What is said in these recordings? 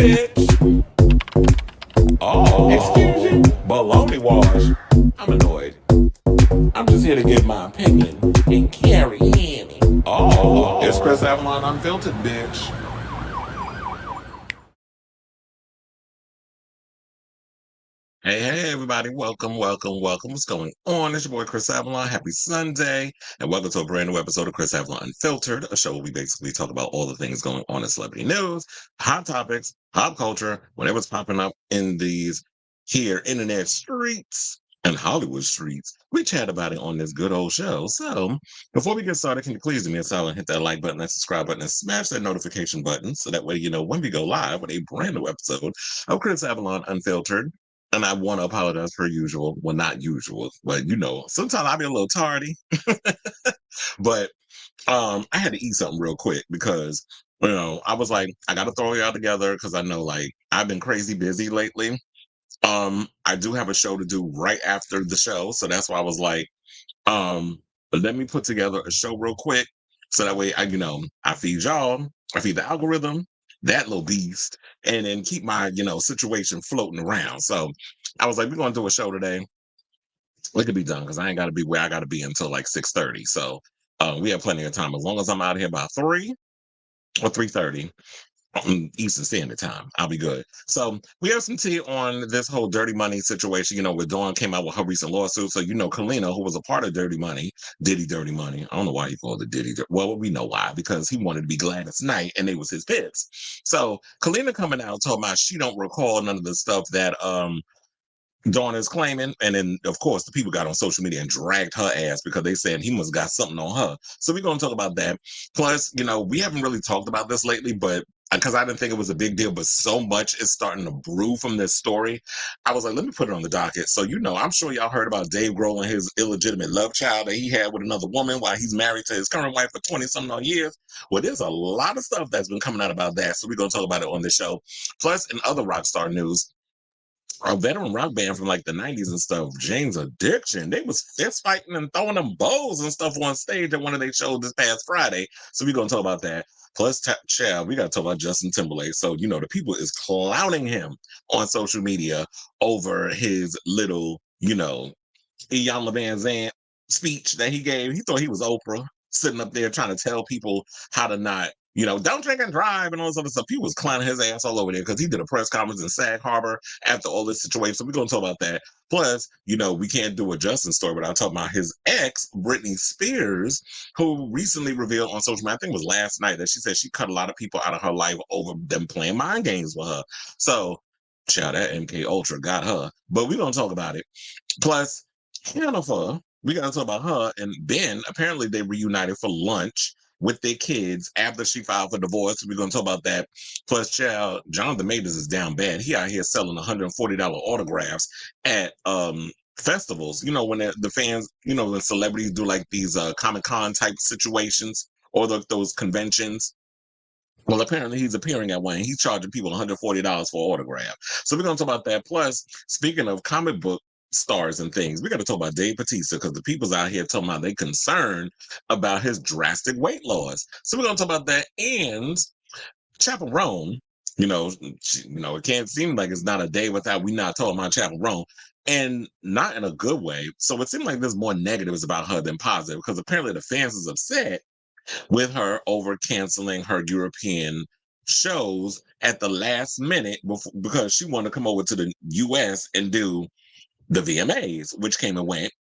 bitch. Oh, excuse you. Baloney wash. I'm annoyed. I'm just here to give my opinion and carry in. Oh, it's Chris Avalon Unfiltered, bitch. Hey, everybody. Welcome. What's going on? It's your boy, Chris Avalon. Happy Sunday. And welcome to a brand new episode of Chris Avalon Unfiltered, a show where we basically talk about all the things going on in celebrity news, hot topics, pop culture, whatever's popping up in these here internet streets and Hollywood streets. We chat about it on this good old show. So before we get started, can you please do me a solid, hit that like button, that subscribe button, and smash that notification button so that way you know when we go live with a brand new episode of Chris Avalon Unfiltered. And I want to apologize per usual. Well, not usual, but sometimes I'll be a little tardy. But I had to eat something real quick because, I was like, I got to throw y'all together because I know like I've been crazy busy lately. I do have a show to do right after the show. So that's why I was like, but let me put together a show real quick. So that way I feed y'all, I feed the algorithm, that little beast, and then keep my, situation floating around. So I was like, we're gonna do a show today. It could be done because I ain't gotta be where I gotta be until like 6:30. So we have plenty of time. As long as I'm out here by 3 or 3:30. Eastern Standard Time. I'll be good. So we have some tea on this whole dirty money situation, where Dawn came out with her recent lawsuit. So, Kalenna, who was a part of Dirty Money, Diddy Dirty Money. I don't know why he called it Diddy. Well, we know why, because he wanted to be Gladys Knight and they was his pits. So Kalenna coming out talking about she don't recall none of the stuff that Dawn is claiming, and then of course the people got on social media and dragged her ass because they said he must got something on her. So we're gonna talk about that. Plus, we haven't really talked about this lately, but because I didn't think it was a big deal, but so much is starting to brew from this story. I was like, let me put it on the docket. So I'm sure y'all heard about Dave Grohl and his illegitimate love child that he had with another woman while he's married to his current wife for 20-something odd years. Well, there's a lot of stuff that's been coming out about that. So we're gonna talk about it on the show. Plus, in other rock star news, a veteran rock band from like the 90s and stuff, Jane's Addiction, they was fist fighting and throwing them bows and stuff on stage at one of their shows this past Friday. So we're going to talk about that. Plus, Chad, we got to talk about Justin Timberlake. So, the people is clowning him on social media over his little, Iyanla Van Zandt speech that he gave. He thought he was Oprah, sitting up there trying to tell people how to not, don't drink and drive and all this other stuff. He was clowning his ass all over there because he did a press conference in Sag Harbor after all this situation. So we're going to talk about that. Plus, we can't do a Justin story without talking about his ex, Britney Spears, who recently revealed on social media, I think it was last night, that she said she cut a lot of people out of her life over them playing mind games with her. So, child, that MK Ultra got her. But we're going to talk about it. Plus, Jennifer, we got to talk about her and Ben. Apparently, they reunited for lunch with their kids after she filed for divorce. We're going to talk about that. Plus, child, Jonathan Majors is down bad. He out here selling $140 autographs at festivals. When the fans, when celebrities do like these Comic-Con type situations or those conventions. Well, apparently he's appearing at one. He's charging people $140 for an autograph. So we're going to talk about that. Plus, speaking of comic book stars and things, we got to talk about Dave Bautista because the people's out here talking about they concerned about his drastic weight loss. So we're going to talk about that. And Chappell Roan, it can't seem like it's not a day without we not talking about Chappell Roan. And not in a good way. So it seemed like there's more negatives about her than positive because apparently the fans is upset with her over canceling her European shows at the last minute because she wanted to come over to the US and do the VMAs, which came and went.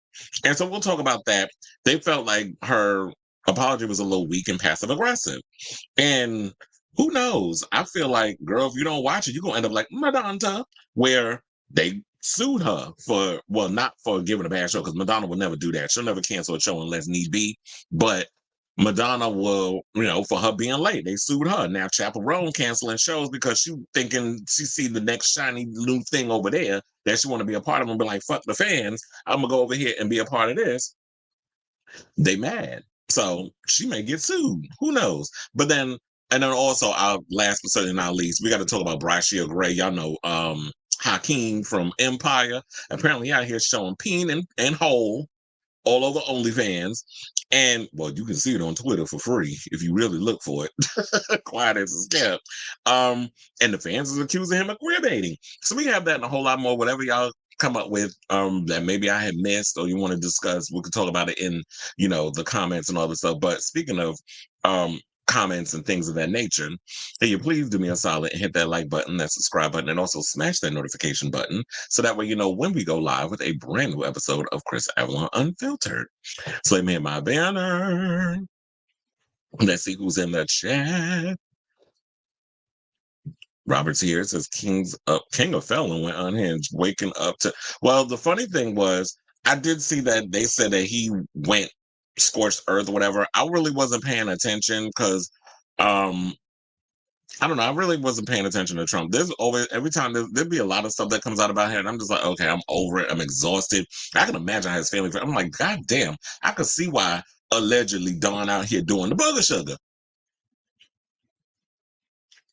And so we'll talk about that. They felt like her apology was a little weak and passive aggressive. And who knows? I feel like, girl, if you don't watch it, you're going to end up like Madonna, where they sued her for, well, not for giving a bad show, because Madonna will never do that. She'll never cancel a show unless need be. But Madonna will, for her being late, they sued her. Now Chappell Roan canceling shows because she thinking she see the next shiny new thing over there that she want to be a part of and be like, fuck the fans. I'm gonna go over here and be a part of this. They mad. So she may get sued. Who knows? But then, and then also our last but certainly not least, we got to talk about Bryshere Gray. Y'all know Hakeem from Empire. Apparently out here showing peen and hole all over OnlyFans. And well, you can see it on Twitter for free if you really look for it. Quiet as it's kept. And the fans is accusing him of queer baiting. So we have that and a whole lot more. Whatever y'all come up with that maybe I had missed or you want to discuss, we could talk about it in, the comments and all this stuff. But speaking of comments and things of that nature, can you please do me a solid and hit that like button, that subscribe button, and also smash that notification button so that way you know when we go live with a brand new episode of Chris Avalon Unfiltered. So let me hit my banner. Let's see who's in the chat. Robert's here. It says King of Felon went unhinged, waking up to. Well, the funny thing was, I did see that they said that he went scorched earth or whatever. I really wasn't paying attention because, I don't know. I really wasn't paying attention to Trump. There's always, every time there'd be a lot of stuff that comes out about him. And I'm just like, okay, I'm over it. I'm exhausted. I can imagine how his family. I'm like, God damn. I could see why allegedly Don out here doing the brother sugar.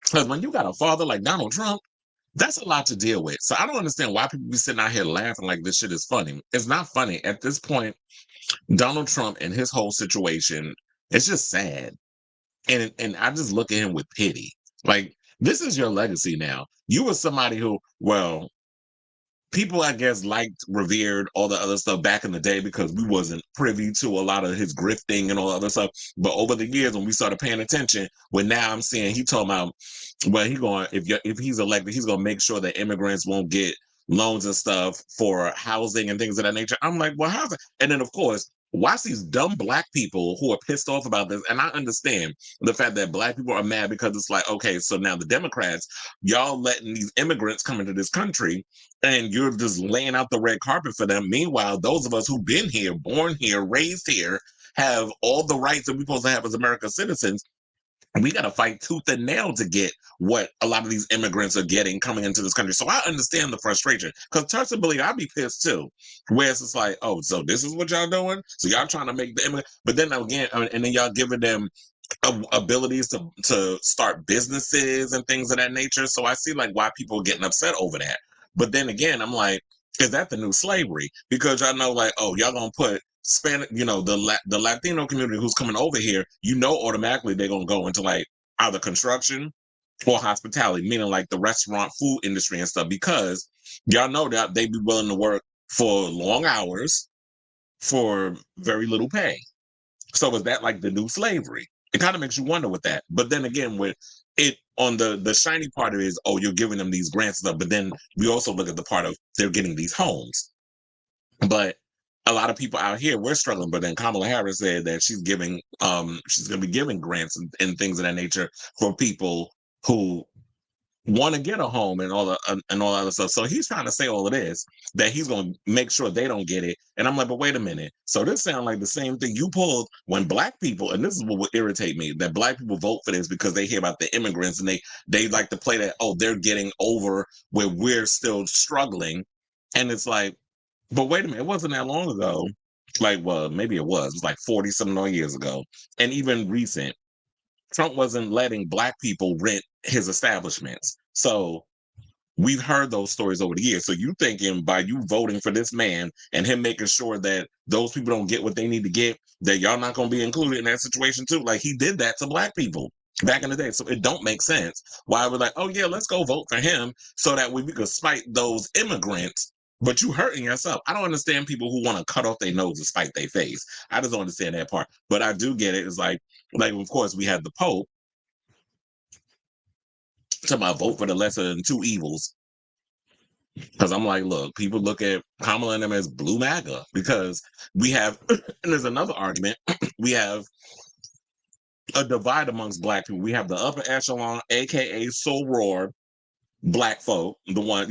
Because when you got a father like Donald Trump, that's a lot to deal with. So I don't understand why people be sitting out here laughing like this shit is funny. It's not funny. At this point, Donald Trump and his whole situation, it's just sad. And I just look at him with pity. Like, this is your legacy now. You were somebody who, well, people I guess liked, revered all the other stuff back in the day because we wasn't privy to a lot of his grifting and all the other stuff. But over the years, when we started paying attention, when now I'm seeing he talking about, well, he going if he's elected, he's gonna make sure that immigrants won't get loans and stuff for housing and things of that nature. I'm like, well, how's it? And then of course, watch these dumb black people who are pissed off about this. And I understand the fact that black people are mad because it's like, okay, so now the Democrats, y'all letting these immigrants come into this country and you're just laying out the red carpet for them. Meanwhile, those of us who've been here, born here, raised here, have all the rights that we're supposed to have as American citizens. We got to fight tooth and nail to get what a lot of these immigrants are getting coming into this country. So I understand the frustration because trust and believe, I'd be pissed too. Where it's just like, oh, so this is what y'all doing? So y'all trying to make the immigrant, but then again, and then y'all giving them abilities to start businesses and things of that nature. So I see like why people are getting upset over that. But then again, I'm like, is that the new slavery? Because y'all know, like, oh, y'all gonna put Spanish, the Latino community who's coming over here, automatically they're gonna go into like either construction or hospitality, meaning like the restaurant food industry and stuff, because y'all know that they be willing to work for long hours for very little pay. So is that like the new slavery? It kind of makes you wonder with that. But then again, with it on the shiny part of it is, oh, you're giving them these grants and stuff. But then we also look at the part of they're getting these homes. But a lot of people out here, we're struggling. But then Kamala Harris said that she's giving, she's going to be giving grants and things of that nature for people who want to get a home and all that other stuff. So he's trying to say all of this that he's going to make sure they don't get it. And I'm like, but wait a minute. So this sounds like the same thing you pulled when black people, and this is what would irritate me, that black people vote for this because they hear about the immigrants and they like to play that, oh, they're getting over where we're still struggling. And it's like, but wait a minute, it wasn't that long ago. Like, well, maybe it was like 40 some odd years ago. And even recent, Trump wasn't letting black people rent his establishments. So we've heard those stories over the years. So you thinking by you voting for this man and him making sure that those people don't get what they need to get, that y'all not going to be included in that situation too? Like he did that to black people back in the day. So it don't make sense why we're like, oh yeah, let's go vote for him so that we could spite those immigrants. But you hurting yourself. I don't understand people who want to cut off their nose to spite their face. I just don't understand that part. But I do get it. It's like of course we had the Pope to my vote for the lesser than two evils. Because I'm like, look, people look at Kamala and them as blue MAGA because we have, and there's another argument, we have a divide amongst black people. We have the upper echelon, aka soror black folk, the one,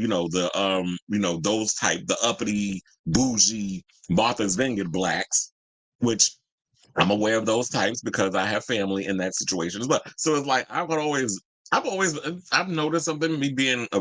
those type, the uppity, bougie, Martha's Vineyard blacks, which I'm aware of those types because I have family in that situation as well. So it's like I've noticed something, me being a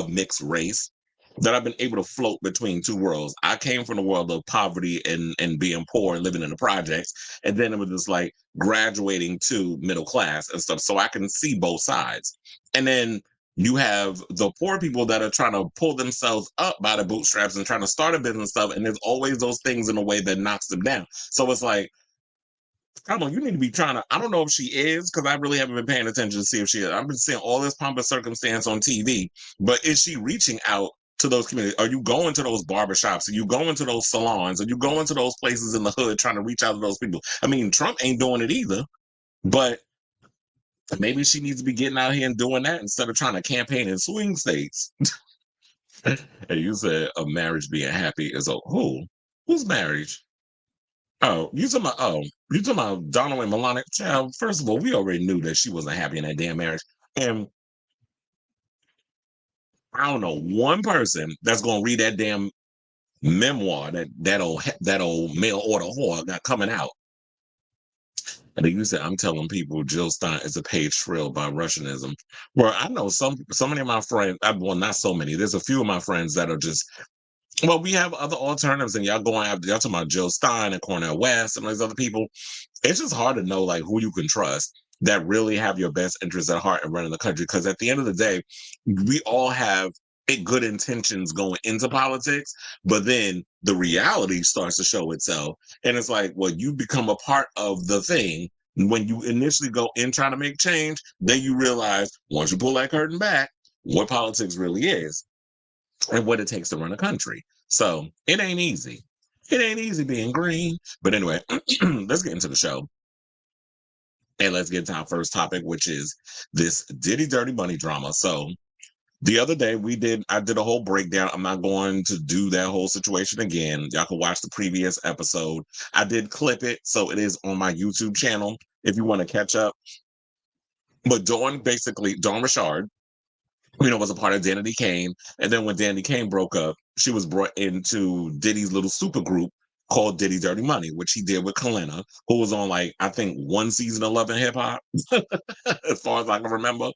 mixed race, that I've been able to float between two worlds. I came from the world of poverty and being poor and living in the projects, and then it was just like graduating to middle class and stuff. So I can see both sides. And then you have the poor people that are trying to pull themselves up by the bootstraps and trying to start a business stuff, and there's always those things in a way that knocks them down. So it's like, come on, you need to be trying to. I don't know if she is, because I really haven't been paying attention to see if she is. I've been seeing all this pomp and circumstance on TV, but is she reaching out to those communities? Are you going to those barbershops? Are you going to those salons? Are you going to those places in the hood trying to reach out to those people? I mean, Trump ain't doing it either, but maybe she needs to be getting out here and doing that instead of trying to campaign in swing states. And you said a marriage being happy is a who? Whose marriage? You talking about Donald and Melania? Child, first of all, we already knew that she wasn't happy in that damn marriage. And I don't know one person that's gonna read that damn memoir that old mail order whore got coming out. And then you said, I'm telling people Jill Stein is a page shrill by Russianism. Well, I know so many of my friends, well, not so many. There's a few of my friends that are just, well, we have other alternatives, and y'all going after, y'all talking about Jill Stein and Cornel West and these other people. It's just hard to know like who you can trust that really have your best interests at heart and running the country. Because at the end of the day, we all have good intentions going into politics, but then the reality starts to show itself. And it's like, well, you become a part of the thing. When you initially go in trying to make change, then you realize once you pull that curtain back, what politics really is and what it takes to run a country. So it ain't easy. It ain't easy being green. But anyway, let's get into the show. And let's get to our first topic, which is this Diddy Dirty Money drama. So the other day I did a whole breakdown. I'm not going to do that whole situation again. Y'all can watch the previous episode. I did clip it, so it is on my YouTube channel if you want to catch up. But Dawn Richard, was a part of Danity Kane. And then when Danity Kane broke up, she was brought into Diddy's little super group called Diddy Dirty Money, which he did with Kalenna, who was on like, I think one season of Love and Hip Hop, as far as I can remember.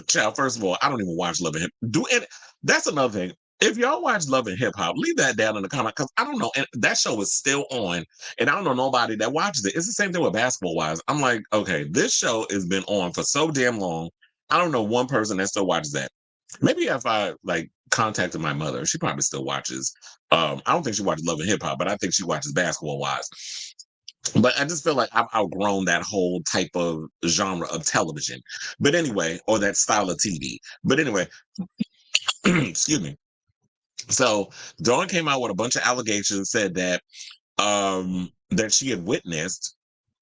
Child, first of all, I don't even watch Love and Hip Hop. That's another thing. If y'all watch Love and Hip Hop, leave that down in the comment because I don't know. And that show is still on, and I don't know nobody that watches it. It's the same thing with Basketball Wives. I'm like, okay, this show has been on for so damn long. I don't know one person that still watches that. Maybe if I like contacted my mother, she probably still watches. I don't think she watches Love and Hip Hop, but I think she watches Basketball Wives. But I just feel like I've outgrown that whole type of genre of television. But anyway, or that style of TV. But anyway, excuse me. So Dawn came out with a bunch of allegations, said that she had witnessed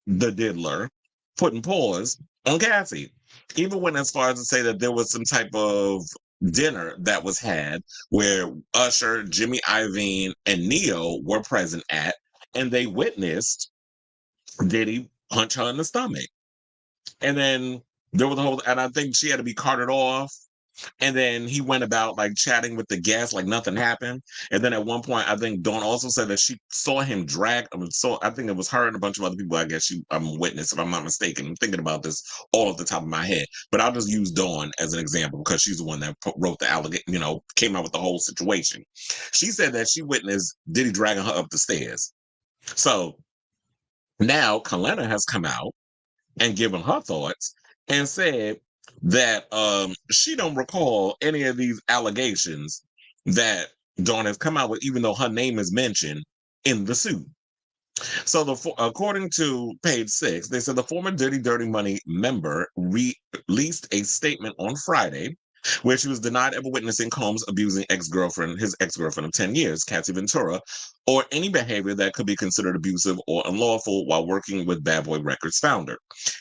the diddler putting paws on Cassie. Even went as far as to say that there was some type of dinner that was had where Usher, Jimmy Iovine, and Neo were present at, and they witnessed Diddy punch her in the stomach. And then there was a whole, and I think she had to be carted off. And then he went about like chatting with the guests like nothing happened. And then at one point, I think Dawn also said that she saw him drag. I think it was her and a bunch of other people. I guess I'm witness, if I'm not mistaken. I'm thinking about this all off the top of my head. But I'll just use Dawn as an example because she's the one that wrote the allegation, came out with the whole situation. She said that she witnessed Diddy dragging her up the stairs. So now Kalenna has come out and given her thoughts and said that she don't recall any of these allegations that Dawn has come out with, even though her name is mentioned in the suit. So, according to page 6, they said the former Dirty Money member released a statement on Friday where she was denied ever witnessing Combs abusing his ex-girlfriend of 10 years, Cassie Ventura, or any behavior that could be considered abusive or unlawful while working with Bad Boy Records founder.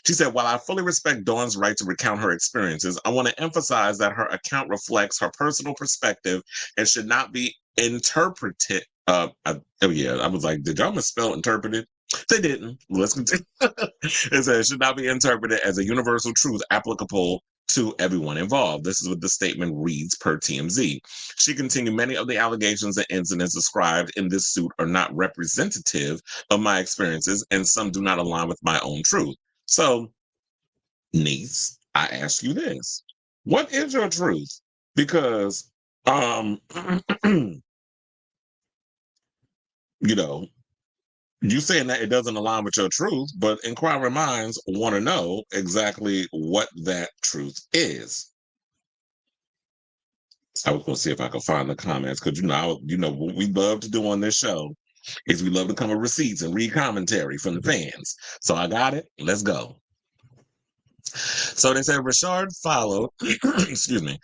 She said, while I fully respect Dawn's right to recount her experiences, I want to emphasize that her account reflects her personal perspective and should not be interpreted. I was like, did y'all misspell interpreted? They didn't. Let's continue. It says, should not be interpreted as a universal truth applicable to everyone involved. This is what the statement reads per TMZ. She continued, many of the allegations and incidents described in this suit are not representative of my experiences, and some do not align with my own truth. So, niece, I ask you this. What is your truth? Because, you saying that it doesn't align with your truth, but inquiring minds want to know exactly what that truth is. I was gonna see if I could find the comments because what we love to do on this show is we love to come with receipts and read commentary from the fans. So I got it. Let's go. So they said Richard excuse me,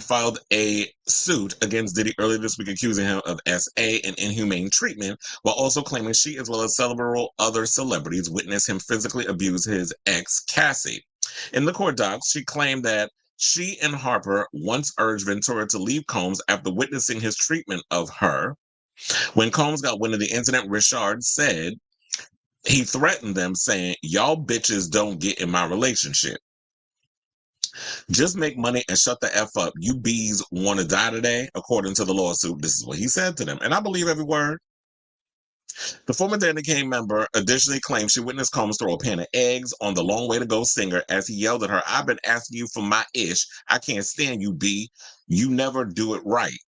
filed a suit against Diddy earlier this week, accusing him of SA and inhumane treatment, while also claiming she, as well as several other celebrities, witnessed him physically abuse his ex, Cassie. In the court docs, she claimed that she and Harper once urged Ventura to leave Combs after witnessing his treatment of her. When Combs got wind of the incident, Richard said he threatened them, saying, "Y'all bitches don't get in my relationship. Just make money and shut the F up. You bees want to die today," according to the lawsuit. This is what he said to them. And I believe every word. The former Danny Kane member additionally claimed she witnessed Combs throw a pan of eggs on the Long Way to Go singer as he yelled at her, "I've been asking you for my ish. I can't stand you, B. You never do it right."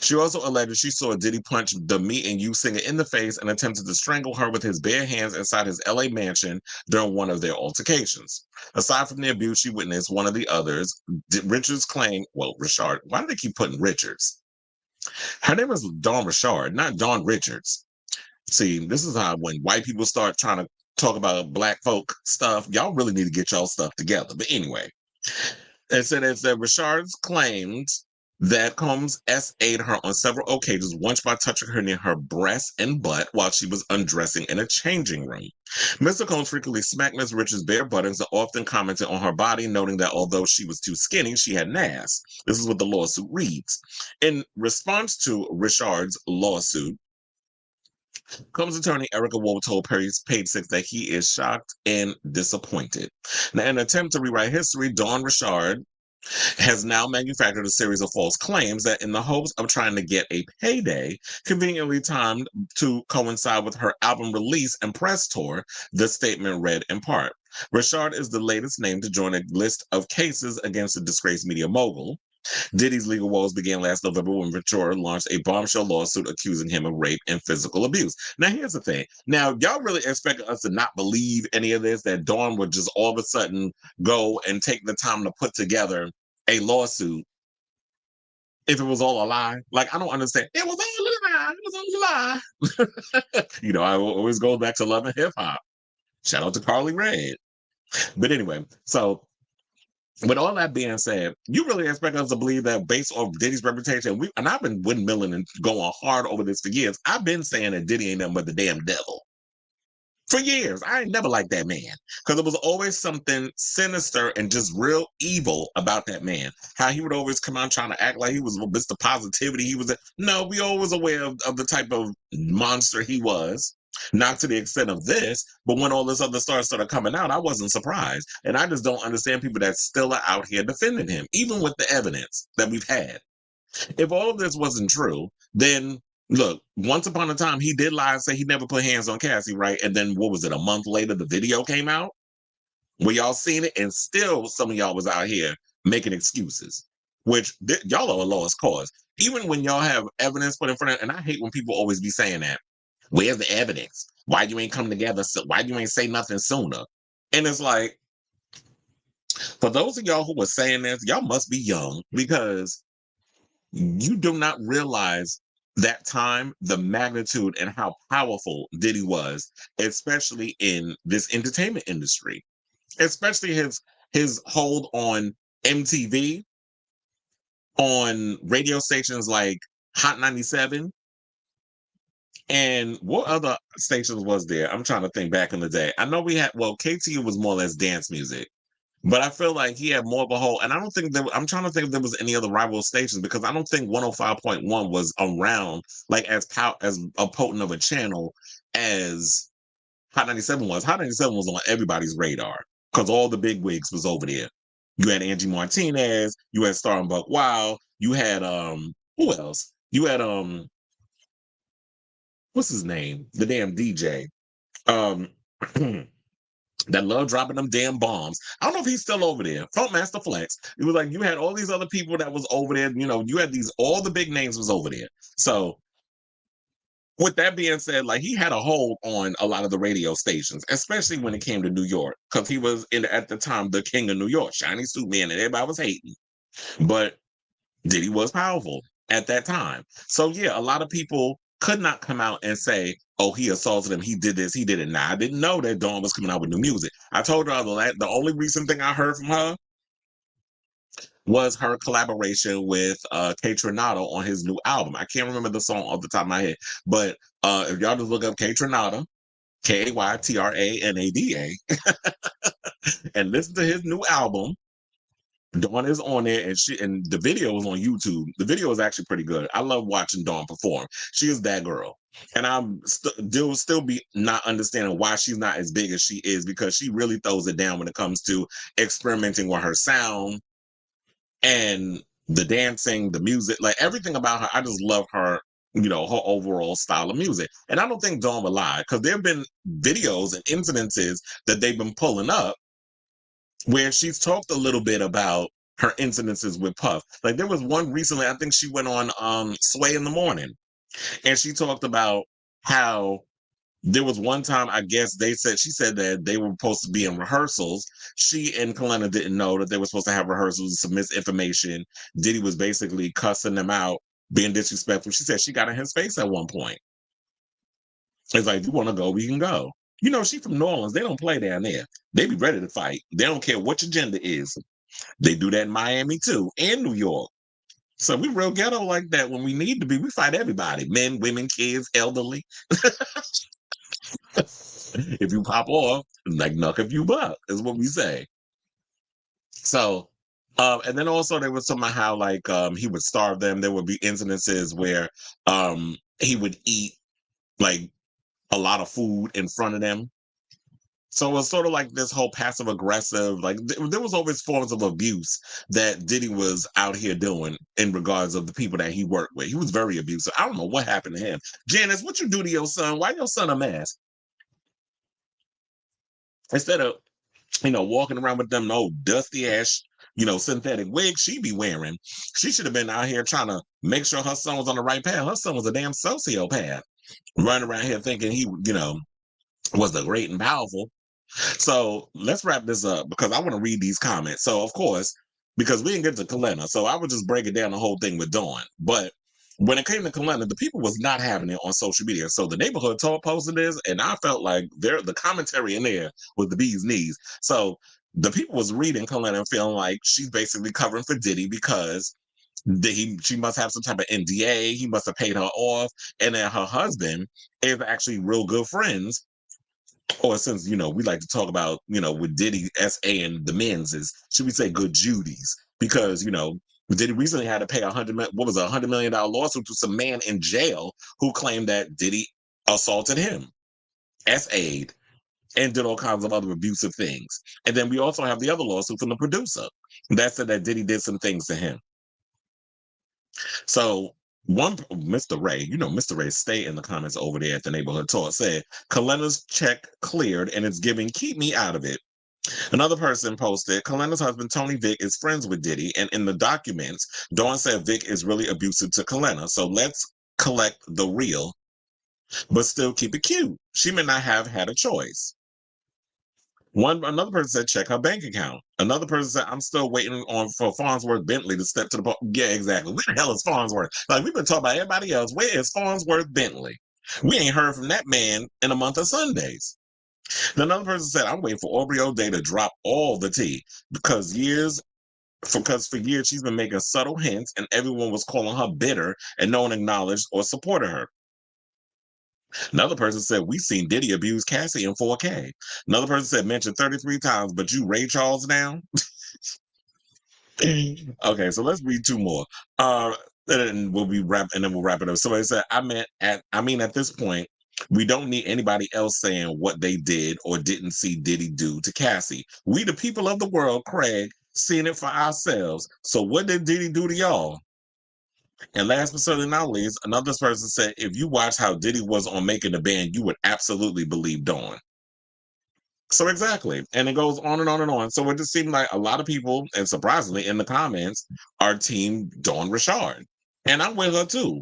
She also alleged she saw Diddy punch the Me and You singer in the face and attempted to strangle her with his bare hands inside his LA mansion during one of their altercations. Aside from the abuse she witnessed, one of the others, Richards claimed, Richard, why do they keep putting Richards? Her name is Dawn Richard, not Dawn Richards. See, this is how when white people start trying to talk about black folk stuff, y'all really need to get y'all stuff together. But anyway, it said that Richards claimed that Combs SA'd her on several occasions, once by touching her near her breast and butt while she was undressing in a changing room. Mr. Combs frequently smacked Ms. Richards' bare buttocks and often commented on her body, noting that although she was too skinny, she had an ass. This is what the lawsuit reads. In response to Richard's lawsuit, Combs' attorney Erica Wool told Page Six that he is shocked and disappointed. Now, in an attempt to rewrite history, Dawn Richard has now manufactured a series of false claims that, in the hopes of trying to get a payday, conveniently timed to coincide with her album release and press tour, the statement read in part. Richard is the latest name to join a list of cases against the disgraced media mogul. Diddy's legal woes began last November when Ventura launched a bombshell lawsuit accusing him of rape and physical abuse. Now, here's the thing. Now, y'all really expect us to not believe any of this, that Dawn would just all of a sudden go and take the time to put together a lawsuit if it was all a lie? Like, I don't understand. It was all a lie. It was all a lie. I always go back to Love and Hip Hop. Shout out to Carly Rae. But anyway, so with all that being said, you really expect us to believe that based off Diddy's reputation, and I've been windmilling and going hard over this for years. I've been saying that Diddy ain't nothing but the damn devil. For years, I ain't never liked that man because there was always something sinister and just real evil about that man. How he would always come out trying to act like he was Mr. Positivity. No, we always aware of the type of monster he was. Not to the extent of this, but when all this other stuff started coming out, I wasn't surprised. And I just don't understand people that still are out here defending him, even with the evidence that we've had. If all of this wasn't true, then look, once upon a time, he did lie and say he never put hands on Cassie, right? And then what was it, a month later, the video came out? Where y'all seen it? And still some of y'all was out here making excuses, which y'all are a lost cause. Even when y'all have evidence put in front of, and I hate when people always be saying that, where's the evidence? Why you ain't come together? Why you ain't say nothing sooner? And it's like, for those of y'all who were saying this, y'all must be young because you do not realize that time, the magnitude and how powerful Diddy was, especially in this entertainment industry, especially his hold on MTV, on radio stations like Hot 97. And what other stations was there? I'm trying to think back in the day. I know we had, KTU was more or less dance music. But I feel like he had more of a whole, and I don't think I'm trying to think if there was any other rival stations because I don't think 105.1 was around like as a potent of a channel as Hot 97 was. Hot 97 was on everybody's radar because all the big wigs was over there. You had Angie Martinez, you had Star and Buck Wild, you had who else? You had what's his name? The damn DJ. That love dropping them damn bombs. I don't know if he's still over there. Frontmaster Flex. It was like you had all these other people that was over there. You had all the big names was over there. So with that being said, like he had a hold on a lot of the radio stations, especially when it came to New York, because he was at the time the king of New York, shiny suit man, and everybody was hating. But Diddy was powerful at that time. So yeah, a lot of people could not come out and say, "Oh, he assaulted him. He did this. He did it." Now I didn't know that Dawn was coming out with new music. I told her the only recent thing I heard from her was her collaboration with Kaytranada on his new album. I can't remember the song off the top of my head, but if y'all just look up Kaytranada, Kaytranada, and listen to his new album. Dawn is on there, and the video is on YouTube. The video is actually pretty good. I love watching Dawn perform. She is that girl, and I'm still be not understanding why she's not as big as she is, because she really throws it down when it comes to experimenting with her sound and the dancing, the music, like everything about her. I just love her. Her overall style of music. And I don't think Dawn will lie, because there have been videos and incidences that they've been pulling up where she's talked a little bit about her incidences with Puff. Like there was one recently, I think she went on Sway in the Morning, and she talked about how there was one time, I guess she said that they were supposed to be in rehearsals. She and Kalenna didn't know that they were supposed to have rehearsals, some misinformation. Diddy was basically cussing them out, being disrespectful. She said she got in his face at one point. It's like, you want to go, we can go. She from New Orleans. They don't play down there. They be ready to fight. They don't care what your gender is. They do that in Miami too, and New York. So we real ghetto like that when we need to be. We fight everybody, men, women, kids, elderly. If you pop off, like knuck if you buck, is what we say. So, and then also there was some how like he would starve them. There would be incidences where he would eat like a lot of food in front of them. So it was sort of like this whole passive aggressive, like there was always forms of abuse that Diddy was out here doing in regards of the people that he worked with. He was very abusive. I don't know what happened to him. Janice, what you do to your son? Why your son a mess? Instead of, walking around with them old dusty ass, synthetic wig she be wearing, she should have been out here trying to make sure her son was on the right path. Her son was a damn sociopath, running around here thinking he, was the great and powerful. So let's wrap this up, because I want to read these comments. So of course, because we didn't get to Kalenna, so I would just break it down the whole thing with Dawn. But when it came to Kalenna, the people was not having it on social media. So the neighborhood talk posted this, and I felt like the commentary in there was the bee's knees. So the people was reading Kalenna and feeling like she's basically covering for Diddy because she must have some type of NDA. He must have paid her off, and then her husband is actually real good friends, or since we like to talk about with Diddy SA and the men's, is should we say good Judy's, because Diddy recently had to pay $100 million lawsuit to some man in jail who claimed that Diddy assaulted him, SA'd, and did all kinds of other abusive things. And then we also have the other lawsuit from the producer that said that Diddy did some things to him. So one Mr. Ray, Mr. Ray, stay in the comments over there at the neighborhood talk, said Kalenna's check cleared and it's giving keep me out of it. Another person posted, Kalenna's husband Tony Vick is friends with Diddy, and in the documents, Dawn said Vick is really abusive to Kalenna. So let's collect the real, but still keep it cute. She may not have had a choice. Another person said, check her bank account. Another person said, I'm still waiting for Farnsworth Bentley to step to the yeah, exactly. Where the hell is Farnsworth? Like, we've been talking about everybody else. Where is Farnsworth Bentley? We ain't heard from that man in a month of Sundays. Then another person said, I'm waiting for Aubrey O'Day to drop all the tea because for years she's been making subtle hints and everyone was calling her bitter and no one acknowledged or supported her. Another person said, we seen Diddy abuse Cassie in 4K. Another person said, mentioned 33 times, but you Ray Charles now? Okay, so let's read two more. And then we'll wrap it up. Somebody said, I mean, at this point, we don't need anybody else saying what they did or didn't see Diddy do to Cassie. We, the people of the world, Craig, seeing it for ourselves. So what did Diddy do to y'all? And last but certainly not least, another person said, if you watch how Diddy was on Making the Band, you would absolutely believe Dawn. So exactly. And it goes on and on and on. So it just seemed like a lot of people, and surprisingly in the comments, are team Dawn Richard. And I'm with her too.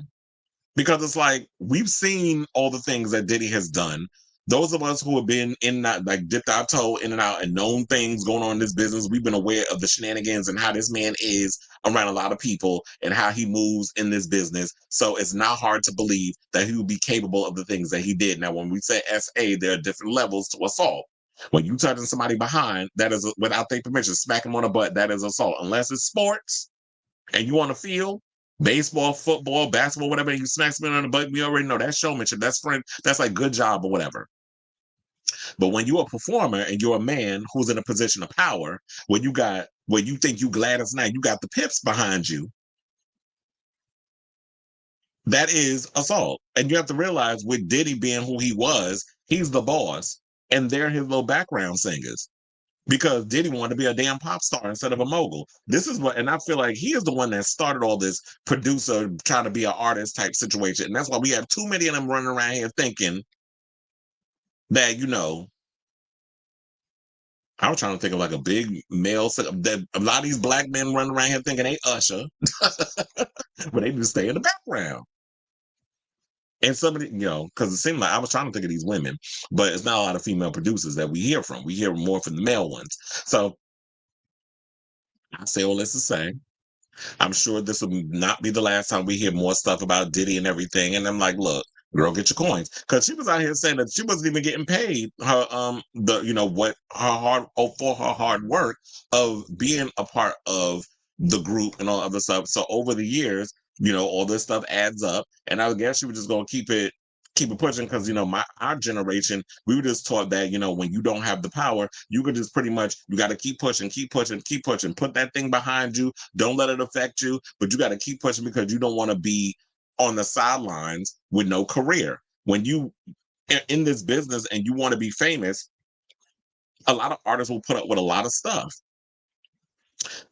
Because it's like, we've seen all the things that Diddy has done. Those of us who have been in that, like dipped our toe in and out and known things going on in this business, we've been aware of the shenanigans and how this man is around a lot of people and how he moves in this business. So it's not hard to believe that he would be capable of the things that he did. Now, when we say SA, there are different levels to assault. When you touching somebody behind, that is without their permission, smack them on the butt, that is assault. Unless it's sports and you on the field, baseball, football, basketball, whatever, you smack somebody on the butt, we already know that's showmanship. That's friend. That's like good job or whatever. But when you're a performer and you're a man who's in a position of power, when you think you Gladys Knight, you got the pips behind you, that is assault. And you have to realize with Diddy being who he was, he's the boss, and they're his little background singers. Because Diddy wanted to be a damn pop star instead of a mogul. This is what, and I feel like he is the one that started all this producer trying to be an artist type situation. And that's why we have too many of them running around here thinking that, I was trying to think of like a big male. That a lot of these black men running around here thinking they Usher, but they just stay in the background. And somebody, because it seemed like I was trying to think of these women, but it's not a lot of female producers that we hear from. We hear more from the male ones. So I say all this to say, I'm sure this will not be the last time we hear more stuff about Diddy and everything. And I'm like, look, girl, get your coins. Because she was out here saying that she wasn't even getting paid her what for her hard work of being a part of the group and all other stuff. So over the years, all this stuff adds up. And I guess she was just gonna keep it pushing because our generation, we were just taught that when you don't have the power, you could just pretty much, you got to keep pushing, put that thing behind you, don't let it affect you, but you got to keep pushing because you don't want to be on the sidelines with no career. When you in this business and you want to be famous, a lot of artists will put up with a lot of stuff.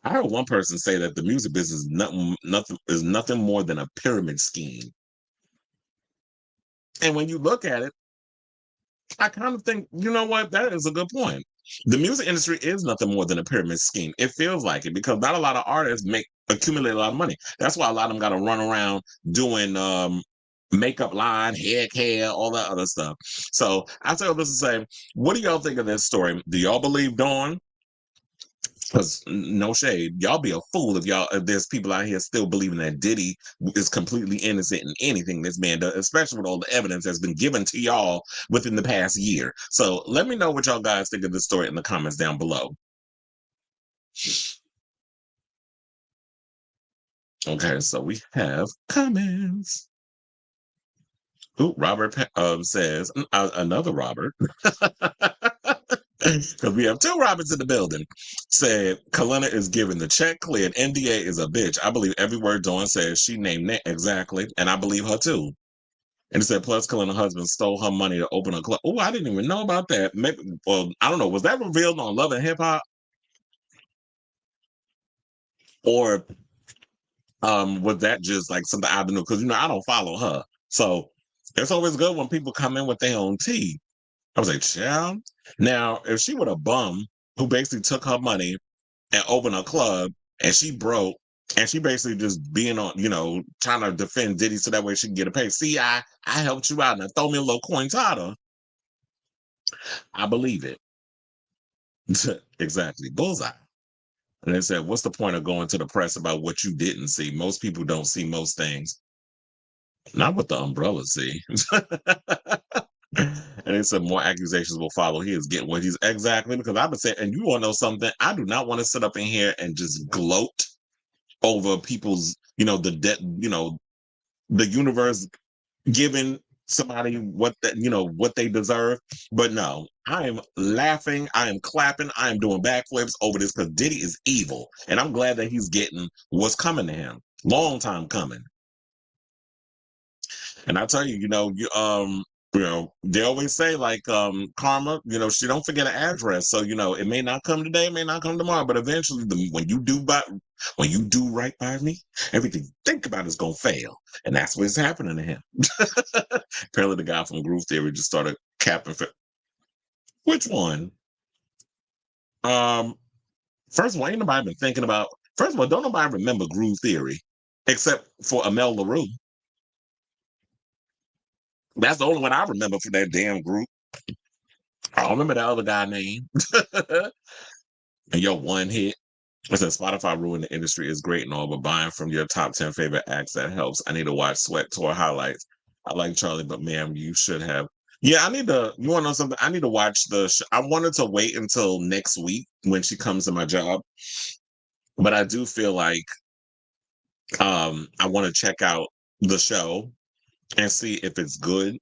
I heard one person say that the music business is nothing more than a pyramid scheme. And when you look at it, I kind of think, you know what, that is a good point. The music industry is nothing more than a pyramid scheme. It feels like it because not a lot of artists accumulate a lot of money. That's why a lot of them got to run around doing makeup line, hair care, all that other stuff. So I tell this to say, what do y'all think of this story? Do y'all believe Dawn? Because no shade, y'all be a fool if there's people out here still believing that Diddy is completely innocent in anything this man does, especially with all the evidence that's been given to y'all within the past year. So let me know what y'all guys think of this story in the comments down below. Okay, so we have comments. Ooh, Robert says, another Robert. Because we have two Roberts in the building. Said Kalenna is given the check cleared. NDA is a bitch. I believe every word Dawn says. She named it exactly, and I believe her too. And it said, plus Kalenna's husband stole her money to open a club. Oh, I didn't even know about that. Maybe, well, I don't know. Was that revealed on Love and Hip Hop? Or was that just like something I don't know? Because I don't follow her. So it's always good when people come in with their own tea. I was like, child. Now, if she would a bum who basically took her money and opened a club and she broke and she basically just being on, trying to defend Diddy so that way she can get a pay. See, I helped you out and throw me a little cointada. I believe it. Exactly. Bullseye. And they said, what's the point of going to the press about what you didn't see? Most people don't see most things. Not what the umbrella see. And they said more accusations will follow. He is getting what he's exactly because I've been saying, and you want to know something? I do not want to sit up in here and just gloat over people's, the universe giving somebody what they deserve. But no, I am laughing, I am clapping, I am doing backflips over this because Diddy is evil, and I'm glad that he's getting what's coming to him. Long time coming. And I tell you, they always say like karma, she don't forget an address. So, it may not come today, it may not come tomorrow, but eventually when you do right by me, everything you think about is gonna fail. And that's what's happening to him. Apparently the guy from Groove Theory just started capping for which one? First of all, ain't nobody been thinking about first of all, don't nobody remember Groove Theory except for Amel LaRue. That's the only one I remember for that damn group. I don't remember that other guy name. And your one hit. It says Spotify ruined the industry is great and all, but buying from your top 10 favorite acts that helps. I need to watch Sweat Tour highlights. I like Charlie, but ma'am, you should have. Yeah, I need to. You want to know something? I need to watch I wanted to wait until next week when she comes to my job, but I do feel like I want to check out the show and see if it's good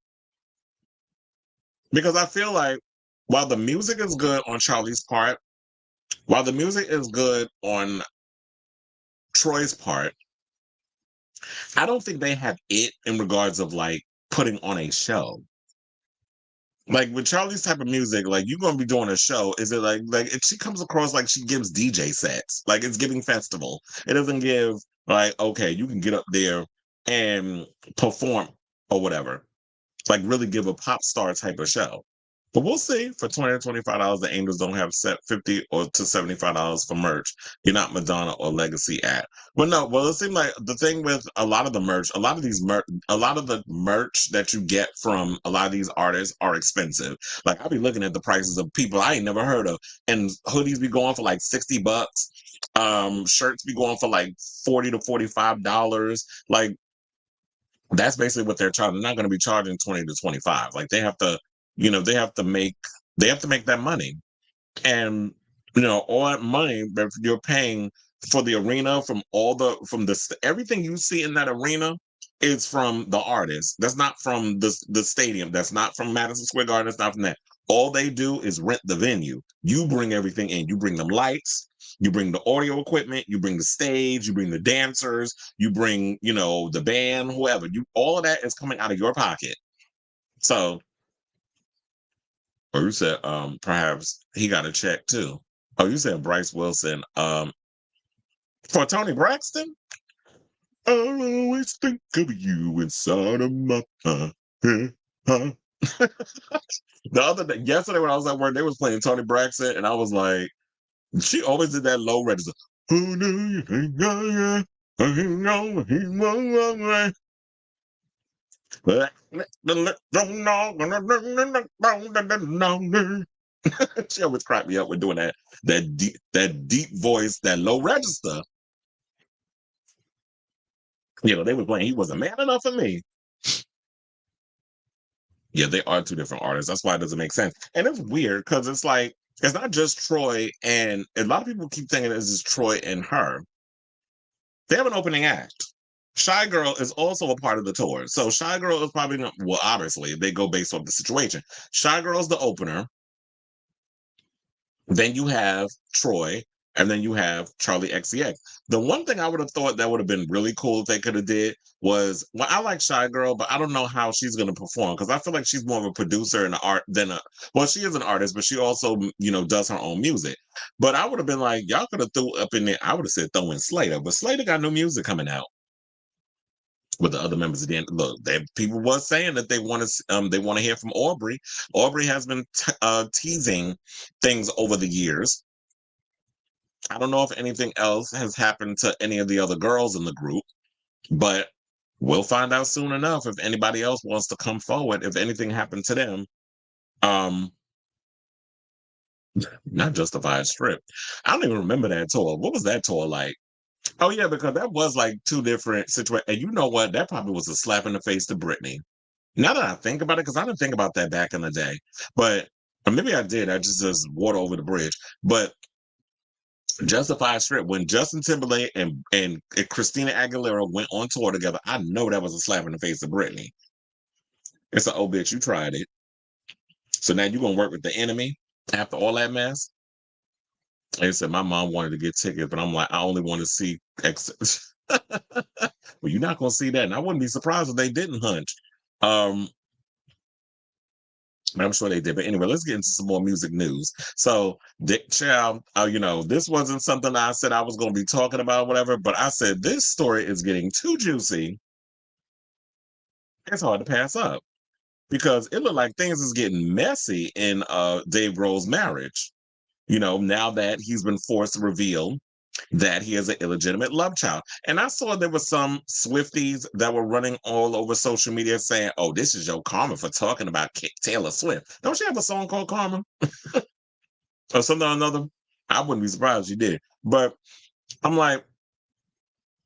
because I feel like while the music is good on Charlie's part, while the music is good on Troy's part, I don't think they have it in regards of like putting on a show. Like with Charlie's type of music, like you're gonna be doing a show. Is it like if she comes across like she gives DJ sets, like it's giving festival. It doesn't give like okay, you can get up there and perform or whatever. Like really give a pop star type of show. But we'll see. For $20 to $25, the Angels don't have set $50 or to $75 for merch. You're not Madonna or Legacy at. Well, no. Well, it seemed like the thing with a lot of the merch, a lot of the merch that you get from a lot of these artists are expensive. Like I'll be looking at the prices of people I ain't never heard of, and hoodies be going for like $60. Shirts be going for like $40 to $45. Like that's basically what they're charging. They're not going to be charging 20 to 25. Like they have to, they have to make that money. And all that money that you're paying for the arena everything you see in that arena is from the artist. That's not from the stadium. That's not from Madison Square Garden. That's not from that. All they do is rent the venue. You bring everything in. You bring them lights. You bring the audio equipment. You bring the stage. You bring the dancers. You bring, the band, whoever. All of that is coming out of your pocket. So, or you said, perhaps he got a check too. Oh, you said Bryce Wilson. For Tony Braxton. I'll always think of you inside of my The other day, yesterday when I was at work, they was playing Tony Braxton, and I was like, she always did that low register. Who do you think I am? She always cracked me up with doing that deep voice, that low register. They were playing He Wasn't Man Enough for Me. Yeah, they are two different artists. That's why it doesn't make sense. And it's weird because it's like, it's not just Troy, and a lot of people keep thinking it's just Troy and her. They have an opening act. Shy Girl is also a part of the tour. So Shy Girl is probably not, well, obviously, they go based off the situation. Shy Girl's the opener. Then you have Troy, and then you have Charlie XCX. The one thing I would have thought that would have been really cool if they could have did was, well, I like Shy Girl, but I don't know how she's going to perform because I feel like she's more of a producer and an art than well, she is an artist, but she also, does her own music. But I would have been like, y'all could have threw up in there. I would have said throw in Slater, but Slater got new music coming out. With the other members of the look, people was saying that they want to hear from Aubrey. Aubrey has been teasing things over the years. I don't know if anything else has happened to any of the other girls in the group, but we'll find out soon enough if anybody else wants to come forward, if anything happened to them. Not Justified Strip. I don't even remember that tour. What was that tour like? Oh yeah, because that was like two different situations. And you know what? That probably was a slap in the face to Britney. Now that I think about it, because I didn't think about that back in the day, but or maybe I did. I just water over the bridge. But Justified Strip, when Justin Timberlake and Christina Aguilera went on tour together, I know that was a slap in the face to Britney. It's an, oh bitch, you tried it. So now you're gonna work with the enemy after all that mess. Like I said, my mom wanted to get tickets, but I'm like, I only want to see well, you're not gonna see that. And I wouldn't be surprised if they didn't hunch. I'm sure they did. But anyway, let's get into some more music news. So, Dick Chow, this wasn't something I said I was going to be talking about, whatever, but I said this story is getting too juicy. It's hard to pass up because it looked like things is getting messy in Dave Grohl's marriage. Now that he's been forced to reveal that he is an illegitimate love child. And I saw there were some Swifties that were running all over social media saying, oh, this is your karma for talking about Taylor Swift. Don't she have a song called Karma? Or something or another? I wouldn't be surprised if she did. But I'm like,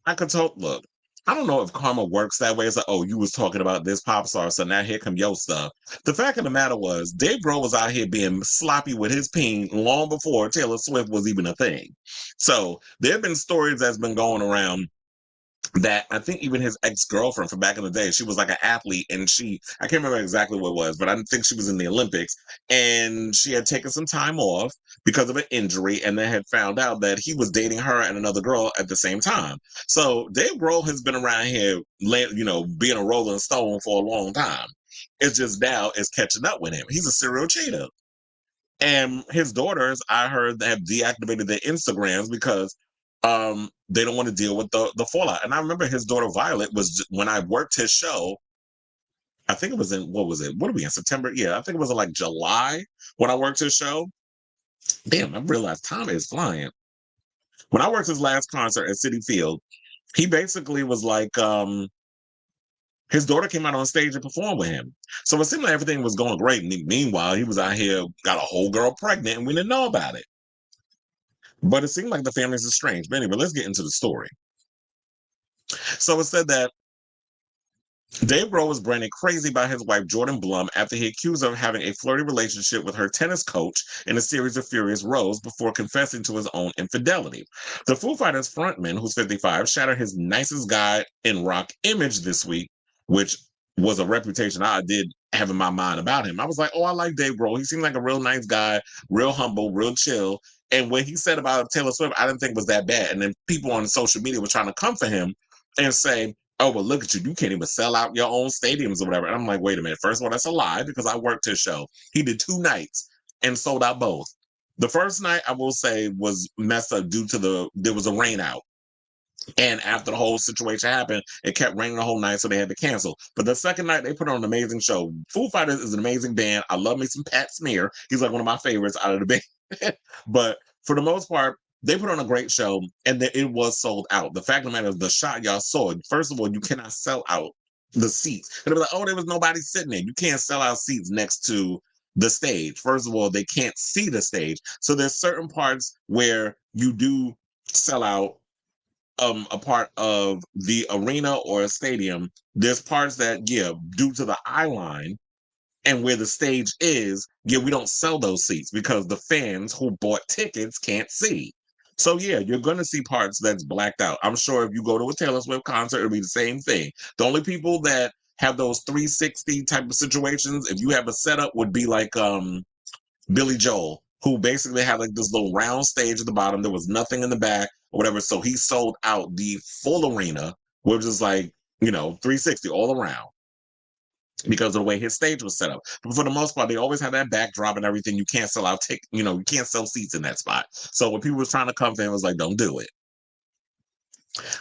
I could look, I don't know if karma works that way. It's like, oh, you was talking about this pop star, so now here come your stuff. The fact of the matter was, Dave Grohl was out here being sloppy with his peen long before Taylor Swift was even a thing. So there have been stories that's been going around that I think even his ex-girlfriend from back in the day, she was like an athlete, and I can't remember exactly what it was, but I think she was in the Olympics, and she had taken some time off because of an injury, and then had found out that he was dating her and another girl at the same time. So Dave Grohl has been around here, being a Rolling Stone for a long time. It's just now it's catching up with him. He's a serial cheater. And his daughters, I heard, they have deactivated their Instagrams because they don't want to deal with the fallout. And I remember his daughter Violet was, when I worked his show, I think it was in, what was it? What are we in, September? Yeah, I think it was in like July when I worked his show. Damn, I realized time is flying. When I worked his last concert at Citi Field, he basically was like, his daughter came out on stage and performed with him. So it seemed like everything was going great. And meanwhile, he was out here, got a whole girl pregnant, and we didn't know about it. But it seemed like the families are strange. But anyway, let's get into the story. So it said that Dave Grohl was branded crazy by his wife, Jordyn Blum, after he accused her of having a flirty relationship with her tennis coach in a series of furious rows before confessing to his own infidelity. The Foo Fighters frontman, who's 55, shattered his nicest guy in rock image this week, which was a reputation I did have in my mind about him. I was like, oh, I like Dave Grohl. He seemed like a real nice guy, real humble, real chill. And what he said about Taylor Swift, I didn't think was that bad. And then people on social media were trying to comfort him and say, oh, well, look at you. You can't even sell out your own stadiums or whatever. And I'm like, wait a minute. First of all, that's a lie because I worked his show. He did 2 nights and sold out both. The first night, I will say, was messed up due to there was a rain out. And after the whole situation happened, it kept raining the whole night, so they had to cancel. But the second night, they put on an amazing show. Foo Fighters is an amazing band. I love me some Pat Smear. He's like one of my favorites out of the band. But for the most part, they put on a great show, and it was sold out. The fact of the matter is, the shot y'all saw, first of all, you cannot sell out the seats. And they were like, oh, there was nobody sitting there. You can't sell out seats next to the stage. First of all, they can't see the stage. So there's certain parts where you do sell out a part of the arena or a stadium. There's parts that, yeah, due to the eye line and where the stage is, yeah, we don't sell those seats because the fans who bought tickets can't see. So yeah, you're gonna see parts that's blacked out. I'm sure if you go to a Taylor Swift concert, it'll be the same thing. The only people that have those 360 type of situations, if you have a setup, would be like Billy Joel, who basically had like this little round stage at the bottom. There was nothing in the back or whatever. So he sold out the full arena, which is like, 360 all around because of the way his stage was set up. But for the most part, they always have that backdrop and everything. You can't sell out, you can't sell seats in that spot. So when people was trying to come to him, it was like, don't do it.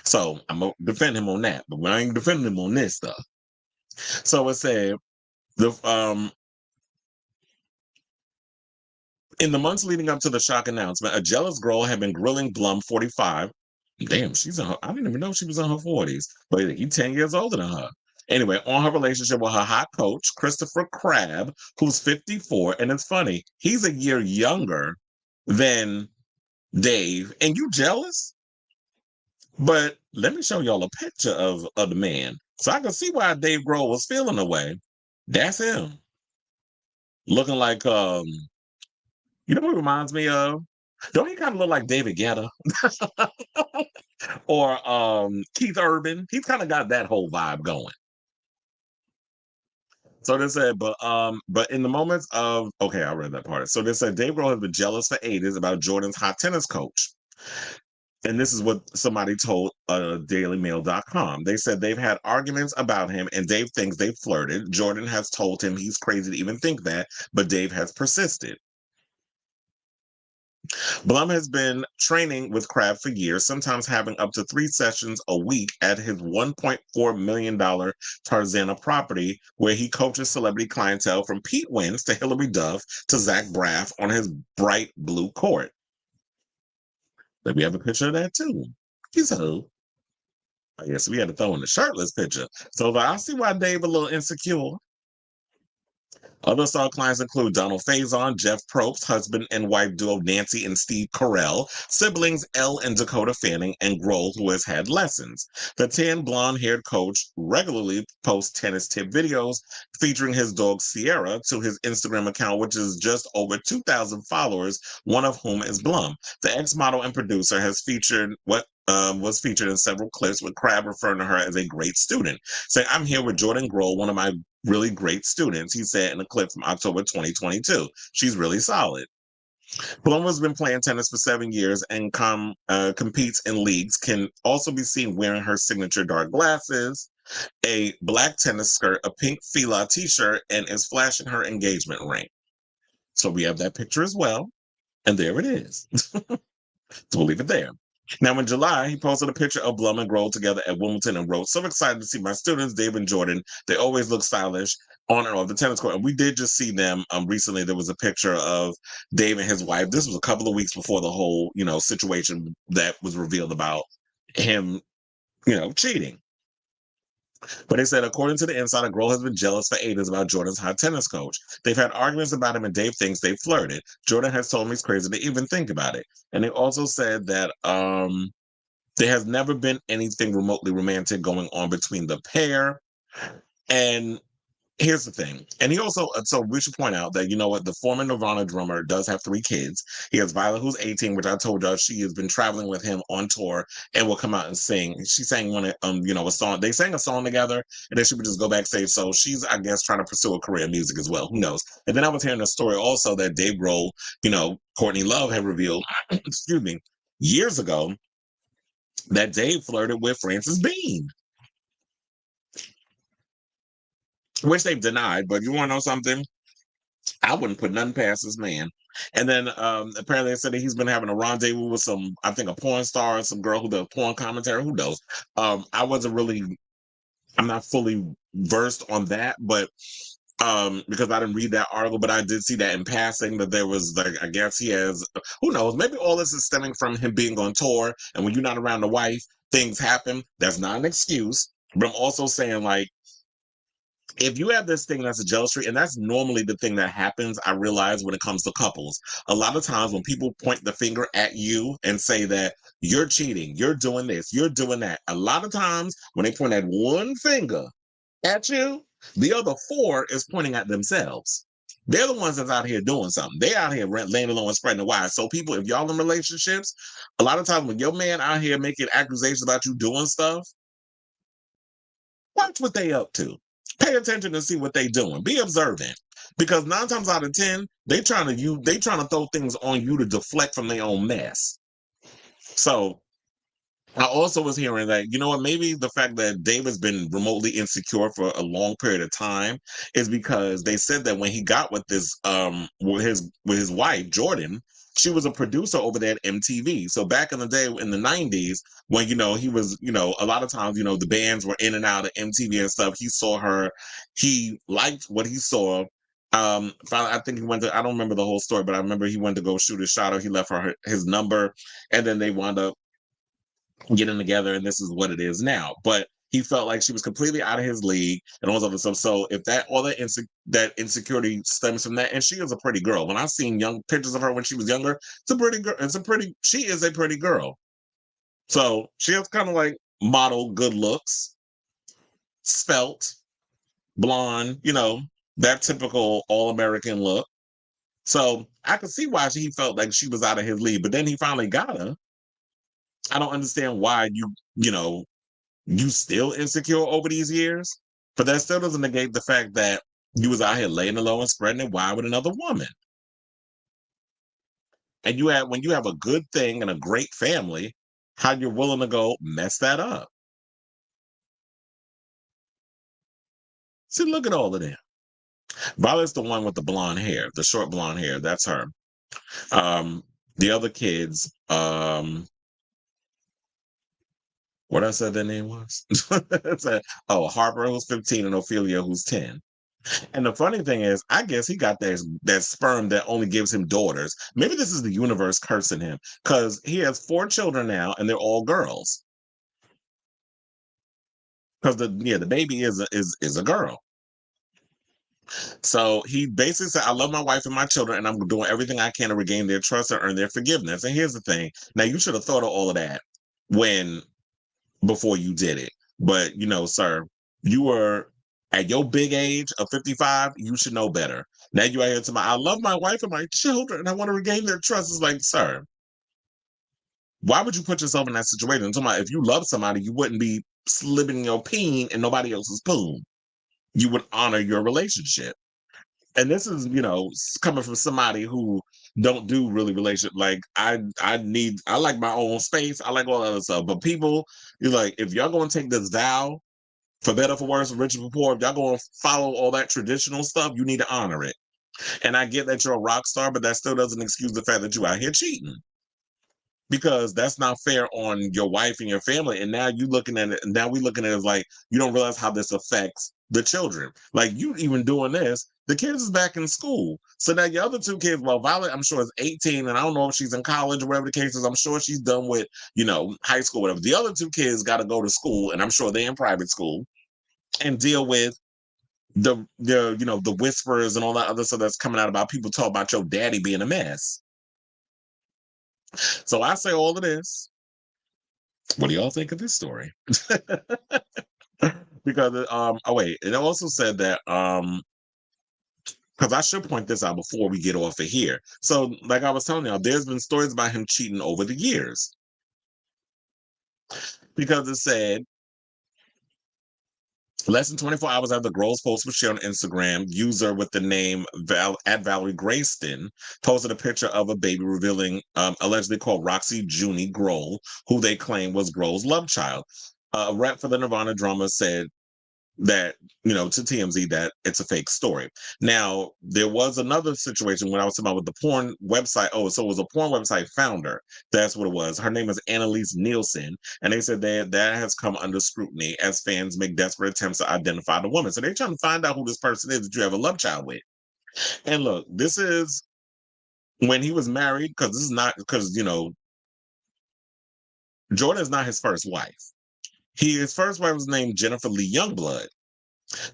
So I'm going to defend him on that, but I ain't defending him on this stuff. So it said, in the months leading up to the shock announcement, a jealous Grohl had been grilling Blum, 45. Damn, I didn't even know she was in her 40s, but he's 10 years older than her. Anyway, on her relationship with her hot coach, Christopher Crabb, who's 54. And it's funny, he's a year younger than Dave. And you jealous? But let me show y'all a picture of the man so I can see why Dave Grohl was feeling away. That's him. Looking like, you know what he reminds me of? Don't he kind of look like David Guetta? Or Keith Urban? He's kind of got that whole vibe going. So they said, but in the moments of, okay, I read that part. So they said Dave Grohl has been jealous for ages about Jordyn's hot tennis coach. And this is what somebody told dailymail.com. They said they've had arguments about him and Dave thinks they flirted. Jordyn has told him he's crazy to even think that, but Dave has persisted. Blum has been training with Crabb for years, sometimes having up to 3 sessions a week at his $1.4 million Tarzana property, where he coaches celebrity clientele from Pete Wentz to Hilary Duff to Zach Braff on his bright blue court. Then we have a picture of that too. He's a hoe. I guess we had to throw in the shirtless picture. So I see why Dave a little insecure. Other star clients include Donald Faison, Jeff Probst, husband and wife duo Nancy and Steve Carell, siblings Elle and Dakota Fanning, and Grohl, who has had lessons. The tan blonde-haired coach regularly posts tennis tip videos featuring his dog Sierra to his Instagram account, which is just over 2,000 followers, one of whom is Blum. The ex-model and producer has featured was featured in several clips with Crab referring to her as a great student. Saying, "I'm here with Jordyn Grohl, one of my really great students," he said in a clip from October 2022. "She's really solid." Blum has been playing tennis for 7 years and competes in leagues. Can also be seen wearing her signature dark glasses, a black tennis skirt, a pink Fila t-shirt, and is flashing her engagement ring. So we have that picture as well. And there it is. So we'll leave it there. Now, in July, he posted a picture of Blum and Grohl together at Wimbledon and wrote, "So excited to see my students, Dave and Jordyn. They always look stylish on and off the tennis court." And we did just see them recently. There was a picture of Dave and his wife. This was a couple of weeks before the whole, situation that was revealed about him, cheating. But they said, according to the insider, Grohl has been jealous for ages about Jordyn's hot tennis coach. They've had arguments about him, and Dave thinks they flirted. Jordyn has told me it's crazy to even think about it. And they also said that there has never been anything remotely romantic going on between the pair. And here's the thing. And he also, so we should point out that, the former Nirvana drummer does have 3 kids. He has Violet, who's 18, which I told y'all she has been traveling with him on tour and will come out and sing. She sang a song. They sang a song together and then she would just go backstage. So she's, I guess, trying to pursue a career in music as well. Who knows? And then I was hearing a story also that Dave Grohl, Courtney Love had revealed, excuse me, years ago that Dave flirted with Frances Bean, which they've denied. But you want to know something? I wouldn't put nothing past this man. And then apparently they said that he's been having a rendezvous with I think a porn star, some girl who does porn commentary. Who knows? I'm not fully versed on that, but because I didn't read that article, but I did see that in passing that there was, like, I guess he has, who knows, maybe all this is stemming from him being on tour, and when you're not around the wife, things happen. That's not an excuse. But I'm also saying, like, if you have this thing that's a jealousy, and that's normally the thing that happens, I realize, when it comes to couples. A lot of times when people point the finger at you and say that you're cheating, you're doing this, you're doing that, a lot of times when they point that one finger at you, the other 4 is pointing at themselves. They're the ones that's out here doing something. They out here laying alone and spreading the wire. So people, if y'all in relationships, a lot of times when your man out here making accusations about you doing stuff, watch what they up to. Pay attention to see what they doing. Be observant. Because 9 times out of 10, they trying to throw things on you to deflect from their own mess. So I also was hearing that, maybe the fact that Dave has been remotely insecure for a long period of time is because they said that when he got with this with his wife, Jordyn, she was a producer over there at MTV. So back in the day in the 90s, when he was, a lot of times, the bands were in and out of MTV and stuff. He saw her, he liked what he saw. Finally, I think he went to, I don't remember the whole story, but I remember he went to go shoot a shot, or he left her his number, and then they wound up getting together, and this is what it is now. But he felt like she was completely out of his league and all this other stuff. So if that insecurity stems from that, and she is a pretty girl. When I've seen young pictures of her when she was younger, it's a pretty girl. She is a pretty girl. So she has kind of like model good looks, svelte, blonde, that typical all-American look. So I could see why he felt like she was out of his league. But then he finally got her. I don't understand why you still insecure over these years, but that still doesn't negate the fact that you was out here laying low and spreading it wide with another woman. And when you have a good thing and a great family, how you're willing to go mess that up. See, look at all of them. Violet's the one with the blonde hair, the short blonde hair. That's her. The other kids, what I said their name was? Harper, who's 15, and Ophelia, who's 10. And the funny thing is, I guess he got that sperm that only gives him daughters. Maybe this is the universe cursing him because he has 4 children now, and they're all girls. Because the baby is a girl. So he basically said, "I love my wife and my children, and I'm doing everything I can to regain their trust and earn their forgiveness." And here's the thing: now you should have thought of all of that when before you did it, but sir, you were at your big age of 55. You should know better. Now you are here to I love my wife and my children, and I want to regain their trust. It's like, sir, why would you put yourself in that situation? I'm talking about if you love somebody, you wouldn't be slipping your peen in nobody else's poon. You would honor your relationship. And this is coming from somebody who don't do really relationship. Like I like my own space. I like all that other stuff. But people, you're like, if y'all gonna take this vow for better, for worse, for richer, for poor, if y'all gonna follow all that traditional stuff, you need to honor it. And I get that you're a rock star, but that still doesn't excuse the fact that you out here cheating, because that's not fair on your wife and your family. And now you looking at it, now we looking at it as like you don't realize how this affects the children. Like you even doing this, the kids is back in school. So now your other 2 kids, well, Violet, I'm sure is 18, and I don't know if she's in college or whatever the case is. I'm sure she's done with, high school, whatever. The other 2 kids got to go to school, and I'm sure they're in private school and deal with the whispers and all that other stuff that's coming out about people talking about your daddy being a mess. So I say all of this. What do y'all think of this story? Because oh wait, it also said that because I should point this out before we get off of here. So, like I was telling y'all, there's been stories about him cheating over the years. Because it said less than 24 hours after Grohl's post was shared on Instagram, user with the name at Valerie Grayston posted a picture of a baby revealing allegedly called Roxy Junie Grohl, who they claim was Grohl's love child. A rep for the Nirvana drummer said that, to TMZ, that it's a fake story. Now, there was another situation when I was talking about with the porn website. Oh, so it was a porn website founder. That's what it was. Her name is Annalise Nielsen. And they said that has come under scrutiny as fans make desperate attempts to identify the woman. So they're trying to find out who this person is that you have a love child with. And look, this is when he was married, because this is not, because, Jordyn is not his first wife. His first wife was named Jennifer Lee Youngblood.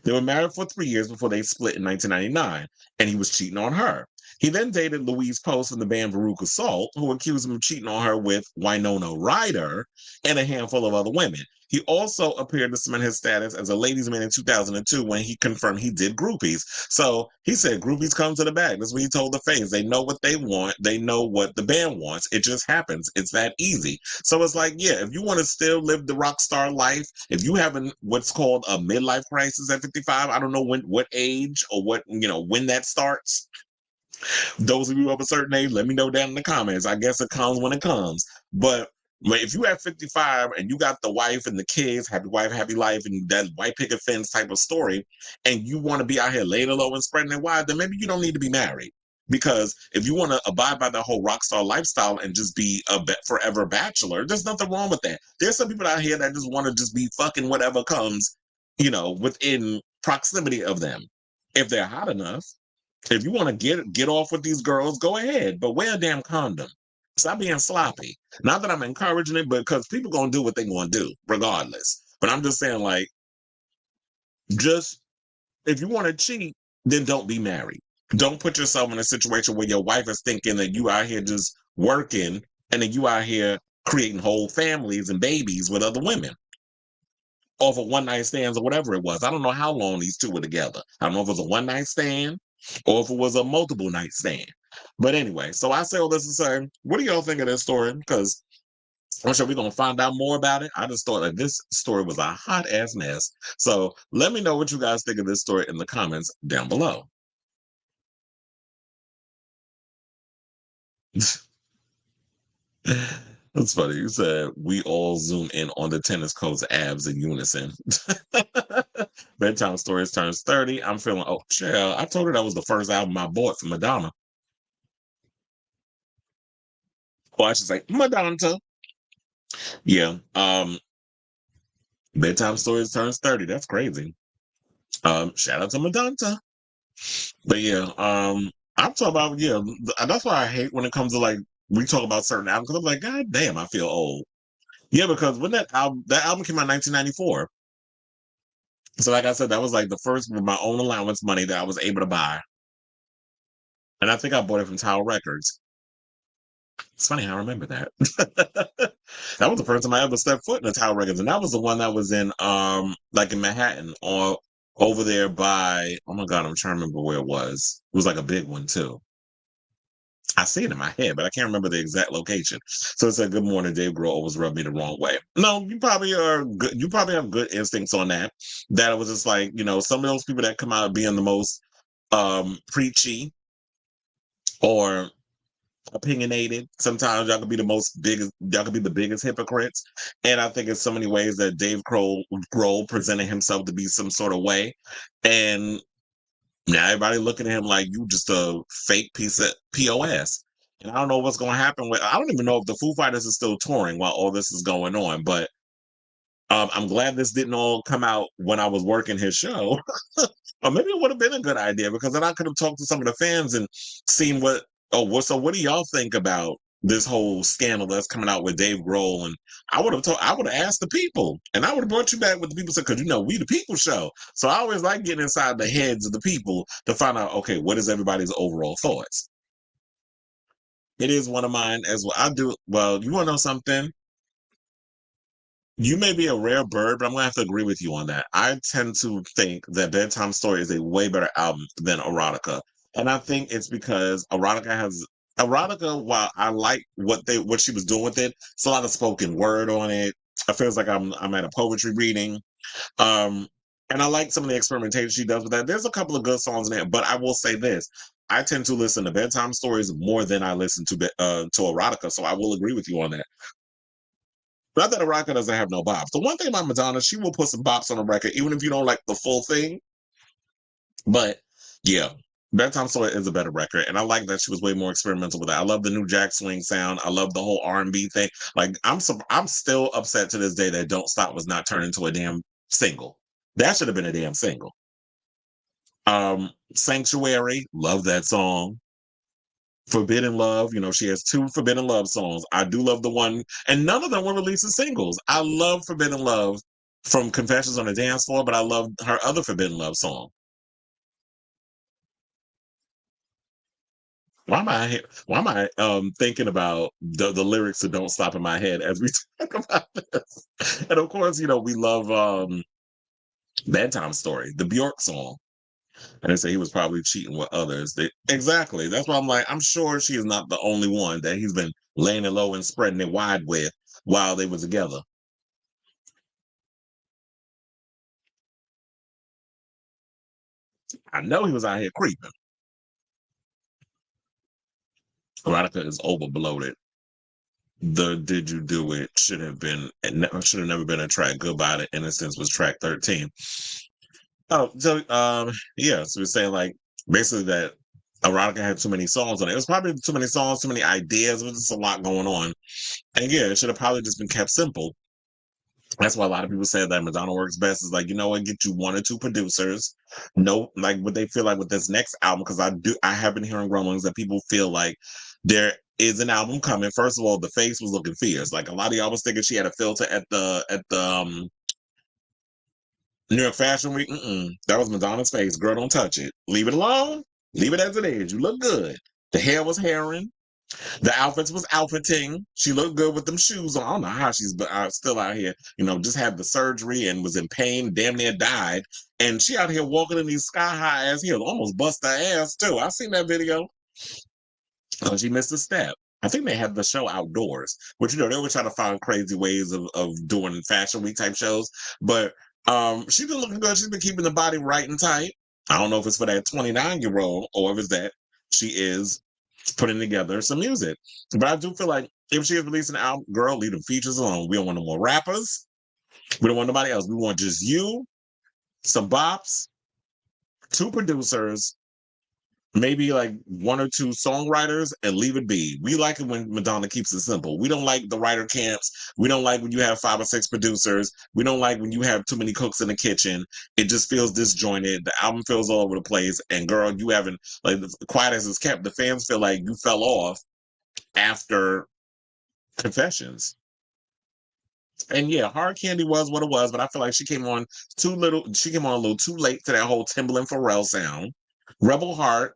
They were married for 3 years before they split in 1999, and he was cheating on her. He then dated Louise Post from the band Veruca Salt, who accused him of cheating on her with Winona Ryder and a handful of other women. He also appeared to cement his status as a ladies' man in 2002 when he confirmed he did groupies. So he said groupies come to the bag. That's what he told the fans. They know what they want. They know what the band wants. It just happens. It's that easy. So it's like, yeah, if you want to still live the rock star life, if you have what's called a midlife crisis at 55, I don't know what age or when that starts. Those of you of a certain age, let me know down in the comments. I guess it comes when it comes. But if you have 55 and you got the wife and the kids, happy wife, happy life, and that white picket fence type of story, and you want to be out here laying low and spreading it wide, then maybe you don't need to be married. Because if you want to abide by the whole rock star lifestyle and just be a forever bachelor, there's nothing wrong with that. There's some people out here that just want to just be fucking whatever comes, within proximity of them. If they're hot enough, if you want to get off with these girls, go ahead, but wear a damn condom. Stop being sloppy. Not that I'm encouraging it, but because people gonna do what they gonna do, regardless. But I'm just saying, like, just if you want to cheat, then don't be married. Don't put yourself in a situation where your wife is thinking that you out here just working and then you out here creating whole families and babies with other women off of one night stands or whatever it was. I don't know how long these two were together. I don't know if it was a one night stand or if it was a multiple night stand. But anyway, so I say all this to say, what do y'all think of this story? Because I'm sure we're going to find out more about it. I just thought that this story was a hot ass mess. So let me know what you guys think of this story in the comments down below. That's funny. You said we all zoom in on the tennis coach's abs in unison. Bedtime Stories turns 30. I'm feeling, oh, child. I told her that was the first album I bought from Madonna. Or I should say, Madonna. Yeah. Bedtime Stories turns 30. That's crazy. Shout out to Madonna. But yeah, I'm talking about that's why I hate when it comes to like we talk about certain albums because I'm like, God damn, I feel old. Yeah, because when that album came out in 1994. So like I said, that was like the first with my own allowance money that I was able to buy. And I think I bought it from Tower Records. It's funny how I remember that. That was the first time I ever stepped foot in a Tower Records. And that was the one that was in like in Manhattan or over there by oh my god, I'm trying to remember where it was. It was like a big one too. I see it in my head, but I can't remember the exact location. So it said, "Good morning, Dave Grohl always rubbed me the wrong way." No, you probably are good. You probably have good instincts on that. That it was just like some of those people that come out being the most preachy or opinionated. Sometimes y'all could be y'all could be the biggest hypocrites. And I think in so many ways that Grohl presented himself to be some sort of way, and now everybody looking at him like you just a fake piece of POS. And I don't know what's going to happen with. I don't even know if the Foo Fighters is still touring while all this is going on. But I'm glad this didn't all come out when I was working his show. Or maybe it would have been a good idea because then I could have talked to some of the fans and seen what do y'all think about this whole scandal that's coming out with Dave Grohl? And I would have asked the people and I would have brought you back with the people because we the people show. So I always like getting inside the heads of the people to find out, okay, what is everybody's overall thoughts? It is one of mine as well. I do well, you wanna know something? You may be a rare bird, but I'm gonna have to agree with you on that. I tend to think that Bedtime Story is a way better album than Erotica. And I think it's because Erotica, while I like what she was doing with it, it's a lot of spoken word on it. It feels like I'm at a poetry reading. Um, and I like some of the experimentation she does with that. There's a couple of good songs in there, but I will say this. I tend to listen to bedtime stories more than I listen to erotica, so I will agree with you on that. Not that erotica doesn't have no bops. The one thing about Madonna, she will put some bops on a record, even if you don't like the full thing. But yeah, bedtime story is a better record, and I like that she was way more experimental with that. I love the new Jack Swing sound. I love the whole R&B thing. Like I'm still upset to this day that Don't Stop was not turned into a damn single. That should have been a damn single. Sanctuary, love that song. Forbidden Love, she has two Forbidden Love songs. I do love the one, and none of them were released as singles. I love Forbidden Love from Confessions on the Dance Floor, but I love her other Forbidden Love song. Why am I thinking about the lyrics that don't stop in my head as we talk about this? And of course, we love Bedtime Story, the Bjork song. And they say he was probably cheating with others. Exactly. That's why I'm like, I'm sure she is not the only one that he's been laying it low and spreading it wide with while they were together. I know he was out here creeping. Erotica is over bloated. The Did You Do It should have never been a track. Goodbye to Innocence was track 13. Oh, so yeah, so we're saying like basically that Erotica had too many songs on it. It was probably too many songs, too many ideas. There was just a lot going on. And yeah, it should have probably just been kept simple. That's why a lot of people say that Madonna works best is like, you know what, get you one or two producers. No, like what they feel like with this next album, because I have been hearing grumblings that people feel like there is an album coming. First of all, the face was looking fierce. Like a lot of y'all was thinking she had a filter at the New York Fashion Week. That was Madonna's face. Girl, don't touch it. Leave it alone. Leave it as it is. You look good. The hair was herring. The outfits was outfitting. She looked good with them shoes on. I don't know how she's still out here. Just had the surgery and was in pain, damn near died. And she out here walking in these sky high ass heels, almost bust her ass too. I seen that video. She missed a step. I think they had the show outdoors, which they were trying to find crazy ways of doing fashion week type shows. But she's been looking good. She's been keeping the body right and tight. I don't know if it's for that 29-year-old or if it's that she is putting together some music. But I do feel like if she is releasing an album, girl, leave the features alone. We don't want no more rappers. We don't want nobody else. We want just you, some bops, two producers, maybe like one or two songwriters and leave it be. We like it when Madonna keeps it simple. We don't like the writer camps. We don't like when you have 5 or 6 producers. We don't like when you have too many cooks in the kitchen. It just feels disjointed. The album feels all over the place. And girl, you haven't, like, quiet as it's kept, the fans feel like you fell off after Confessions. And yeah, Hard Candy was what it was, but I feel like she came on she came on a little too late to that whole Timberland Farrell sound. Rebel Heart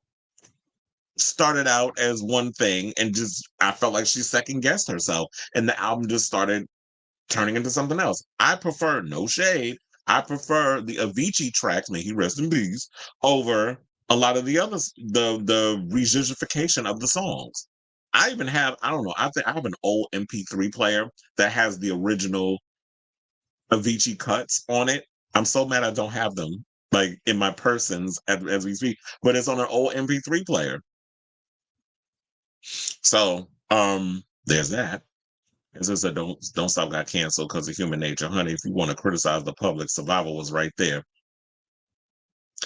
started out as one thing and just I felt like she second guessed herself and the album just started turning into something else. I prefer, no shade, I prefer the Avicii tracks, may he rest in peace, over a lot of the others, the regigification of the songs. I even have, I don't know, I think I have an old MP3 player that has the original Avicii cuts on it. I'm so mad I don't have them like in my persons as we speak, but it's on an old MP3 player. So, there's that. As I said, don't stop got canceled because of human nature, honey. If you want to criticize the public, Survival was right there.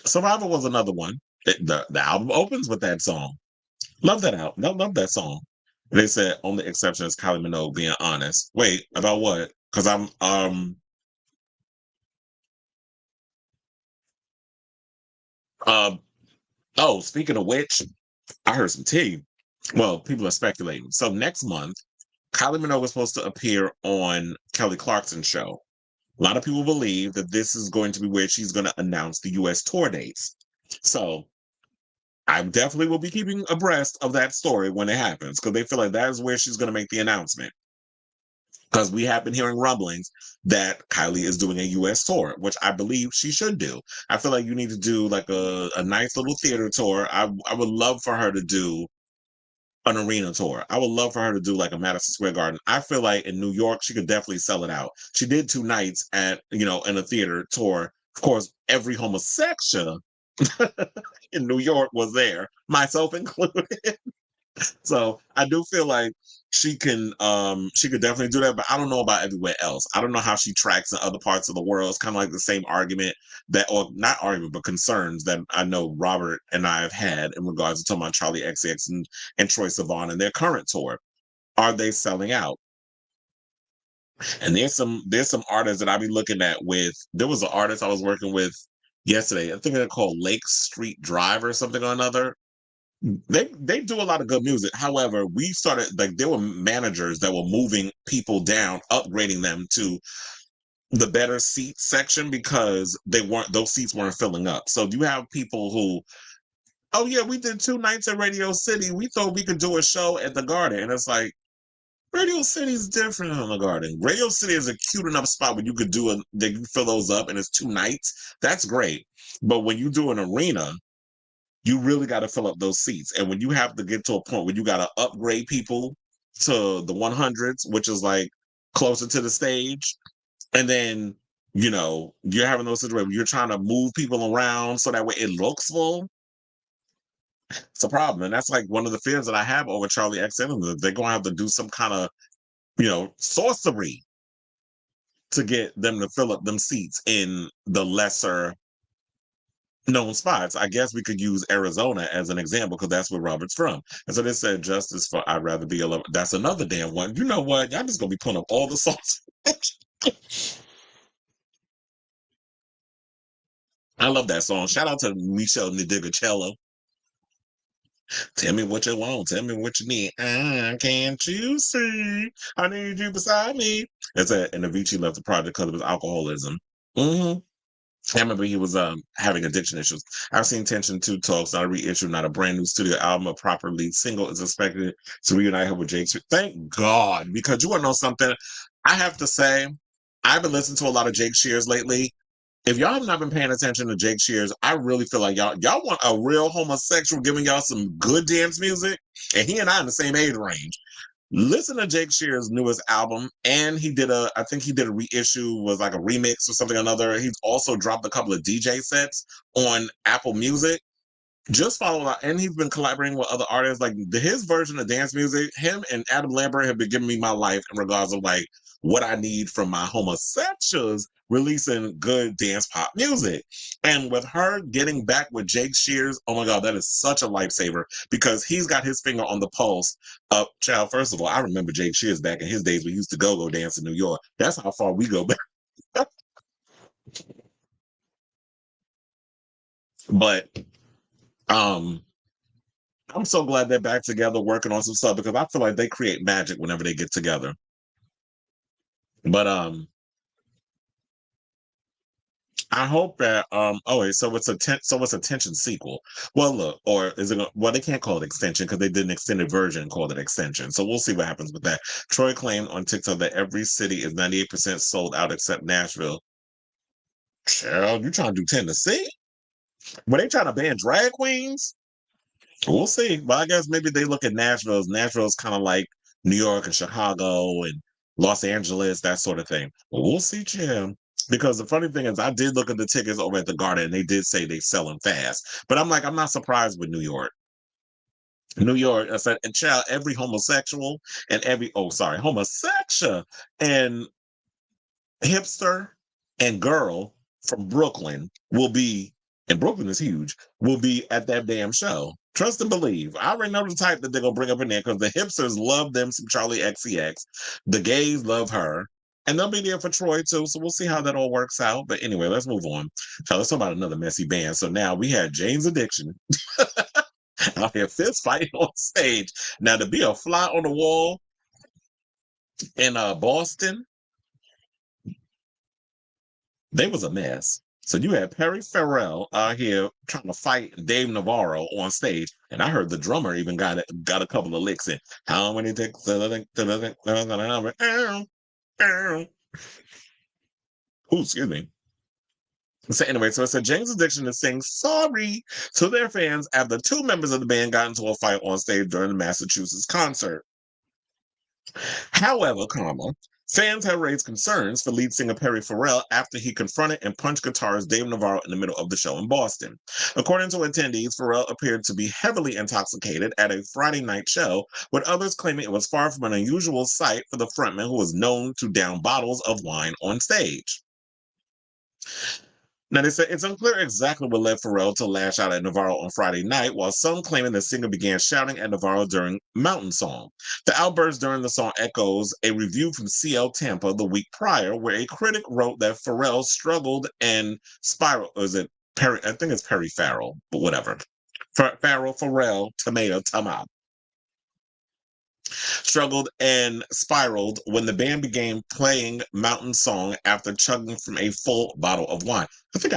Survival was another one. The album opens with that song. Love that album. Love that song. They said only exception is Kylie Minogue being honest. Wait, about what? Because I'm uh oh, speaking of which, I heard some tea. Well, people are speculating. So next month, Kylie Minogue is supposed to appear on Kelly Clarkson's show. A lot of people believe that this is going to be where she's going to announce the US tour dates. So I definitely will be keeping abreast of that story when it happens because they feel like that is where she's going to make the announcement. Because we have been hearing rumblings that Kylie is doing a US tour, which I believe she should do. I feel like you need to do like a nice little theater tour. I would love for her to do an arena tour. I would love for her to do like a Madison Square Garden. I feel like in New York, she could definitely sell it out. She did 2 nights at, in a theater tour. Of course, every homosexual in New York was there, myself included. So I do feel like she could definitely do that, but I don't know about everywhere else. I don't know how she tracks in other parts of the world. It's kind of like the same argument or not argument, but concerns that I know Robert and I have had in regards to talking about Charlie XX and Troye Sivan and their current tour. Are they selling out? And there's some artists that I be looking at with. There was an artist I was working with yesterday. I think they're called Lake Street Drive or something or another. They do a lot of good music. However, we started like there were managers that were moving people down, upgrading them to the better seat section because those seats weren't filling up. So you have people who, oh yeah, we did 2 nights at Radio City. We thought we could do a show at the Garden, and it's like Radio City is different than the Garden. Radio City is a cute enough spot where you could they can fill those up, and it's 2 nights. That's great. But when you do an arena, you really got to fill up those seats. And when you have to get to a point where you got to upgrade people to the 100s, which is like closer to the stage, and then, you're having those situations where you're trying to move people around so that way it looks full, it's a problem. And that's like one of the fears that I have over Charlie XN. They're going to have to do some kind of, sorcery to get them to fill up them seats in the lesser known spots. I guess we could use Arizona as an example because that's where Robert's from. And so they said justice for I'd rather be alone. That's another damn one. You know what? Y'all just gonna be putting up all the songs. I love that song. Shout out to Michelle Nadigacello. Tell me what you want. Tell me what you need. Can't you see? I need you beside me. And Avicii left the project because of his alcoholism. Mm-hmm. I remember he was having addiction issues. I've seen Tension 2 talks, not a reissue, not a brand new studio album. A proper lead single is expected to reunite her with Jake. Thank God, because you want to know something? I have to say, I've been listening to a lot of Jake Shears lately. If y'all have not been paying attention to Jake Shears, I really feel like y'all want a real homosexual giving y'all some good dance music, and he and I in the same age range. Listen to Jake Shear's newest album, and I think he did a reissue, was like a remix or something or another. He's also dropped a couple of DJ sets on Apple Music. Just follow out, and he's been collaborating with other artists. Like his version of dance music, him and Adam Lambert have been giving me my life in regards of like what I need from my homosexuals releasing good dance pop music. And with her getting back with Jake Shears, oh my God, that is such a lifesaver because he's got his finger on the pulse of child. First of all, I remember Jake Shears back in his days. We used to go dance in New York. That's how far we go back. But um I'm so glad they're back together working on some stuff because I feel like they create magic whenever they get together. But I hope that oh wait, so it's a tension sequel. Well look, or is it well they can't call it extension because they did an extended version and called it extension. So we'll see what happens with that. Troy claimed on TikTok that every city is 98% sold out except Nashville. Child, you trying to do Tennessee? Were they trying to ban drag queens? We'll see. But I guess maybe they look at Nashville as Nashville's kind of like New York and Chicago and Los Angeles, that sort of thing. But we'll see, Jim. Because the funny thing is, I did look at the tickets over at the Garden, and they did say they sell them fast. But I'm like, I'm not surprised with New York. New York, I said, and child, every homosexual and homosexual and hipster and girl from Brooklyn will be, and Brooklyn is huge, will be at that damn show. Trust and believe. I already know the type that they're gonna bring up in there because the hipsters love them some Charlie XCX. The gays love her. And they'll be there for Troy too. So we'll see how that all works out. But anyway, let's move on. So let's talk about another messy band. So now we had Jane's Addiction out here fist fighting on stage. Now to be a fly on the wall in Boston, they was a mess. So you had Farrell out here trying to fight Dave Navarro on stage, and I heard the drummer even got a couple of licks in. How many ticks? Oh, excuse me. So anyway, so it said James Addiction is saying sorry to their fans after two members of the band got into a fight on stage during the Massachusetts concert. However, fans have raised concerns for lead singer Perry Farrell after he confronted and punched guitarist Dave Navarro in the middle of the show in Boston. According to attendees, Farrell appeared to be heavily intoxicated at a Friday night show, with others claiming it was far from an unusual sight for the frontman who was known to down bottles of wine on stage. Now, they said it's unclear exactly what led Farrell to lash out at Navarro on Friday night, while some claiming the singer began shouting at Navarro during Mountain Song. The outburst during the song echoes a review from CL Tampa the week prior, where a critic wrote that Farrell struggled and spiraled. Is it Perry? I think it's Perry Farrell, but whatever. Farrell, tomato. Struggled and spiraled when the band began playing Mountain Song after chugging from a full bottle of wine. I think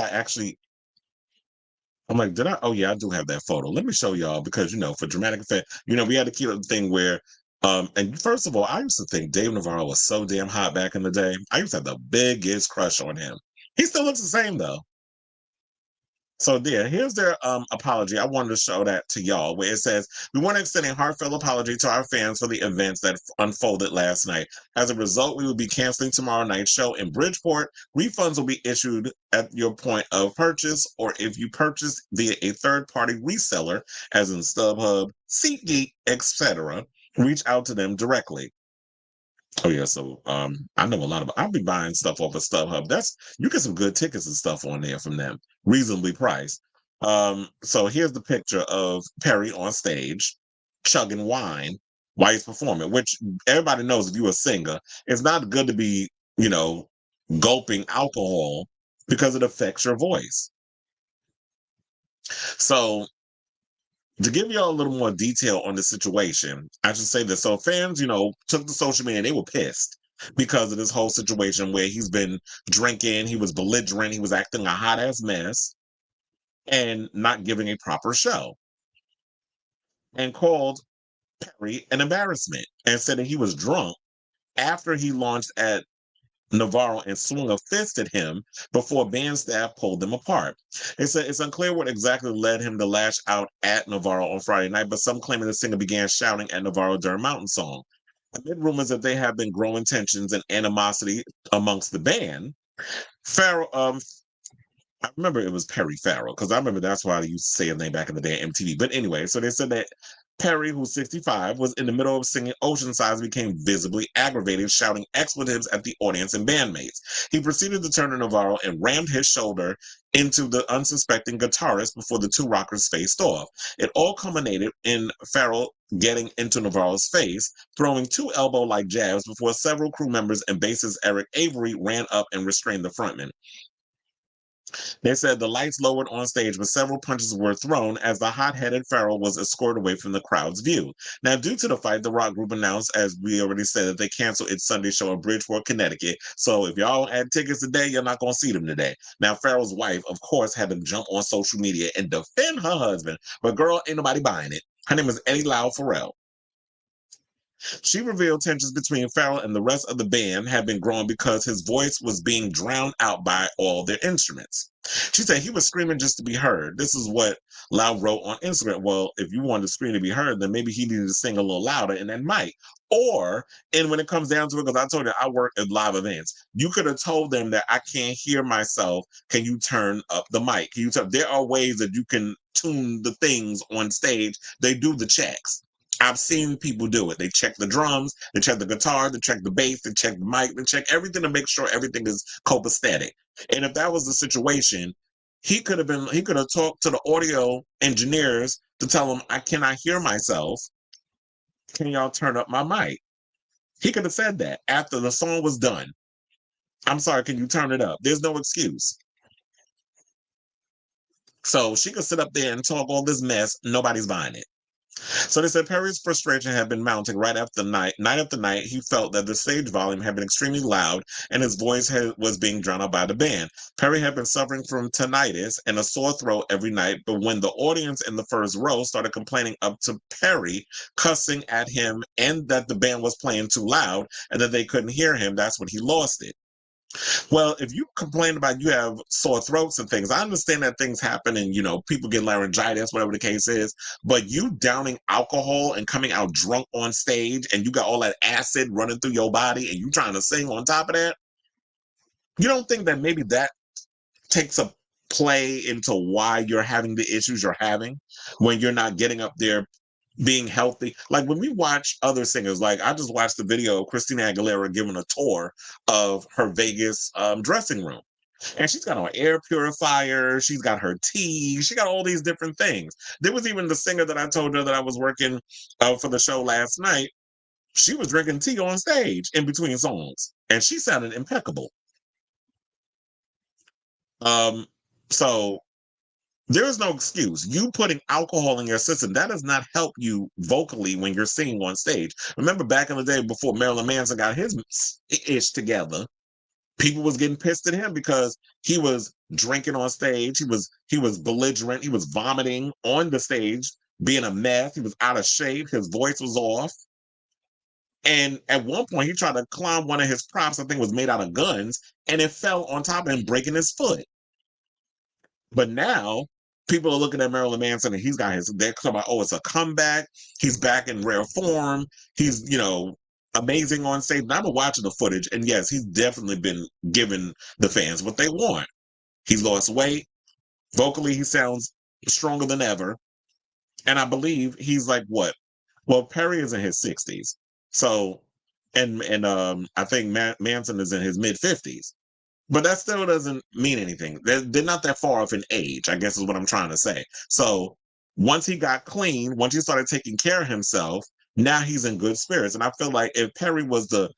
I'm like, did I? Oh, yeah, I do have that photo. Let me show y'all because, for dramatic effect, we had to keep up the thing where, and first of all, I used to think Dave Navarro was so damn hot back in the day. I used to have the biggest crush on him. He still looks the same, though. So there, here's their apology. I wanted to show that to y'all where it says, we want to extend a heartfelt apology to our fans for the events that unfolded last night. As a result, we will be canceling tomorrow night's show in Bridgeport. Refunds will be issued at your point of purchase, or if you purchase via a third-party reseller, as in StubHub, SeatGeek, etc., reach out to them directly. Oh yeah, so I know a lot about. I'll be buying stuff off of StubHub. You get some good tickets and stuff on there from them, reasonably priced. So here's the picture of Perry on stage chugging wine while he's performing, which everybody knows if you're a singer, it's not good to be, gulping alcohol because it affects your voice. So to give y'all a little more detail on the situation, I should say this. So fans, took to social media and they were pissed because of this whole situation where he's been drinking, he was belligerent, he was acting a hot ass mess and not giving a proper show. And called Perry an embarrassment and said that he was drunk after he launched at Navarro and swung a fist at him before band staff pulled them apart. It said it's unclear what exactly led him to lash out at Navarro on Friday night, but some claiming the singer began shouting at Navarro during Mountain Song. Amid rumors that there have been growing tensions and animosity amongst the band, Farrell, I remember it was Perry Farrell because I remember that's why I used to say his name back in the day at MTV. But anyway, so they said that Perry, who's 65, was in the middle of singing Oceanside, became visibly aggravated, shouting expletives at the audience and bandmates. He proceeded to turn to Navarro and rammed his shoulder into the unsuspecting guitarist before the two rockers faced off. It all culminated in Farrell getting into Navarro's face, throwing two elbow-like jabs before several crew members and bassist Eric Avery ran up and restrained the frontman. They said the lights lowered on stage, but several punches were thrown as the hot-headed Farrell was escorted away from the crowd's view. Now, due to the fight, the rock group announced, as we already said, that they canceled its Sunday show in Bridgeport, Connecticut. So if y'all had tickets today, you're not going to see them today. Now, Farrell's wife, of course, had to jump on social media and defend her husband, but girl, ain't nobody buying it. Her name is Eddie Lau Farrell. She revealed tensions between Farrell and the rest of the band had been growing because his voice was being drowned out by all their instruments. She said he was screaming just to be heard. This is what Lau wrote on Instagram. Well, if you wanted to scream to be heard, then maybe he needed to sing a little louder and then mic. Or, and when it comes down to it, because I told you I work at live events, you could have told them that I can't hear myself. Can you turn up the mic? Can you there are ways that you can tune the things on stage. They do the checks. I've seen people do it. They check the drums, they check the guitar, they check the bass, they check the mic, they check everything to make sure everything is copacetic. And if that was the situation, he could have talked to the audio engineers to tell them, I cannot hear myself. Can y'all turn up my mic? He could have said that after the song was done. I'm sorry, can you turn it up? There's no excuse. So she could sit up there and talk all this mess. Nobody's buying it. So they said Perry's frustration had been mounting right after night after night. He felt that the stage volume had been extremely loud and his voice was being drowned out by the band. Perry had been suffering from tinnitus and a sore throat every night, but when the audience in the first row started complaining up to Perry, cussing at him and that the band was playing too loud and that they couldn't hear him, that's when he lost it. Well, if you complain about you have sore throats and things, I understand that things happen and, people get laryngitis, whatever the case is, but you downing alcohol and coming out drunk on stage and you got all that acid running through your body and you trying to sing on top of that, you don't think that maybe that takes a play into why you're having the issues you're having when you're not getting up there being healthy? Like when we watch other singers, like I just watched the video of Christina Aguilera giving a tour of her Vegas dressing room. And she's got an air purifier, she's got her tea, she got all these different things. There was even the singer that I told her that I was working for the show last night. She was drinking tea on stage in between songs, and she sounded impeccable. So there is no excuse. You putting alcohol in your system, that does not help you vocally when you're singing on stage. Remember back in the day before Marilyn Manson got his ish together, people was getting pissed at him because he was drinking on stage. He was belligerent. He was vomiting on the stage, being a mess. He was out of shape. His voice was off. And at one point, he tried to climb one of his props, I think was made out of guns, and it fell on top of him, breaking his foot. But now people are looking at Marilyn Manson and they're talking about, oh, it's a comeback. He's back in rare form. He's, amazing on stage. And I've been watching the footage, and yes, he's definitely been giving the fans what they want. He's lost weight. Vocally, he sounds stronger than ever. And I believe he's like what? Well, Perry is in his 60s. So, and I think Manson is in his mid 50s. But that still doesn't mean anything. They're not that far off in age, I guess is what I'm trying to say. So once he got clean, once he started taking care of himself, now he's in good spirits. And I feel like if Perry was to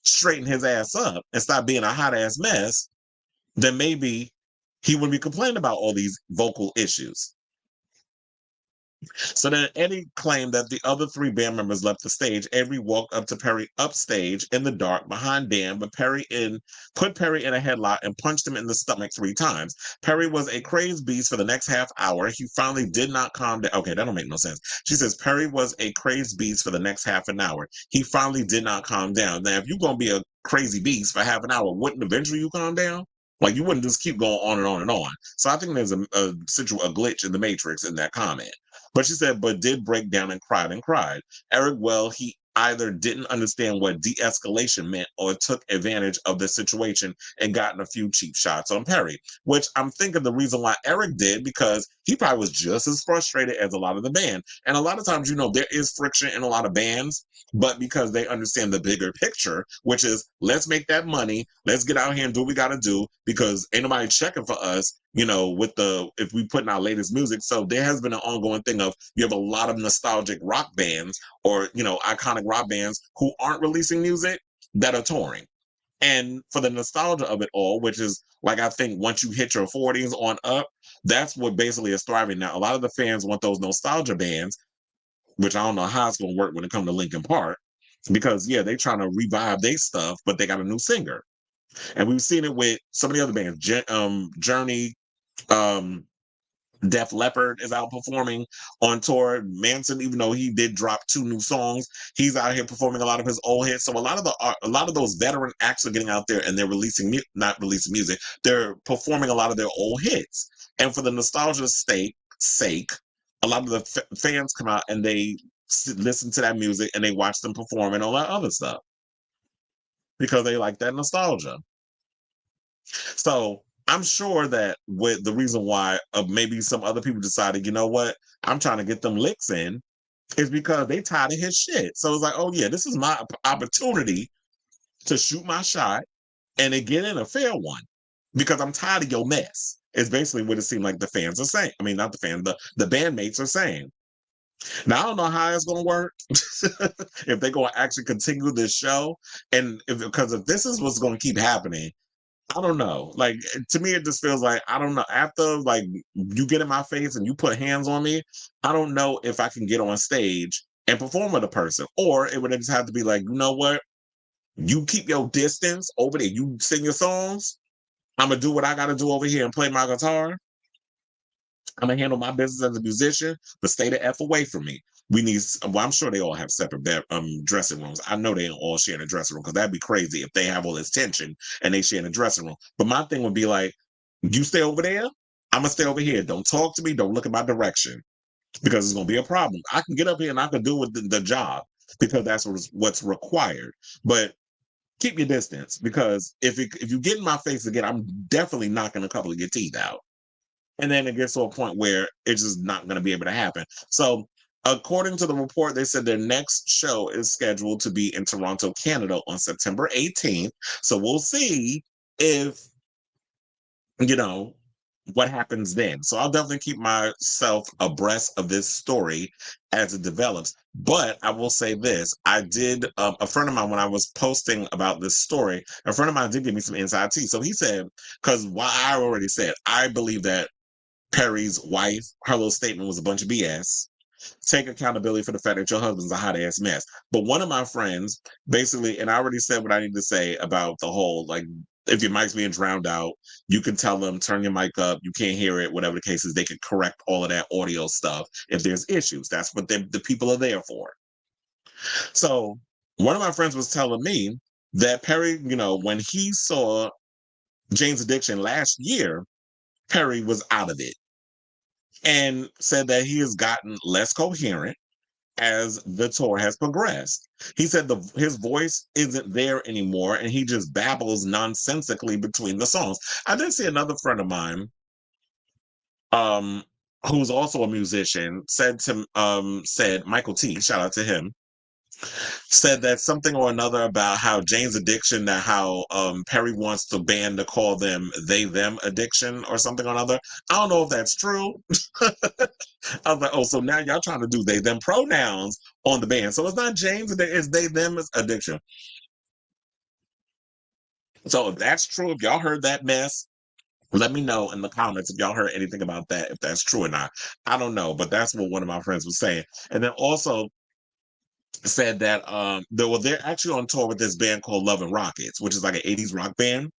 straighten his ass up and stop being a hot ass mess, then maybe he wouldn't be complaining about all these vocal issues. So then Eddie claimed that the other three band members left the stage. Avery walked up to Perry upstage in the dark behind Dan, but put Perry in a headlock and punched him in the stomach 3 times. Perry was a crazed beast for the next half hour. He finally did not calm down. Okay, that don't make no sense. She says Perry was a crazed beast for the next half an hour. He finally did not calm down. Now, if you're going to be a crazy beast for half an hour, wouldn't eventually you calm down? Like you wouldn't just keep going on and on and on. So I think there's a glitch in the matrix in that comment. But she said, but did break down and cried and cried. Eric, well, either didn't understand what de-escalation meant or took advantage of the situation and gotten a few cheap shots on Perry, which I'm thinking the reason why Eric did, because he probably was just as frustrated as a lot of the band. And a lot of times, there is friction in a lot of bands, but because they understand the bigger picture, which is let's make that money, let's get out here and do what we got to do, because ain't nobody checking for us, if we put in our latest music. So there has been an ongoing thing of you have a lot of nostalgic rock bands or, iconic rock bands who aren't releasing music that are touring. And for the nostalgia of it all, which is like, I think once you hit your 40s on up, that's what basically is thriving now. A lot of the fans want those nostalgia bands, which I don't know how it's going to work when it comes to Linkin Park, because yeah, they trying to revive their stuff, but they got a new singer. And we've seen it with some of the other bands, Journey, um, Def Leppard is out performing on tour. Manson, even though he did drop 2 new songs, he's out here performing a lot of his old hits. So a lot of those veteran acts are getting out there and they're not releasing music. They're performing a lot of their old hits. And for the nostalgia's sake, a lot of the fans come out and they listen to that music and they watch them perform and all that other stuff because they like that nostalgia. So I'm sure that with the reason why maybe some other people decided, you know what, I'm trying to get them licks in, is because they tired of his shit. So it's like, oh yeah, this is my opportunity to shoot my shot and to get in a fair one because I'm tired of your mess. It's basically what it seemed like the fans are saying. I mean, not the fans, the bandmates are saying. Now I don't know how it's going to work if they're going to actually continue this show, and because if this is what's going to keep happening, I don't know. Like, to me, it just feels like, I don't know. After, like, you get in my face and you put hands on me, I don't know if I can get on stage and perform with a person. Or it would just have to be like, you know what? You keep your distance over there. You sing your songs. I'm going to do what I got to do over here and play my guitar. I'm going to handle my business as a musician, but stay the F away from me. I'm sure they all have separate dressing rooms. I know they don't all share in a dressing room because that'd be crazy if they have all this tension and they share in a dressing room. But my thing would be like, you stay over there, I'm going to stay over here. Don't talk to me. Don't look in my direction because it's going to be a problem. I can get up here and I can do the job because that's what's required. But keep your distance, because if you get in my face again, I'm definitely knocking a couple of your teeth out. And then it gets to a point where it's just not going to be able to happen. So, according to the report, they said their next show is scheduled to be in Toronto, Canada on September 18th. So we'll see if, what happens then. So I'll definitely keep myself abreast of this story as it develops. But I will say this. I did, a friend of mine, when I was posting about this story, a friend of mine did give me some inside tea. So he said, because while I already said, I believe that Perry's wife, her little statement was a bunch of BS. Take accountability for the fact that your husband's a hot ass mess. But one of my friends basically, and I already said what I need to say about the whole, like, if your mic's being drowned out, you can tell them, turn your mic up, you can't hear it, whatever the case is, they can correct all of that audio stuff if there's issues. That's what the people are there for. So one of my friends was telling me that Perry, when he saw Jane's Addiction last year, Perry was out of it and said that he has gotten less coherent as the tour has progressed. He said his voice isn't there anymore and he just babbles nonsensically between the songs. I did see another friend of mine, who's also a musician, said Michael T, shout out to him, said that something or another about how Jane's Addiction, that how Perry wants the band to call them they them addiction or something or another. I don't know if that's true. I was like, oh, so now y'all trying to do they them pronouns on the band. So it's not Jane's Addiction, it's they them addiction. So if that's true, if y'all heard that mess, let me know in the comments if y'all heard anything about that, if that's true or not. I don't know, but that's what one of my friends was saying. And then also said that they're actually on tour with this band called Love and Rockets, which is like an 80s rock band.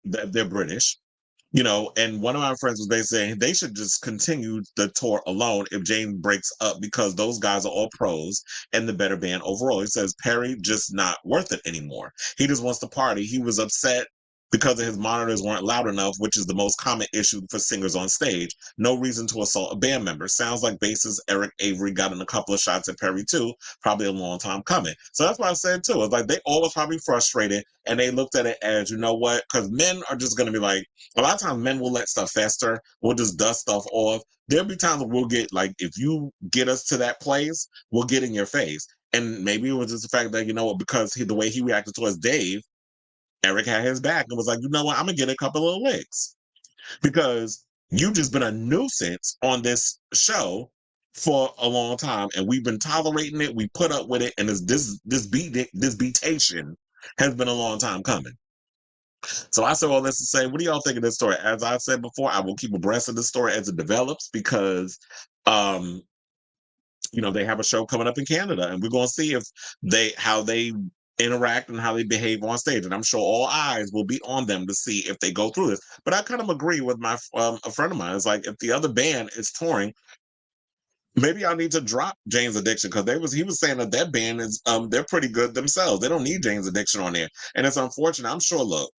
They're British, and one of my friends was basically saying they should just continue the tour alone if Jane breaks up, because those guys are all pros and the better band overall. He says Perry just not worth it anymore. He just wants to party. He was upset because his monitors weren't loud enough, which is the most common issue for singers on stage. No reason to assault a band member. Sounds like bassist Eric Avery got in a couple of shots at Perry too, probably a long time coming. So that's what I said too. It's like they all was probably frustrated and they looked at it as, you know what, because men are just going to be like, a lot of times men will let stuff fester, we'll just dust stuff off. There'll be times we'll get, like, if you get us to that place, we'll get in your face. And maybe it was just the fact that, you know what, because the way he reacted towards Dave, Eric had his back and was like, you know what, I'm gonna get a couple of licks because you've just been a nuisance on this show for a long time, and we've been tolerating it. We put up with it, and this beatation has been a long time coming. So I said all this to say, what do y'all think of this story? As I said before, I will keep abreast of this story as it develops because um they have a show coming up in Canada, and we're going to see if how they interact and how they behave on stage. And I'm sure all eyes will be on them to see if they go through this. But I kind of agree with my a friend of mine. It's like if the other band is touring, maybe I need to drop Jane's Addiction because he was saying that band is they're pretty good themselves. They don't need Jane's Addiction on there, and it's unfortunate. I'm sure. Look,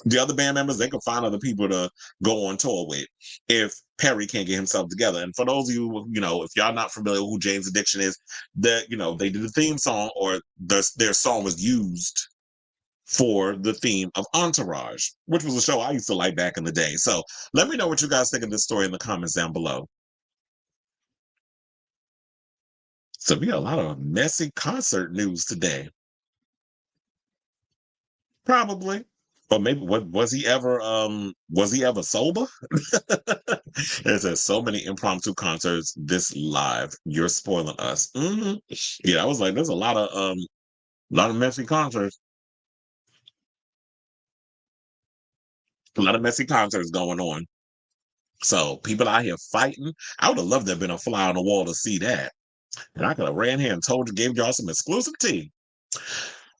the other band members, they could find other people to go on tour with if Perry can't get himself together. And for those of you, if y'all not familiar with who Jane's Addiction is, that they did a theme song, or their song was used for the theme of Entourage, which was a show I used to like back in the day. So let me know what you guys think of this story in the comments down below. So we got a lot of messy concert news today. Probably. Or maybe was he ever sober? There's so many impromptu concerts this live. You're spoiling us. Yeah, I was like, there's a lot of messy concerts. A lot of messy concerts going on. So people out here fighting. I would have loved to have been a fly on the wall to see that. And I could have ran here and gave y'all some exclusive tea.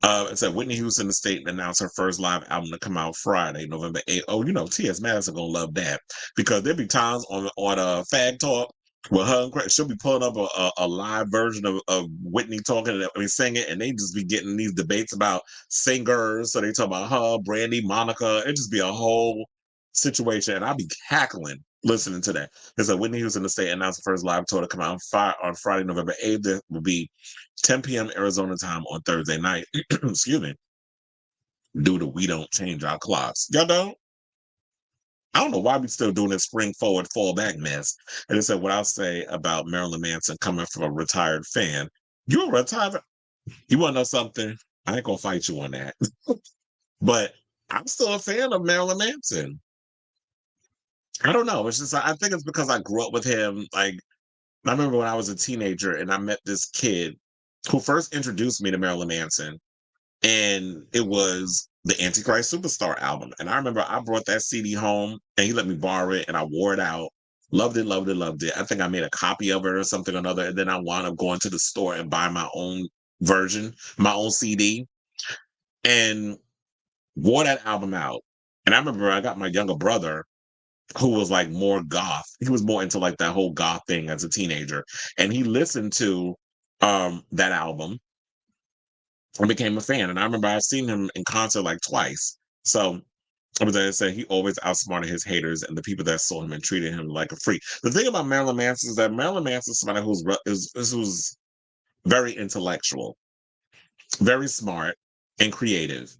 It said Whitney Houston, the state, announced her first live album to come out Friday, November 8th. Oh, T.S. Madison gonna love that because there'll be times on Fag Talk with her and Craig, she'll be pulling up a live version of Whitney talking, singing, and they just be getting these debates about singers. So they talk about her, Brandy, Monica. It just be a whole situation, and I'll be cackling listening to that. It said Whitney Houston, the state, announced the first live tour to come out on Friday, November 8th. That will be 10 p.m. Arizona time on Thursday night. Excuse me. Due to we don't change our clocks. Y'all don't? I don't know why we still doing this spring forward, fall back mess. And it said what I'll say about Marilyn Manson coming from a retired fan. You're a retired. You want to know something? I ain't gonna fight you on that. But I'm still a fan of Marilyn Manson. I don't know. It's just I think it's because I grew up with him. Like I remember when I was a teenager and I met this kid who first introduced me to Marilyn Manson, and it was the Antichrist Superstar album. And I remember I brought that CD home and he let me borrow it and I wore it out. Loved it, loved it, loved it. I think I made a copy of it or something or another. And then I wound up going to the store and buying my own version, my own CD, and wore that album out. And I remember I got my younger brother who was like more goth. He was more into like that whole goth thing as a teenager. And he listened to that album and became a fan. And I remember I've seen him in concert like twice. So I was there to say he always outsmarted his haters and the people that saw him and treated him like a freak. The thing about Marilyn Manson is that Marilyn Manson is somebody who's very intellectual, very smart, and creative.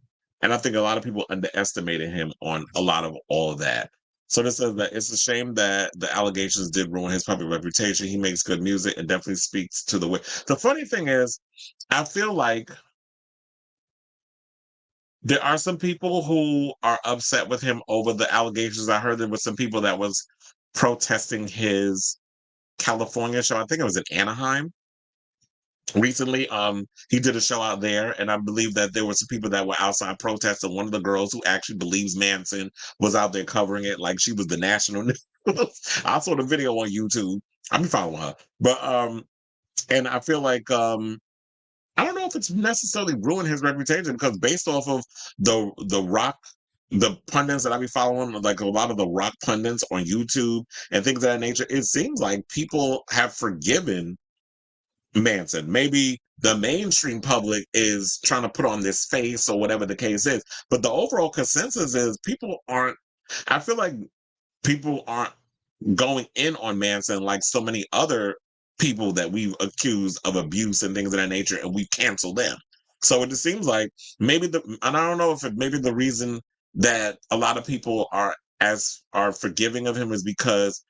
And I think a lot of people underestimated him on a lot of all of that. So this says that it's a shame that the allegations did ruin his public reputation. He makes good music and definitely speaks to the way. The funny thing is, I feel like there are some people who are upset with him over the allegations. I heard there was some people that was protesting his California show. I think it was in Anaheim recently. He did a show out there, and I believe that there were some people that were outside protesting. One of the girls who actually believes Manson was out there covering it like she was the national news. I saw the video on YouTube. I'm following her. But and I feel like I don't know if it's necessarily ruined his reputation because based off of the pundits that I be following, like a lot of the rock pundits on YouTube and things of that nature, it seems like people have forgiven Manson. Maybe the mainstream public is trying to put on this face or whatever the case is. But the overall consensus is people aren't, I feel like people aren't going in on Manson like so many other people that we've accused of abuse and things of that nature, and we cancel them. So it just seems like maybe and I don't know if maybe the reason that a lot of people are forgiving of him is because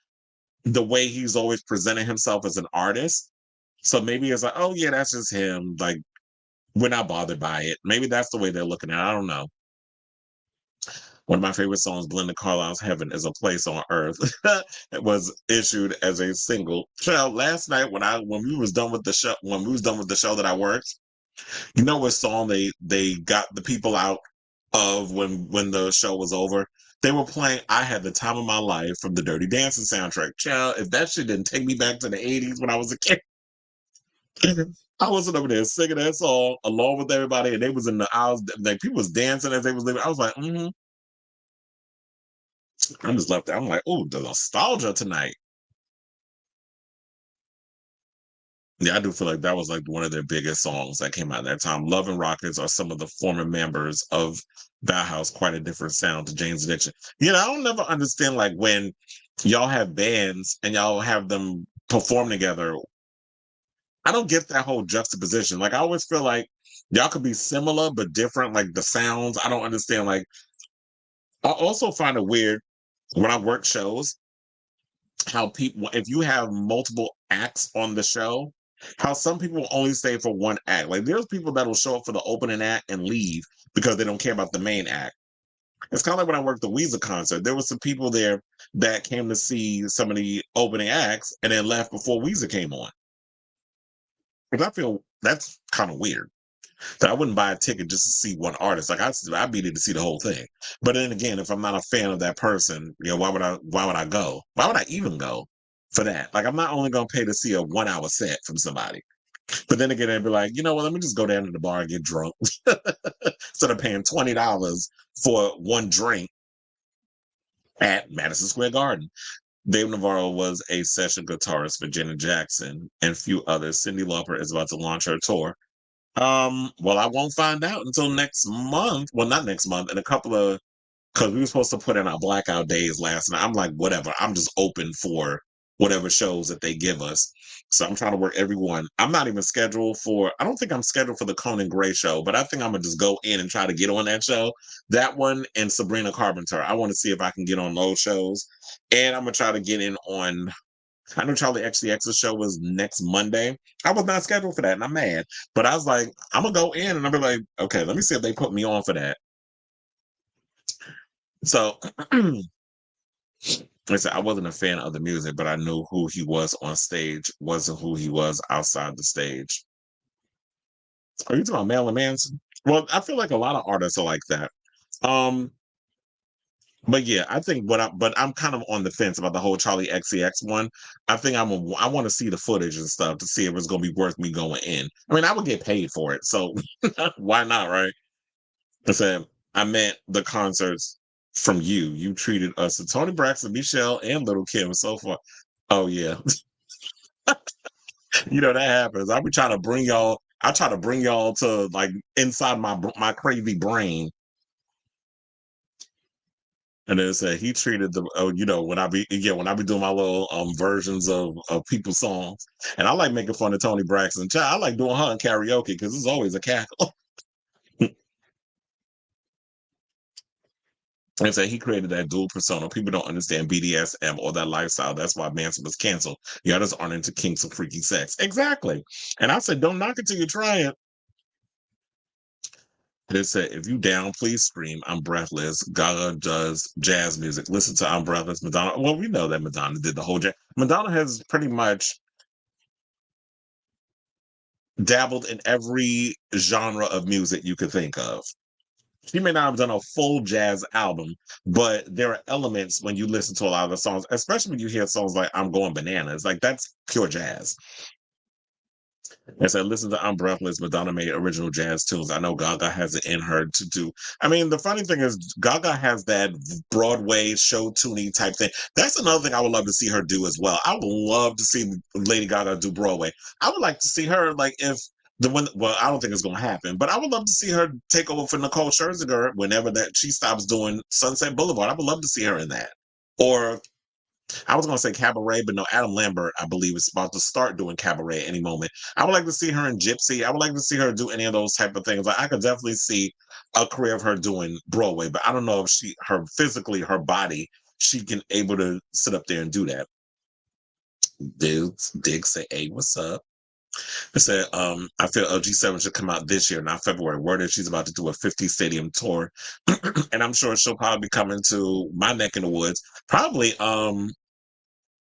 the way he's always presented himself as an artist. So maybe it's like, oh yeah, that's just him. Like, we're not bothered by it. Maybe that's the way they're looking at it. I don't know. One of my favorite songs, Belinda Carlisle's "Heaven Is a Place on Earth," it was issued as a single. Child, last night when we was done with the show that I worked, you know what song they got the people out of when the show was over? They were playing "I Had the Time of My Life" from the Dirty Dancing soundtrack. Child, if that shit didn't take me back to the 80s when I was a kid. I wasn't over there singing that song along with everybody, and they was in the aisles, like people was dancing as they was leaving. I was like, I just left there. I'm like, oh, the nostalgia tonight. Yeah, I do feel like that was like one of their biggest songs that came out at that time. Love and Rockets are some of the former members of Bauhaus, quite a different sound to Jane's Addiction. You know, I don't never understand like when y'all have bands and y'all have them perform together. I don't get that whole juxtaposition. Like I always feel like y'all could be similar but different, like the sounds. I don't understand. Like I also find it weird when I work shows how people, if you have multiple acts on the show, how some people only stay for one act. Like there's people that will show up for the opening act and leave because they don't care about the main act. It's kind of like when I worked the Weezer concert. There was some people there that came to see some of the opening acts and then left before Weezer came on. Because I feel that's kind of weird. That I wouldn't buy a ticket just to see one artist. Like I'd be there to see the whole thing. But then again, if I'm not a fan of that person, you know, why would I go? Why would I even go for that? Like I'm not only gonna pay to see a 1 hour set from somebody. But then again, I'd be like, you know what, let me just go down to the bar and get drunk. Instead of paying $20 for one drink at Madison Square Garden. Dave Navarro was a session guitarist for Janet Jackson and a few others. Cyndi Lauper is about to launch her tour. Well, I won't find out until next month. Well, not next month, in a couple of, because we were supposed to put in our blackout days last night. I'm like, whatever. I'm just open for whatever shows that they give us. So I'm trying to work every one. I'm not even scheduled for, I don't think I'm scheduled for the Conan Gray show, but I think I'm going to just go in and try to get on that show. That one and Sabrina Carpenter. I want to see if I can get on those shows. And I'm going to try to get in on, I know Charlie XCX's show was next Monday. I was not scheduled for that, and I'm mad. But I was like, I'm gonna go in, and I'll be like, okay, let me see if they put me on for that. So, like I said, I wasn't a fan of the music, but I knew who he was on stage wasn't who he was outside the stage. Are you talking about Marilyn Manson? Well, I feel like a lot of artists are like that. Um, But yeah, I think but I'm kind of on the fence about the whole Charlie XCX one. I think I want to see the footage and stuff to see if it's going to be worth me going in. I mean, I would get paid for it, so why not, right? I said I meant the concerts from you. You treated us, to Tony Braxton, Michelle, and Little Kim so far. Oh yeah, you know that happens. I be trying to bring y'all. I try to bring y'all to like inside my crazy brain. And then say he treated the you know when I be doing my little versions of people's songs, and I like making fun of Tony Braxton. I like doing her in karaoke because it's always a cackle. And say he created that dual persona. People don't understand BDSM or that lifestyle. That's why Manson was canceled. Y'all just aren't into kinks and freaky sex. Exactly. And I said, don't knock it till you try it. They said, if you down, please scream. I'm breathless. Gaga does jazz music. Listen to I'm breathless. Madonna. Well, we know that Madonna did the whole jazz. Madonna has pretty much dabbled in every genre of music you could think of. She may not have done a full jazz album, but there are elements when you listen to a lot of the songs, especially when you hear songs like I'm Going Bananas. Like that's pure jazz. As I listen to I'm Breathless, Madonna made original jazz tunes. I know Gaga has it in her to do. I mean, the funny thing is, Gaga has that Broadway show tuning type thing. That's another thing I would love to see her do as well. I would love to see Lady Gaga do Broadway. I would like to see her, like, if Well, I don't think it's gonna happen, but I would love to see her take over for Nicole Scherzinger whenever that she stops doing Sunset Boulevard. I would love to see her in that. Or I was gonna say Cabaret, but no, Adam Lambert, I believe, is about to start doing Cabaret any moment. I would like to see her in Gypsy. I would like to see her do any of those type of things. Like, I could definitely see a career of her doing Broadway, but I don't know if her physically, her body, she can able to sit up there and do that. Dig say, hey, what's up? I said, I feel LG7 should come out this year, not February. Word is she's about to do a 50 stadium tour. And I'm sure she'll probably be coming to my neck in the woods. Probably,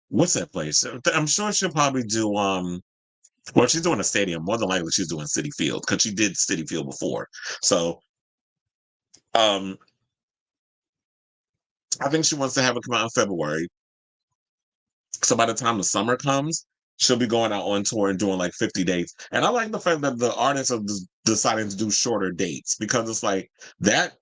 what's that place? I'm sure she'll probably do, well, she's doing a stadium. More than likely, she's doing City Field because she did City Field before. So, um, I think she wants to have it come out in February. So by the time the summer comes, she'll be going out on tour and doing like 50 dates. And I like the fact that the artists are deciding to do shorter dates because it's like that.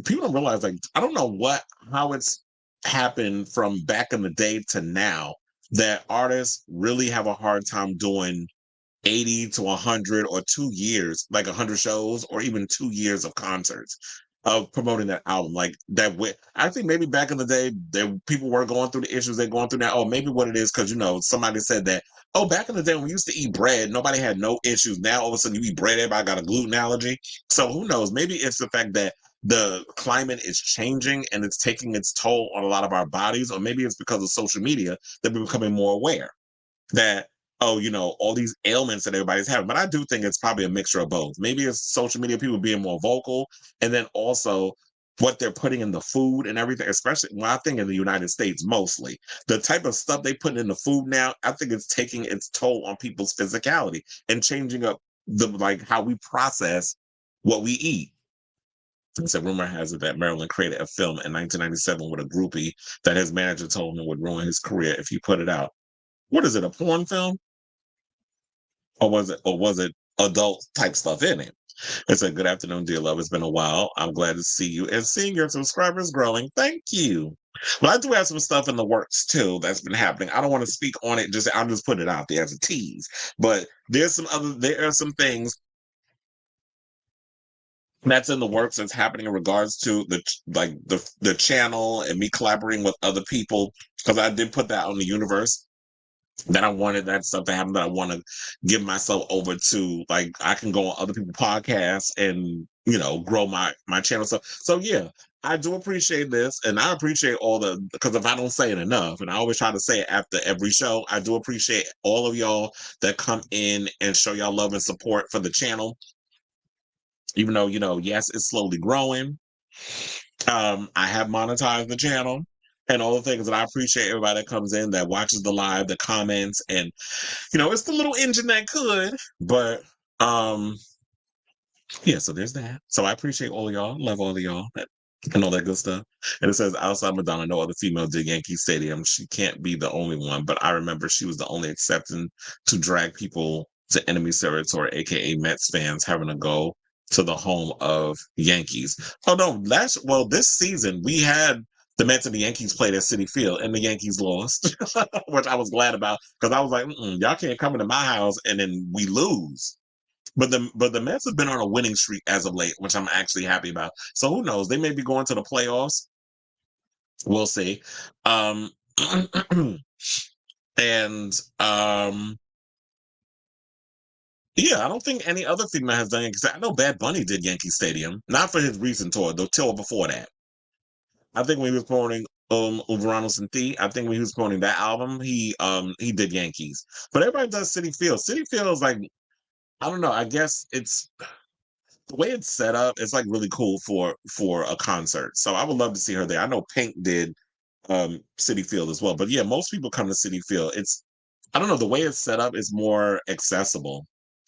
People don't realize, like, I don't know how it's happened from back in the day to now that artists really have a hard time doing 80 to 100 or 2 years, like 100 shows or even 2 years of concerts of promoting that album. Like that, I think maybe back in the day, people were going through the issues they're going through now. Oh, maybe what it is, because, somebody said that, oh, back in the day when we used to eat bread, nobody had no issues. Now, all of a sudden, you eat bread, everybody got a gluten allergy. So who knows? Maybe it's the fact that the climate is changing and it's taking its toll on a lot of our bodies, or maybe it's because of social media that we're becoming more aware that, oh, all these ailments that everybody's having. But I do think it's probably a mixture of both. Maybe it's social media, people being more vocal, and then also what they're putting in the food and everything, especially, well, I think in the United States mostly. The type of stuff they put in the food now, I think it's taking its toll on people's physicality and changing up how we process what we eat. It's a rumor has it that Marilyn created a film in 1997 with a groupie that his manager told him would ruin his career if he put it out. What is it, a porn film? Or was it adult type stuff in it? It said, good afternoon, dear love. It's been a while. I'm glad to see you and seeing your subscribers growing. Thank you. Well, I do have some stuff in the works too that's been happening. I don't want to speak on it, I'm just putting it out there as a tease. But there are some things that's in the works that's happening in regards to the channel and me collaborating with other people, because I did put that on the universe that I wanted that stuff to happen, that I want to give myself over to. Like, I can go on other people's podcasts and, grow my channel. So yeah, I do appreciate this, and I appreciate because if I don't say it enough, and I always try to say it after every show, I do appreciate all of y'all that come in and show y'all love and support for the channel. Even though, yes, it's slowly growing. I have monetized the channel and all the things, and I appreciate everybody that comes in, that watches the live, that comments, and it's the little engine that could, but yeah, so there's that. So I appreciate all of y'all, love all of y'all, and all that good stuff. And it says, outside Madonna, no other female did Yankee Stadium. She can't be the only one, but I remember she was the only exception to drag people to enemy territory, aka Mets fans having to go to the home of Yankees. Oh no, this season we had the Mets and the Yankees played at Citi Field, and the Yankees lost, which I was glad about, because I was like, y'all can't come into my house and then we lose. But the Mets have been on a winning streak as of late, which I'm actually happy about. So who knows? They may be going to the playoffs. We'll see. Um, and yeah, I don't think any other female has done it. Because I know Bad Bunny did Yankee Stadium, not for his recent tour, the tour before that. I think when he was promoting Verano Sin Ti, I think when he was promoting that album, he did Yankees. But everybody does Citi Field. Citi Field is like, I don't know. I guess it's the way it's set up. It's like really cool for a concert. So I would love to see her there. I know Pink did Citi Field as well. But yeah, most people come to Citi Field. I don't know, the way it's set up is more accessible.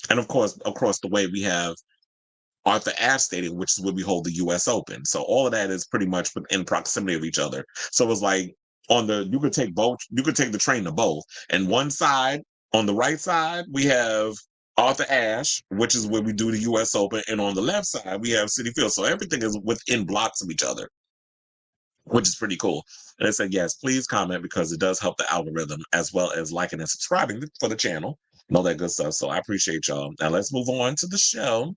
And of course, across the way we have Arthur Ashe Stadium, which is where we hold the US Open. So all of that is pretty much within proximity of each other. So it's like you could take the train to both. And one side, on the right side, we have Arthur Ashe, which is where we do the US Open, and on the left side we have Citi Field. So everything is within blocks of each other, which is pretty cool. And I said, yes, please comment, because it does help the algorithm, as well as liking and subscribing for the channel. and all that good stuff. So I appreciate y'all. Now let's move on to the show.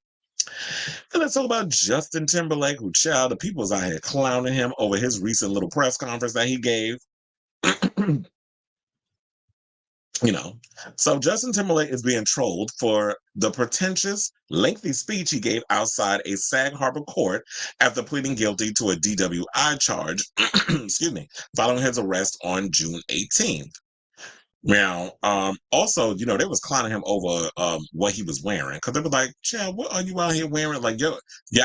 And let's talk about Justin Timberlake, who, child, the people was out here clowning him over his recent little press conference that he gave. You know, so Justin Timberlake is being trolled for the pretentious, lengthy speech he gave outside a Sag Harbor court after pleading guilty to a DWI charge, excuse me, following his arrest on June 18th. Now, also, they was clowning him over what he was wearing, because they were like, "Chad, what are you out here wearing? Like your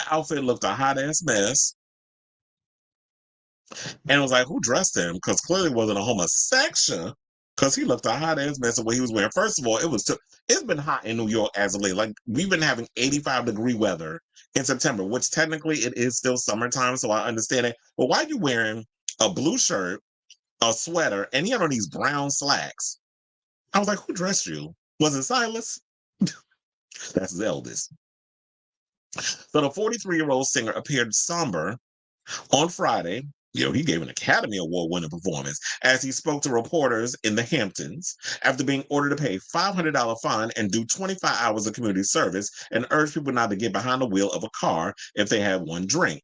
outfit looked a hot ass mess." And it was like, who dressed him? Because clearly it wasn't a homosexual, because he looked a hot ass mess of what he was wearing. First of all, it's been hot in New York as of late. Like, we've been having 85-degree weather in September, which technically it is still summertime, so I understand it. But why are you wearing a blue shirt, a sweater, and you have on these brown slacks? I was like, who dressed you? Was it Silas? That's his eldest. So the 43-year-old singer appeared somber on Friday. He gave an Academy Award winning performance as he spoke to reporters in the Hamptons after being ordered to pay a $500 fine and do 25 hours of community service, and urged people not to get behind the wheel of a car if they had one drink.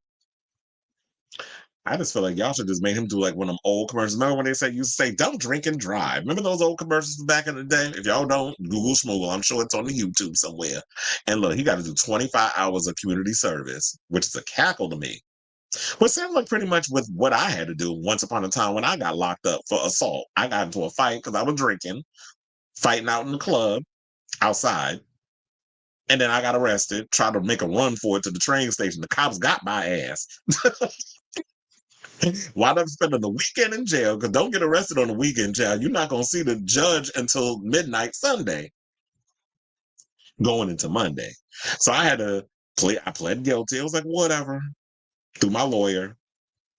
I just feel like y'all should just make him do like one of them old commercials. Remember when they used to say, "Don't drink and drive"? Remember those old commercials from back in the day? If y'all don't, Google Schmoogle. I'm sure it's on the YouTube somewhere. And look, he got to do 25 hours of community service, which is a cackle to me. Well, it sounds like pretty much with what I had to do once upon a time when I got locked up for assault. I got into a fight because I was drinking, fighting out in the club outside. And then I got arrested, tried to make a run for it to the train station. The cops got my ass. Wound up spending the weekend in jail, because don't get arrested on the weekend, child. You're not going to see the judge until midnight Sunday, going into Monday. So I had to I pled guilty. I was like, whatever. Through my lawyer,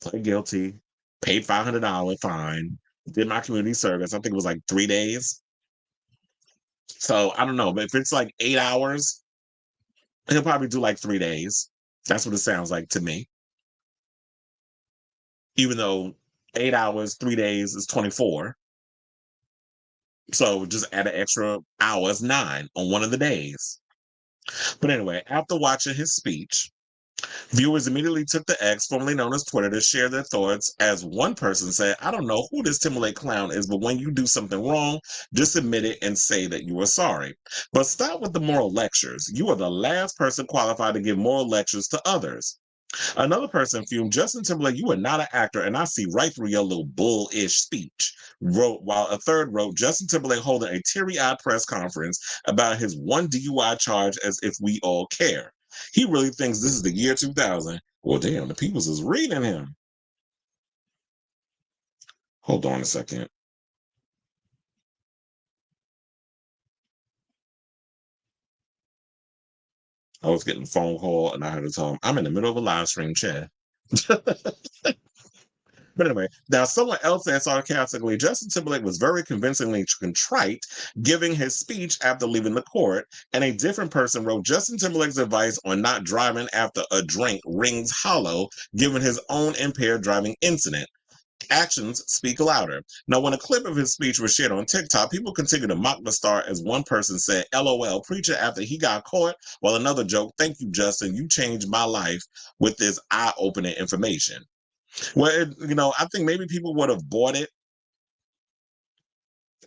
pled guilty, paid $500 fine, did my community service. I think it was like 3 days. So I don't know, but if it's like 8 hours, he'll probably do like 3 days. That's what it sounds like to me. Even though 8 hours, 3 days is 24. So just add an extra hour, it's 9 on one of the days. But anyway, after watching his speech, viewers immediately took to X, formerly known as Twitter, to share their thoughts, as one person said, "I don't know who this Timberlake clown is, but when you do something wrong, just admit it and say that you are sorry. But stop with the moral lectures. You are the last person qualified to give moral lectures to others." Another person fumed, "Justin Timberlake, you are not an actor, and I see right through your little bullish speech," wrote, while a third wrote, "Justin Timberlake holding a teary-eyed press conference about his one DUI charge as if we all care. He really thinks this is the year 2000. Well, damn, the people's is reading him." Hold on a second. I was getting a phone call, and I had to tell him, I'm in the middle of a live stream chat. But anyway, now someone else said sarcastically, "Justin Timberlake was very convincingly contrite giving his speech after leaving the court." And a different person wrote, "Justin Timberlake's advice on not driving after a drink rings hollow, given his own impaired driving incident. Actions speak louder." Now, when a clip of his speech was shared on TikTok, people continued to mock the star, as one person said, "LOL, preacher after he got caught," while another joked, "Thank you, Justin. You changed my life with this eye-opening information." Well, I think maybe people would have bought it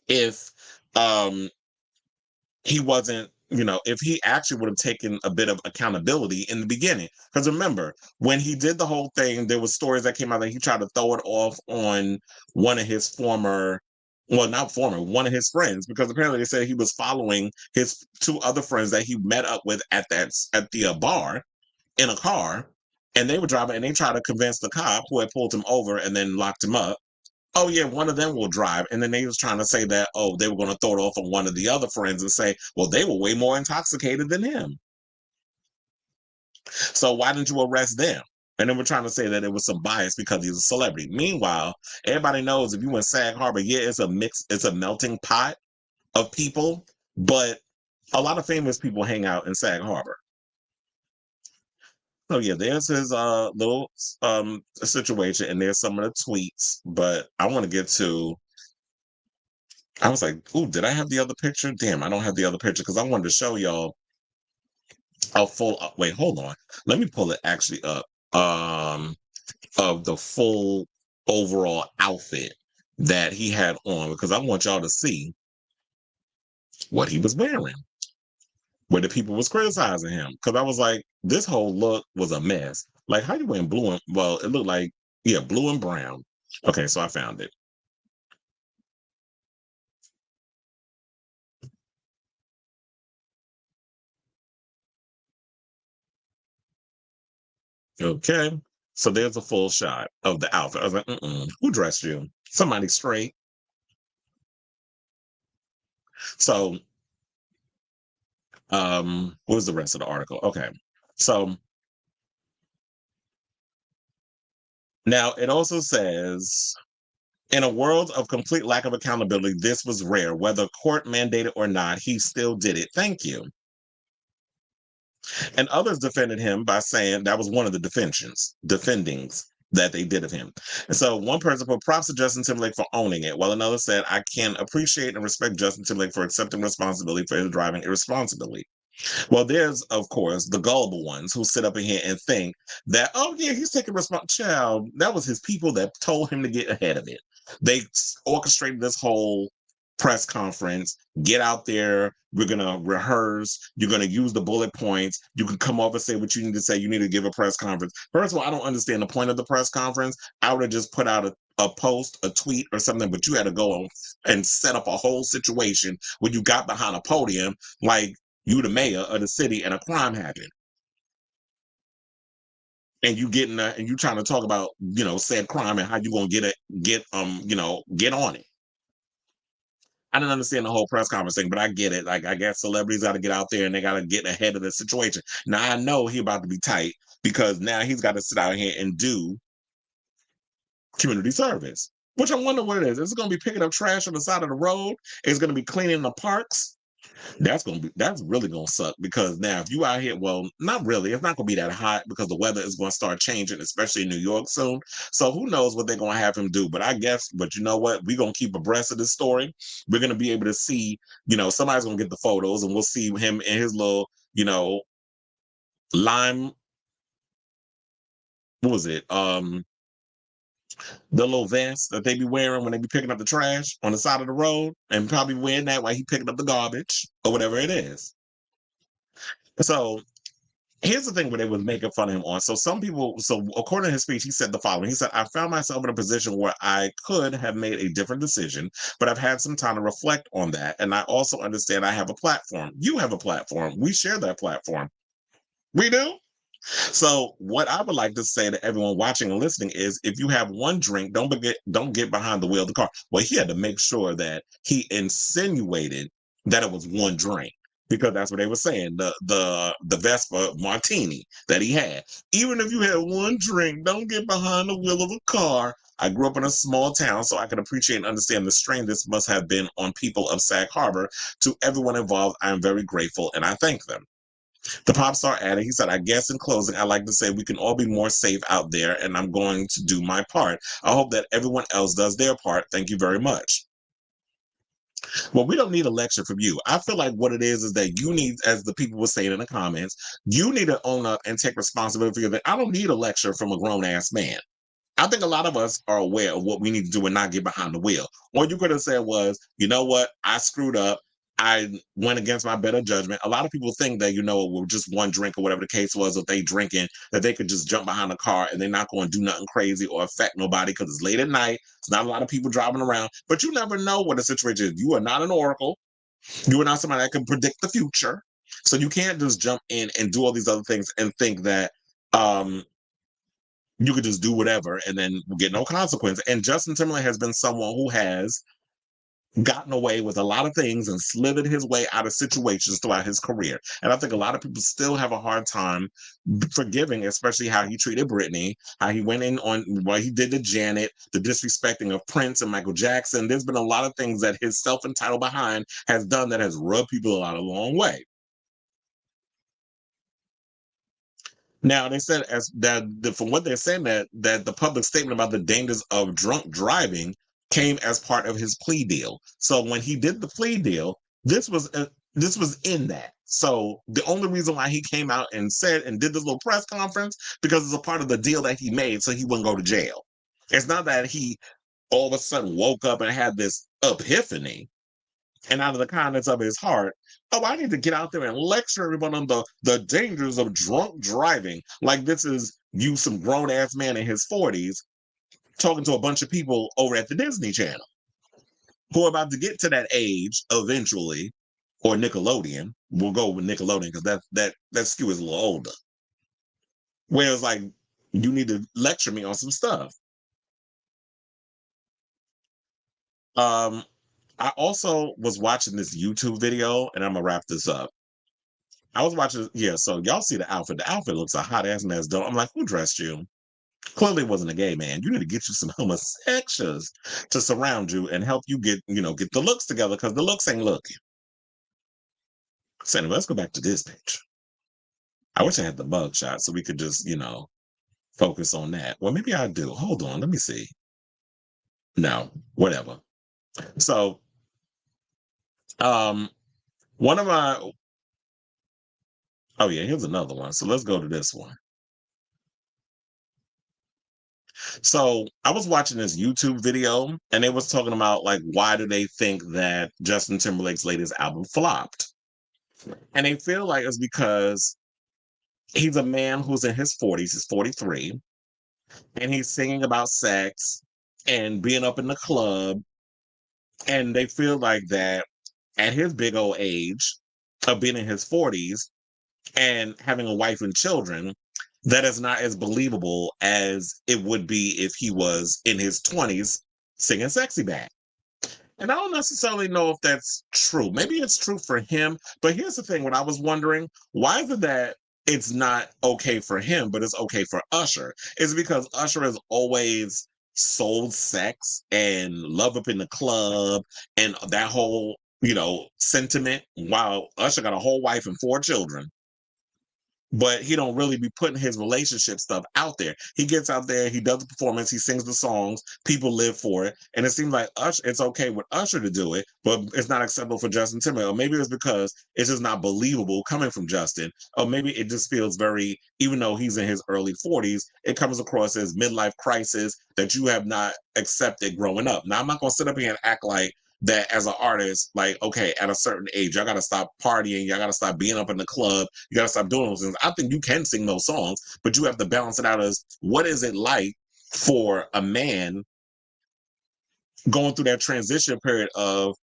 if he wasn't, if he actually would have taken a bit of accountability in the beginning. Because remember, when he did the whole thing, there was stories that came out that he tried to throw it off on one of his one of his friends, because apparently they said he was following his two other friends that he met up with at the bar in a car, and they were driving, and they tried to convince the cop who had pulled him over and then locked him up, "Oh yeah, one of them will drive." And then they was trying to say that, they were going to throw it off on one of the other friends and say, "Well, they were way more intoxicated than him, so why didn't you arrest them?" And then we're trying to say that it was some bias because he's a celebrity. Meanwhile, everybody knows if you in Sag Harbor, yeah, it's a melting pot of people, but a lot of famous people hang out in Sag Harbor. So yeah, there's his little situation, and there's some of the tweets. But I want to get to I was like, "Ooh, did I have the other picture? Damn, I don't have the other picture because I wanted to show y'all a full. Wait, hold on. Let me pull it actually up. Of the full overall outfit that he had on because I want y'all to see what he was wearing, where the people was criticizing him. Because I was like, this whole look was a mess. Like, how you wearing blue and well, it looked like blue and brown. Okay, so I found it. Okay. So there's a full shot of the outfit. I was like, who dressed you? Somebody straight. So what was the rest of the article? Okay. So now it also says in a world of complete lack of accountability, this was rare. Whether court mandated or not, he still did it. Thank you. And others defended him by saying that was one of the defendings that they did of him. And so one person put props to Justin Timberlake for owning it, while another said, I can appreciate and respect Justin Timberlake for accepting responsibility for his driving irresponsibly. Well, there's, of course, the gullible ones who sit up in here and think that, oh, yeah, he's taking responsibility. Child, that was his people that told him to get ahead of it. They orchestrated this whole press conference. Get out there. We're going to rehearse. You're going to use the bullet points. You can come up and say what you need to say. You need to give a press conference. First of all, I don't understand the point of the press conference. I would have just put out a post, a tweet, or something, but you had to go on and set up a whole situation when you got behind a podium like you the mayor of the city and a crime happened. And you getting and you trying to talk about, said crime and how you gonna get on it. I didn't understand the whole press conference thing, but I get it. Like I guess celebrities got to get out there and they got to get ahead of the situation. Now I know he about to be tight because now he's got to sit out here and do community service. Which I wonder what it is. Is it going to be picking up trash on the side of the road? Is it going to be cleaning the parks? That's really gonna suck because now if you out here, well, not really, it's not gonna be that hot because the weather is gonna start changing, especially in New York soon. So who knows what they're gonna have him do? But you know what? We're gonna keep abreast of this story. We're gonna be able to see, somebody's gonna get the photos and we'll see him in his little, lime, what was it? The little vest that they be wearing when they be picking up the trash on the side of the road and probably wearing that while he picking up the garbage or whatever it is. So here's the thing where they was making fun of him on. So some people, so according to his speech, he said the following. He said, I found myself in a position where I could have made a different decision, but I've had some time to reflect on that. And I also understand I have a platform. You have a platform. We share that platform. We do. So what I would like to say to everyone watching and listening is if you have one drink, don't get behind the wheel of the car. Well, he had to make sure that he insinuated that it was one drink because that's what they were saying. The Vespa martini that he had. Even if you had one drink, don't get behind the wheel of a car. I grew up in a small town, so I can appreciate and understand the strain this must have been on people of Sag Harbor. To everyone involved, I am very grateful and I thank them. The pop star added, he said, I guess in closing, I like to say we can all be more safe out there, and I'm going to do my part. I hope that everyone else does their part. Thank you very much. Well, we don't need a lecture from you. I feel like what it is that you need, as the people were saying in the comments, you need to own up and take responsibility for your thing. I don't need a lecture from a grown ass man. I think a lot of us are aware of what we need to do and not get behind the wheel. What you could have said was, you know what, I screwed up. I went against my better judgment. A lot of people think that, with just one drink or whatever the case was, if they drinking, that they could just jump behind a car and they're not going to do nothing crazy or affect nobody because it's late at night. It's not a lot of people driving around, but you never know what the situation is. You are not an oracle. You are not somebody that can predict the future. So you can't just jump in and do all these other things and think that um, you could just do whatever and then get no consequence. And Justin Timberlake has been someone who has gotten away with a lot of things and slithered his way out of situations throughout his career. And I think a lot of people still have a hard time forgiving, especially how he treated Britney, how he went in on what he did to Janet, the disrespecting of Prince and Michael Jackson. There's been a lot of things that his self-entitled behind has done that has rubbed people out a long way. Now they said as that from what they're saying that the public statement about the dangers of drunk driving came as part of his plea deal. So when he did the plea deal, this was in that. So the only reason why he came out and said and did this little press conference because it's a part of the deal that he made, so he wouldn't go to jail. It's not that he all of a sudden woke up and had this epiphany and out of the kindness of his heart, oh, I need to get out there and lecture everyone on the dangers of drunk driving. Like this is you, some grown ass man in his 40s, talking to a bunch of people over at the Disney Channel who are about to get to that age eventually, or Nickelodeon. We'll go with Nickelodeon because that skew is a little older. Where it's like, you need to lecture me on some stuff. Um, I also was watching this YouTube video, and I'm gonna wrap this up. I was watching, yeah. So y'all see the outfit. The outfit looks a hot ass mess. Don't I'm like, who dressed you? Clearly it wasn't a gay man. You need to get you some homosexuals to surround you and help you get the looks together because the looks ain't looking. So anyway, let's go back to this picture. I wish I had the mug shot so we could just, focus on that. Well, maybe I do. Hold on, let me see. No, whatever. So, um, one of my oh yeah, here's another one. So let's go to this one. So I was watching this YouTube video and they was talking about like why do they think that Justin Timberlake's latest album flopped? And they feel like it's because he's a man who's in his 40s, he's 43, and he's singing about sex and being up in the club. And they feel like that at his big old age of being in his 40s and having a wife and children, that is not as believable as it would be if he was in his 20s singing Sexy Back. And I don't necessarily know if that's true. Maybe it's true for him. But here's the thing: what I was wondering, why is it that it's not okay for him, but it's okay for Usher? Is it because Usher has always sold sex and love up in the club and that whole, sentiment, while Usher got a whole wife and 4 children? But he don't really be putting his relationship stuff out there. He gets out there, he does the performance, he sings the songs, people live for it, and it seems like Usher, it's okay with Usher to do it, but it's not acceptable for Justin Timberlake. Or maybe it's because it's just not believable coming from Justin, or maybe it just feels very, even though he's in his early 40s, it comes across as midlife crisis that you have not accepted growing up. Now, I'm not going to sit up here and act like that as an artist, like, okay, at a certain age, y'all got to stop partying, y'all got to stop being up in the club, you got to stop doing those things. I think you can sing those songs, but you have to balance it out as what is it like for a man going through that transition period of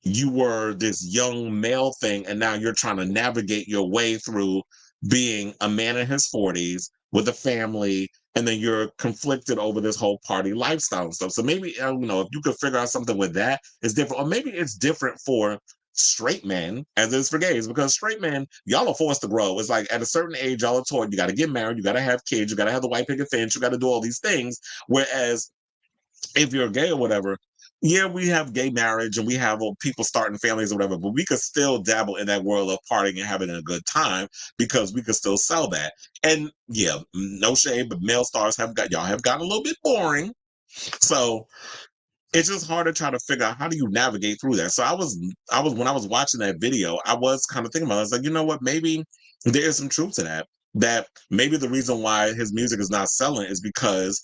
you were this young male thing and now you're trying to navigate your way through being a man in his 40s with a family, and then you're conflicted over this whole party lifestyle and stuff. So maybe, I don't know, if you could figure out something with that, it's different. Or maybe it's different for straight men as it is for gays, because straight men, y'all are forced to grow. It's like at a certain age, y'all are taught you got to get married, you got to have kids, you got to have the white picket fence, you got to do all these things. Whereas if you're gay or whatever, yeah, we have gay marriage and we have people starting families or whatever, but we could still dabble in that world of partying and having a good time because we could still sell that. And yeah, no shade, but male stars y'all have gotten a little bit boring. So it's just hard to try to figure out how do you navigate through that. So when I was watching that video, I was kind of thinking about it. I was like, you know what, maybe there is some truth to that. That maybe the reason why his music is not selling is because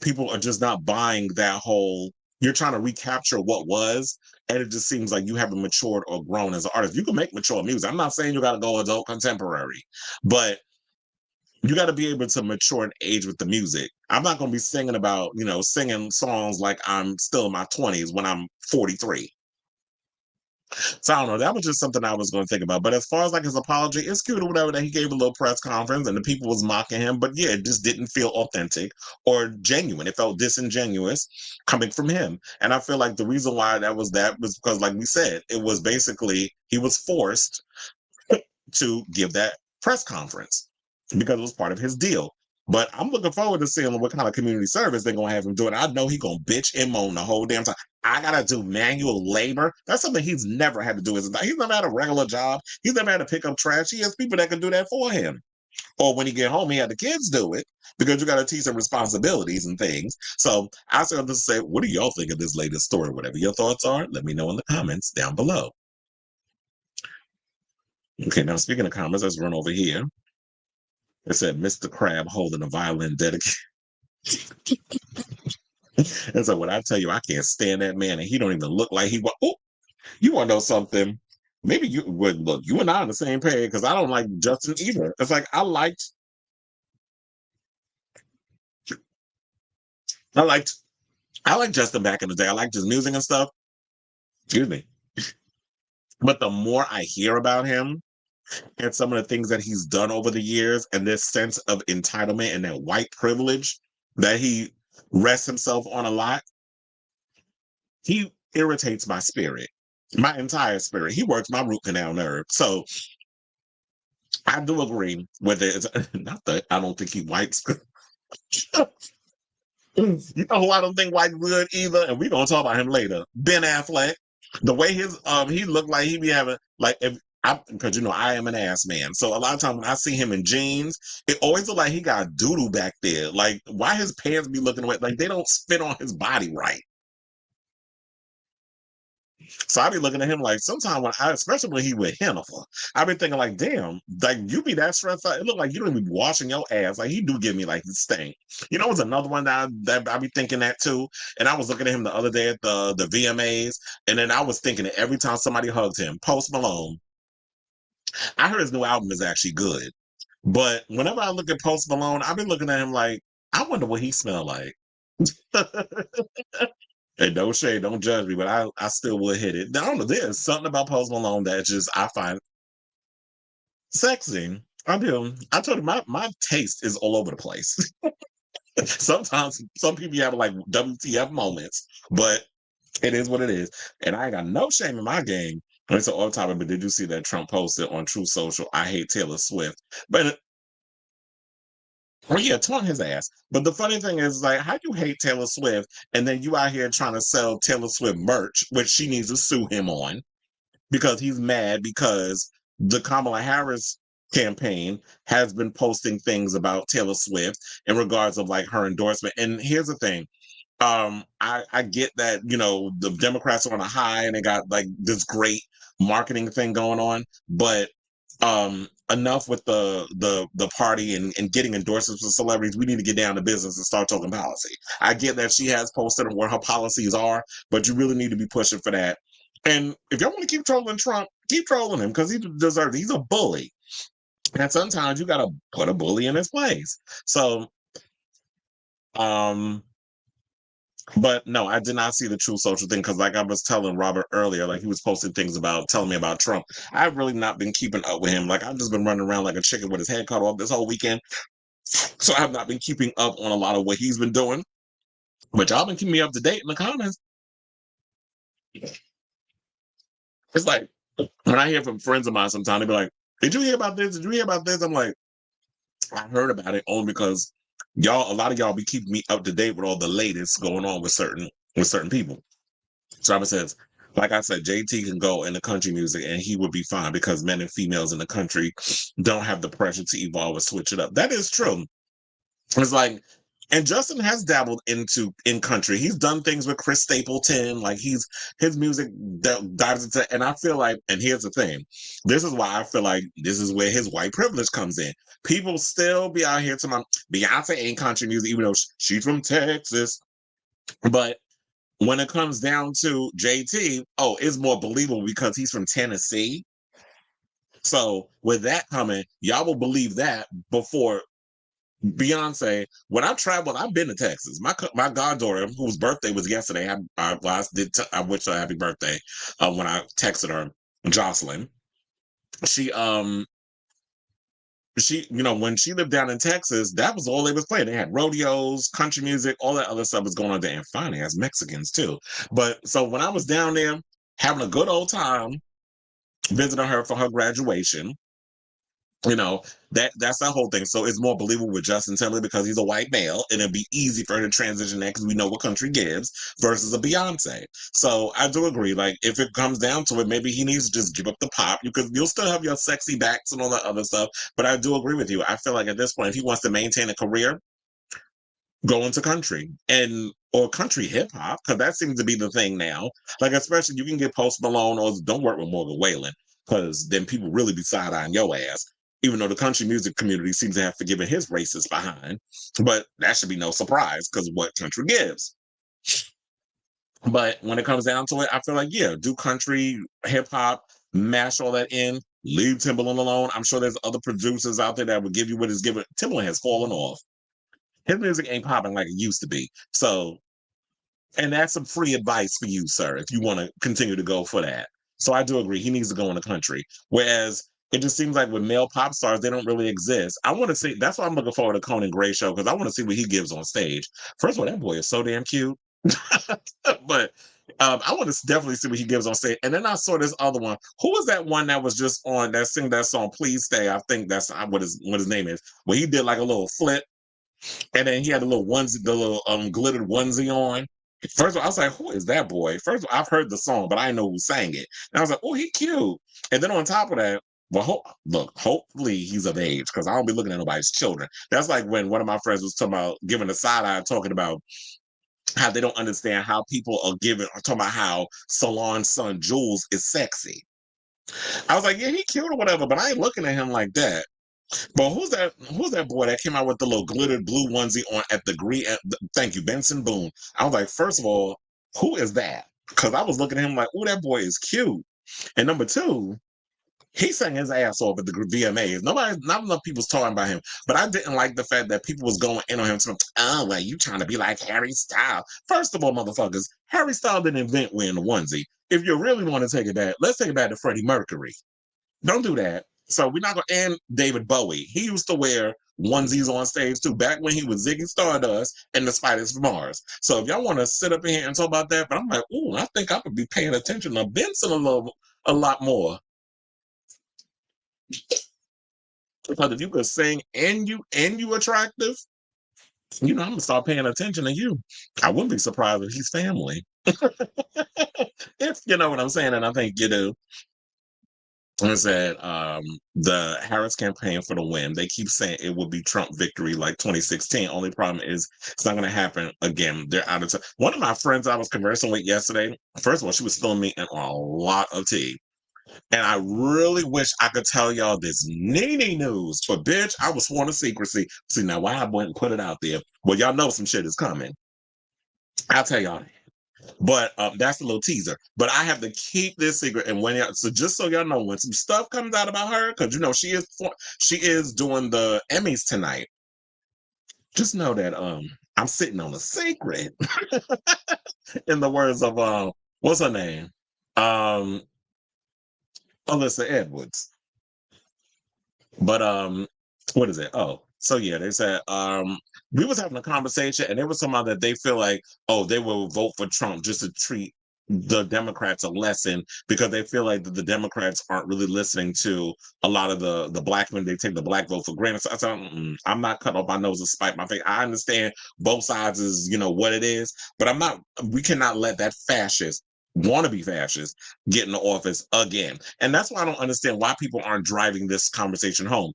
people are just not buying that whole you're trying to recapture what was, and it just seems like you haven't matured or grown as an artist. You can make mature music. I'm not saying you got to go adult contemporary, but you got to be able to mature and age with the music. I'm not going to be singing about, singing songs like I'm still in my 20s when I'm 43. So I don't know. That was just something I was going to think about. But as far as like his apology, it's cute or whatever that he gave a little press conference and the people was mocking him. But yeah, it just didn't feel authentic or genuine. It felt disingenuous coming from him. And I feel like the reason why that was because, like we said, it was basically he was forced to give that press conference because it was part of his deal. But I'm looking forward to seeing what kind of community service they're gonna have him doing. I know he's gonna bitch and moan the whole damn time. I gotta do manual labor. That's something he's never had to do. He's never had a regular job. He's never had to pick up trash. He has people that can do that for him. Or when he get home, he had the kids do it because you got to teach them responsibilities and things. So I started to say, what do y'all think of this latest story? Whatever your thoughts are, let me know in the comments down below. Okay, now speaking of comments, let's run over here. It said Mr. Crab holding a violin dedication. And so when I tell you I can't stand that man and he don't even look like he was. Oh, you want to know something? Maybe you would look. You and I on the same page because I don't like Justin either. It's like I liked I liked Justin back in the day. I liked his music and stuff. Excuse me. But the more I hear about him and some of the things that he's done over the years and this sense of entitlement and that white privilege that he rests himself on a lot, he irritates my spirit, my entire spirit. He works my root canal nerve. So I do agree with it. Not that I don't think he whites. You know who I don't think white good either, and we're gonna talk about him later. Ben Affleck. The way his he looked like he be having like if I because you know I am an ass man. So a lot of times when I see him in jeans, it always look like he got doodle back there. Like why his pants be looking away? Like they don't fit on his body right. So I be looking at him like sometimes when especially when he with Hennifer, I be thinking like, damn, like you be that stressed out. It look like you don't even be washing your ass. Like he do give me like this thing. You know, it was another one that I be thinking that too. And I was looking at him the other day at the VMAs, and then I was thinking that every time somebody hugged him, Post Malone. I heard his new album is actually good, but whenever I look at Post Malone, I've been looking at him like, I wonder what he smell like. Hey, don't shade, don't judge me, but I still would hit it. I don't know. There's something about Post Malone that just I find sexy. I do. I told you my taste is all over the place. Sometimes some people have like WTF moments, but it is what it is. And I ain't got no shame in my game. It's an off topic, but did you see that Trump posted on True Social? I hate Taylor Swift, but well, yeah, taunt his ass. But the funny thing is, like, how you hate Taylor Swift and then you out here trying to sell Taylor Swift merch, which she needs to sue him on because he's mad because the Kamala Harris campaign has been posting things about Taylor Swift in regards of like her endorsement. And here's the thing. I get that, you know, the Democrats are on a high and they got like this great marketing thing going on, but enough with the party and getting endorsements from celebrities. We need to get down to business and start talking policy. I get that she has posted where her policies are, but you really need to be pushing for that. And if y'all want to keep trolling Trump, keep trolling him because he deserves it. He's a bully. And sometimes you gotta put a bully in his place. So um but no, I did not see the True Social thing because, like I was telling Robert earlier, like he was posting things about telling me about Trump. I've really not been keeping up with him. Like I've just been running around like a chicken with his head cut off this whole weekend. So I have not been keeping up on a lot of what he's been doing. But y'all been keeping me up to date in the comments. It's like when I hear from friends of mine sometimes, they be like, "Did you hear about this? Did you hear about this?" I'm like, I heard about it only because a lot of y'all be keeping me up to date with all the latest going on with certain people. Travis says, like I said, JT can go in the country music and he would be fine because men and females in the country don't have the pressure to evolve or switch it up. That is true. It's like, and Justin has dabbled in country. He's done things with Chris Stapleton. Like his music dives into, and I feel like, and here's the thing, this is why I feel like this is where his white privilege comes in. People still be out here to my Beyonce ain't country music, even though she's from Texas, but when it comes down to JT, oh, it's more believable because he's from Tennessee. So with that coming, y'all will believe that before Beyonce. When I traveled, I've been to Texas. My goddaughter, whose birthday was yesterday, I wish her happy birthday when I texted her, Jocelyn. She you know, when she lived down in Texas, that was all they was playing. They had rodeos, country music, all that other stuff was going on there, and finally as Mexicans too. But so when I was down there having a good old time, visiting her for her graduation, That's that whole thing. So it's more believable with Justin Timberlake because he's a white male, and it'd be easy for her to transition that because we know what country gives versus a Beyonce. So I do agree. Like if it comes down to it, maybe he needs to just give up the pop. You'll still have your sexy backs and all that other stuff. But I do agree with you. I feel like at this point, if he wants to maintain a career, go into country or country hip hop because that seems to be the thing now. Like especially you can get Post Malone or don't work with Morgan Wallen because then people really be side eyeing your ass. Even though the country music community seems to have forgiven his racist behind, but that should be no surprise because what country gives. But when it comes down to it, I feel like do country hip hop, mash all that in, leave Timberland alone. I'm sure there's other producers out there that would give you what is given. Timberland has fallen off. His music ain't popping like it used to be. So, and that's some free advice for you, sir, if you want to continue to go for that. So I do agree. He needs to go in the country. Whereas it just seems like with male pop stars, they don't really exist. I want to see, that's why I'm looking forward to Conan Gray show, because I want to see what he gives on stage. First of all, that boy is so damn cute. But I want to definitely see what he gives on stage. And then I saw this other one. Who was that one that was just on that sing that song, Please Stay? I think that's what his name is. Where he did like a little flip. And then he had a little onesie, the little glittered onesie on. First of all, I was like, who is that boy? First of all, I've heard the song, but I didn't know who sang it. And I was like, oh, he cute. And then on top of that, well, hopefully he's of age because I don't be looking at nobody's children. That's like when one of my friends was talking about giving a side eye, talking about how they don't understand how people are talking about how Solange's son Jules is sexy. I was like, yeah, he cute or whatever, but I ain't looking at him like that. But who's that boy that came out with the little glittered blue onesie on at the green? Thank you, Benson Boone. I was like, first of all, who is that? Because I was looking at him like, oh, that boy is cute. And number two, he sang his ass off at the VMAs. Not enough people's talking about him. But I didn't like the fact that people was going in on him. Oh, well, you trying to be like Harry Styles. First of all, motherfuckers, Harry Styles didn't invent wearing a onesie. If you really want to take it back, let's take it back to Freddie Mercury. Don't do that. So we're not going to end David Bowie. He used to wear onesies on stage too, back when he was Ziggy Stardust and the Spiders from Mars. So if y'all want to sit up in here and talk about that, but I'm like, ooh, I think I could be paying attention to Benson a lot more. Because if you could sing and you attractive, I'm gonna start paying attention to you. I wouldn't be surprised if he's family. If you know what I'm saying, and I think you do. I said the Harris campaign for the win. They keep saying it will be Trump victory like 2016. Only problem is it's not going to happen again. They're out of time. One of my friends I was conversing with yesterday, first of all, she was filling me in on a lot of tea. And I really wish I could tell y'all this Nene news, but bitch, I was sworn to secrecy. See, now why I went and put it out there? Well, y'all know some shit is coming. I'll tell y'all that. But that's a little teaser. But I have to keep this secret. And so just so y'all know, when some stuff comes out about her, because she is doing the Emmys tonight. Just know that I'm sitting on a secret. In the words of what's her name? Alyssa Edwards. But what is it? Oh, so yeah, they said we was having a conversation and there was somehow that they feel like, oh, they will vote for Trump just to treat the Democrats a lesson because they feel like the Democrats aren't really listening to a lot of the black men. They take the black vote for granted. So I said, I'm not cutting off my nose to spite my face. I understand both sides is, what it is, but we cannot let that wannabe fascist get in the office again. And that's why I don't understand why people aren't driving this conversation home.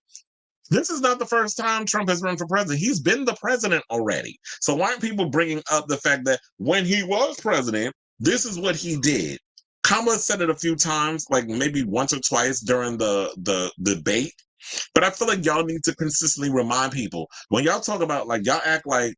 This is not the first time Trump has run for president. He's been the president already. So why aren't people bringing up the fact that when he was president, this is what he did? Kamala said it a few times, like maybe once or twice during the debate. But I feel like y'all need to consistently remind people when y'all talk about, like, y'all act like,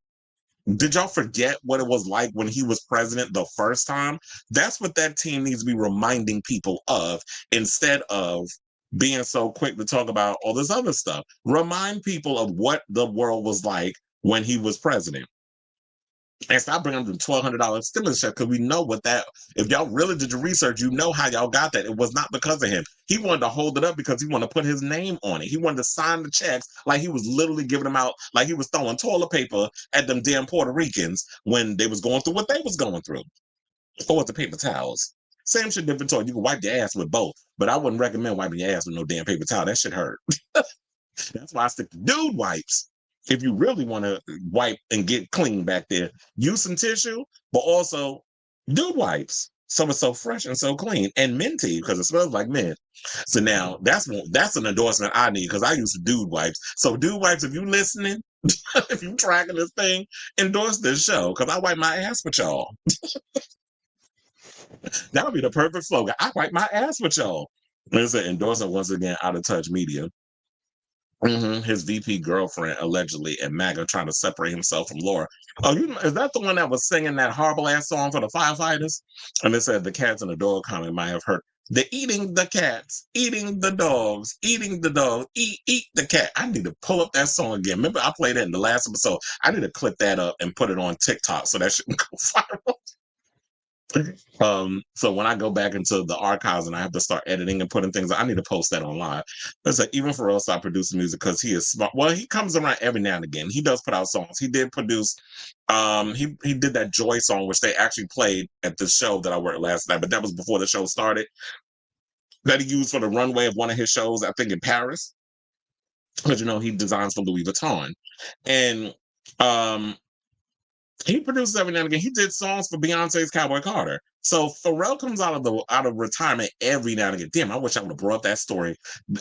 did y'all forget what it was like when he was president the first time? That's what that team needs to be reminding people of instead of being so quick to talk about all this other stuff. Remind people of what the world was like when he was president. And stop bringing them the $1,200 stimulus check because we know what that, if y'all really did your research, you know how y'all got that. It was not because of him. He wanted to hold it up because he wanted to put his name on it. He wanted to sign the checks like he was literally giving them out, like he was throwing toilet paper at them damn Puerto Ricans when they was going through what they was going through. Or with the paper towels. Same shit, different toy. You can wipe your ass with both, but I wouldn't recommend wiping your ass with no damn paper towel. That shit hurt. That's why I stick to dude wipes. If you really want to wipe and get clean back there, use some tissue, but also dude wipes. So it's so fresh and so clean and minty because it smells like mint. So now that's an endorsement I need because I use dude wipes. So dude wipes, if you listening, if you tracking this thing, endorse this show because I wipe my ass with y'all. That would be the perfect slogan. I wipe my ass with y'all. It's an endorsement once again, Out of Touch Media. His VP girlfriend allegedly and MAGA trying to separate himself from Laura. Oh, is that the one that was singing that horrible ass song for the firefighters? And they said the cats and the dog comment might have hurt. The eating the cats, eating the dogs, eating the dog, eat the cat. I need to pull up that song again. Remember, I played it in the last episode. I need to clip that up and put it on TikTok so that shouldn't go viral. So when I go back into the archives and I have to start editing and putting things, I need to post that online. Listen, even Farrell stopped producing music because he is smart. Well, he comes around every now and again. He does put out songs. He did produce. He did that Joy song, which they actually played at the show that I worked last night, but that was before the show started. That he used for the runway of one of his shows, I think in Paris, because he designs for Louis Vuitton, and he produces every now and again. He did songs for Beyonce's Cowboy Carter. So Pharrell comes out of retirement every now and again. Damn, I wish I would have brought up that story.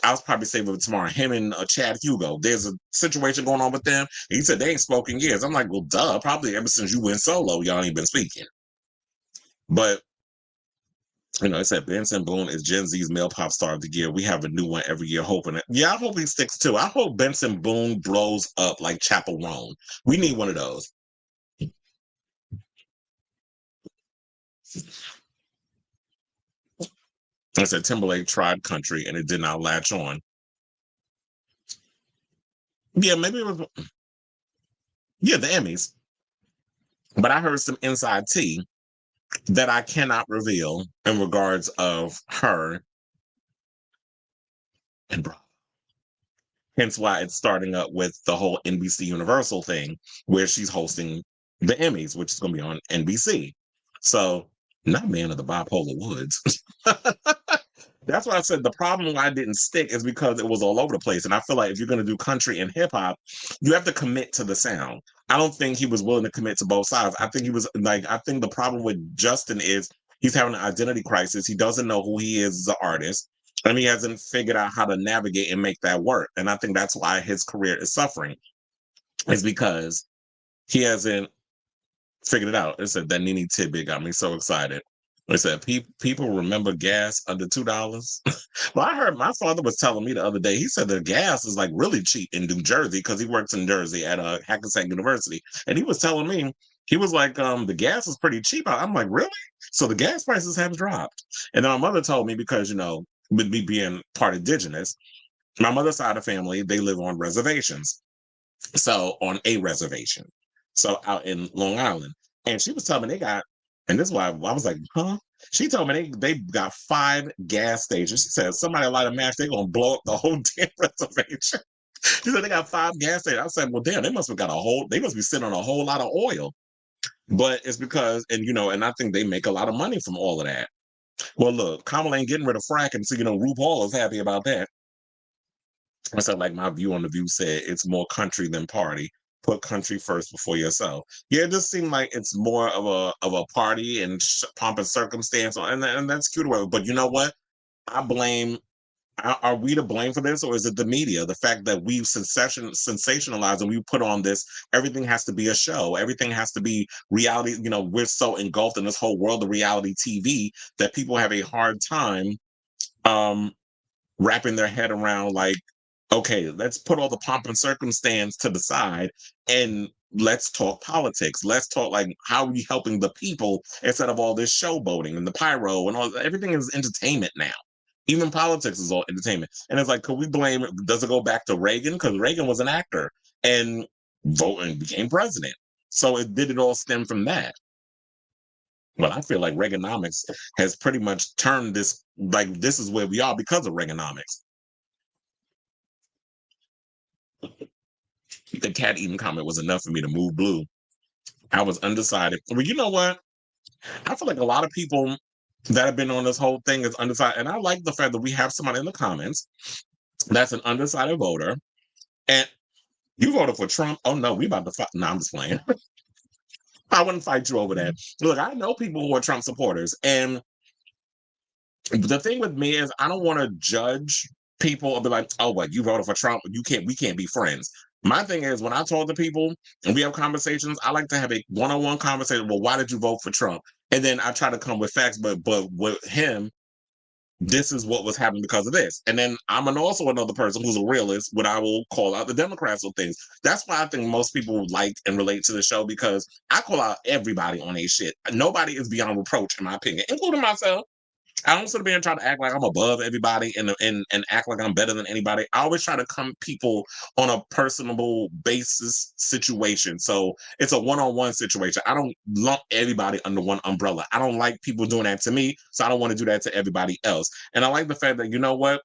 I was probably saving it tomorrow. Him and Chad Hugo. There's a situation going on with them. He said they ain't spoken years. I'm like, well, duh. Probably ever since you went solo, y'all ain't been speaking. But it said Benson Boone is Gen Z's male pop star of the year. We have a new one every year, hoping it. Yeah, I hope he sticks too. I hope Benson Boone blows up like Chappell Roan. We need one of those. I said Timberlake tried country and it did not latch on. Yeah, maybe it was. Yeah, the Emmys. But I heard some inside tea that I cannot reveal in regards of her and Bravo. Hence why it's starting up with the whole NBC Universal thing where she's hosting the Emmys, which is going to be on NBC. So, not Man of the Bipolar Woods. That's why I said the problem why I didn't stick is because it was all over the place. And I feel like if you're going to do country and hip hop, you have to commit to the sound. I don't think he was willing to commit to both sides. I think I think the problem with Justin is he's having an identity crisis. He doesn't know who he is as an artist, and he hasn't figured out how to navigate and make that work. And I think that's why his career is suffering, is because he hasn't figured it out. It said that Nene tidbit got me so excited. It said people remember gas under $2. Well, I heard my father was telling me the other day. He said the gas is like really cheap in New Jersey because he works in Jersey at Hackensack University, and he was telling me he was like, the gas is pretty cheap. I'm like, really? So the gas prices have dropped. And then my mother told me because with me being part indigenous, my mother's side of the family they live on reservations. So on a reservation, so out in Long Island, and she was telling me they got. And this is why I was like, huh? She told me they got 5 gas stations. She said somebody light a match, they're gonna blow up the whole damn reservation. She said they got 5 gas stations. I said, well, damn, they must be sitting on a whole lot of oil. But it's because, and I think they make a lot of money from all of that. Well, look, Kamala ain't getting rid of fracking, so RuPaul is happy about that. I said, like my view on the View said, it's more country than party. Put country first before yourself. Yeah, it just seemed like it's more of a party and pomp and circumstance, and that's cute. But you know what? I blame. Are we to blame for this, or is it the media? The fact that we've sensationalized and we put on this, everything has to be a show. Everything has to be reality. We're so engulfed in this whole world of reality TV that people have a hard time wrapping their head around like, okay, let's put all the pomp and circumstance to the side and let's talk politics. Let's talk like how are we helping the people instead of all this showboating and the pyro and all. Everything is entertainment now. Even politics is all entertainment. And it's like, could we blame? Does it go back to Reagan? Because Reagan was an actor and voted and became president. So did it all stem from that? Well, I feel like Reaganomics has pretty much turned this, like, this is where we are because of Reaganomics. The cat eating comment was enough for me to move blue. I was undecided. Well, you know what? I feel like a lot of people that have been on this whole thing is undecided. And I like the fact that we have somebody in the comments that's an undecided voter. And you voted for Trump. Oh no, we about to fight. No, I'm just playing. I wouldn't fight you over that. Look, I know people who are Trump supporters. And the thing with me is I don't want to judge people or be like, oh, what, you voted for Trump? We can't be friends. My thing is when I talk to people and we have conversations, I like to have a one-on-one conversation. Well, why did you vote for Trump? And then I try to come with facts, but with him, this is what was happening because of this. And then I'm also another person who's a realist when I will call out the Democrats on things. That's why I think most people like and relate to the show because I call out everybody on a shit. Nobody is beyond reproach, in my opinion, including myself. I don't sit there and try to act like I'm above everybody and act like I'm better than anybody. I always try to come people on a personable basis situation. So it's a one-on-one situation. I don't lump everybody under one umbrella. I don't like people doing that to me, so I don't want to do that to everybody else. And I like the fact that, you know what?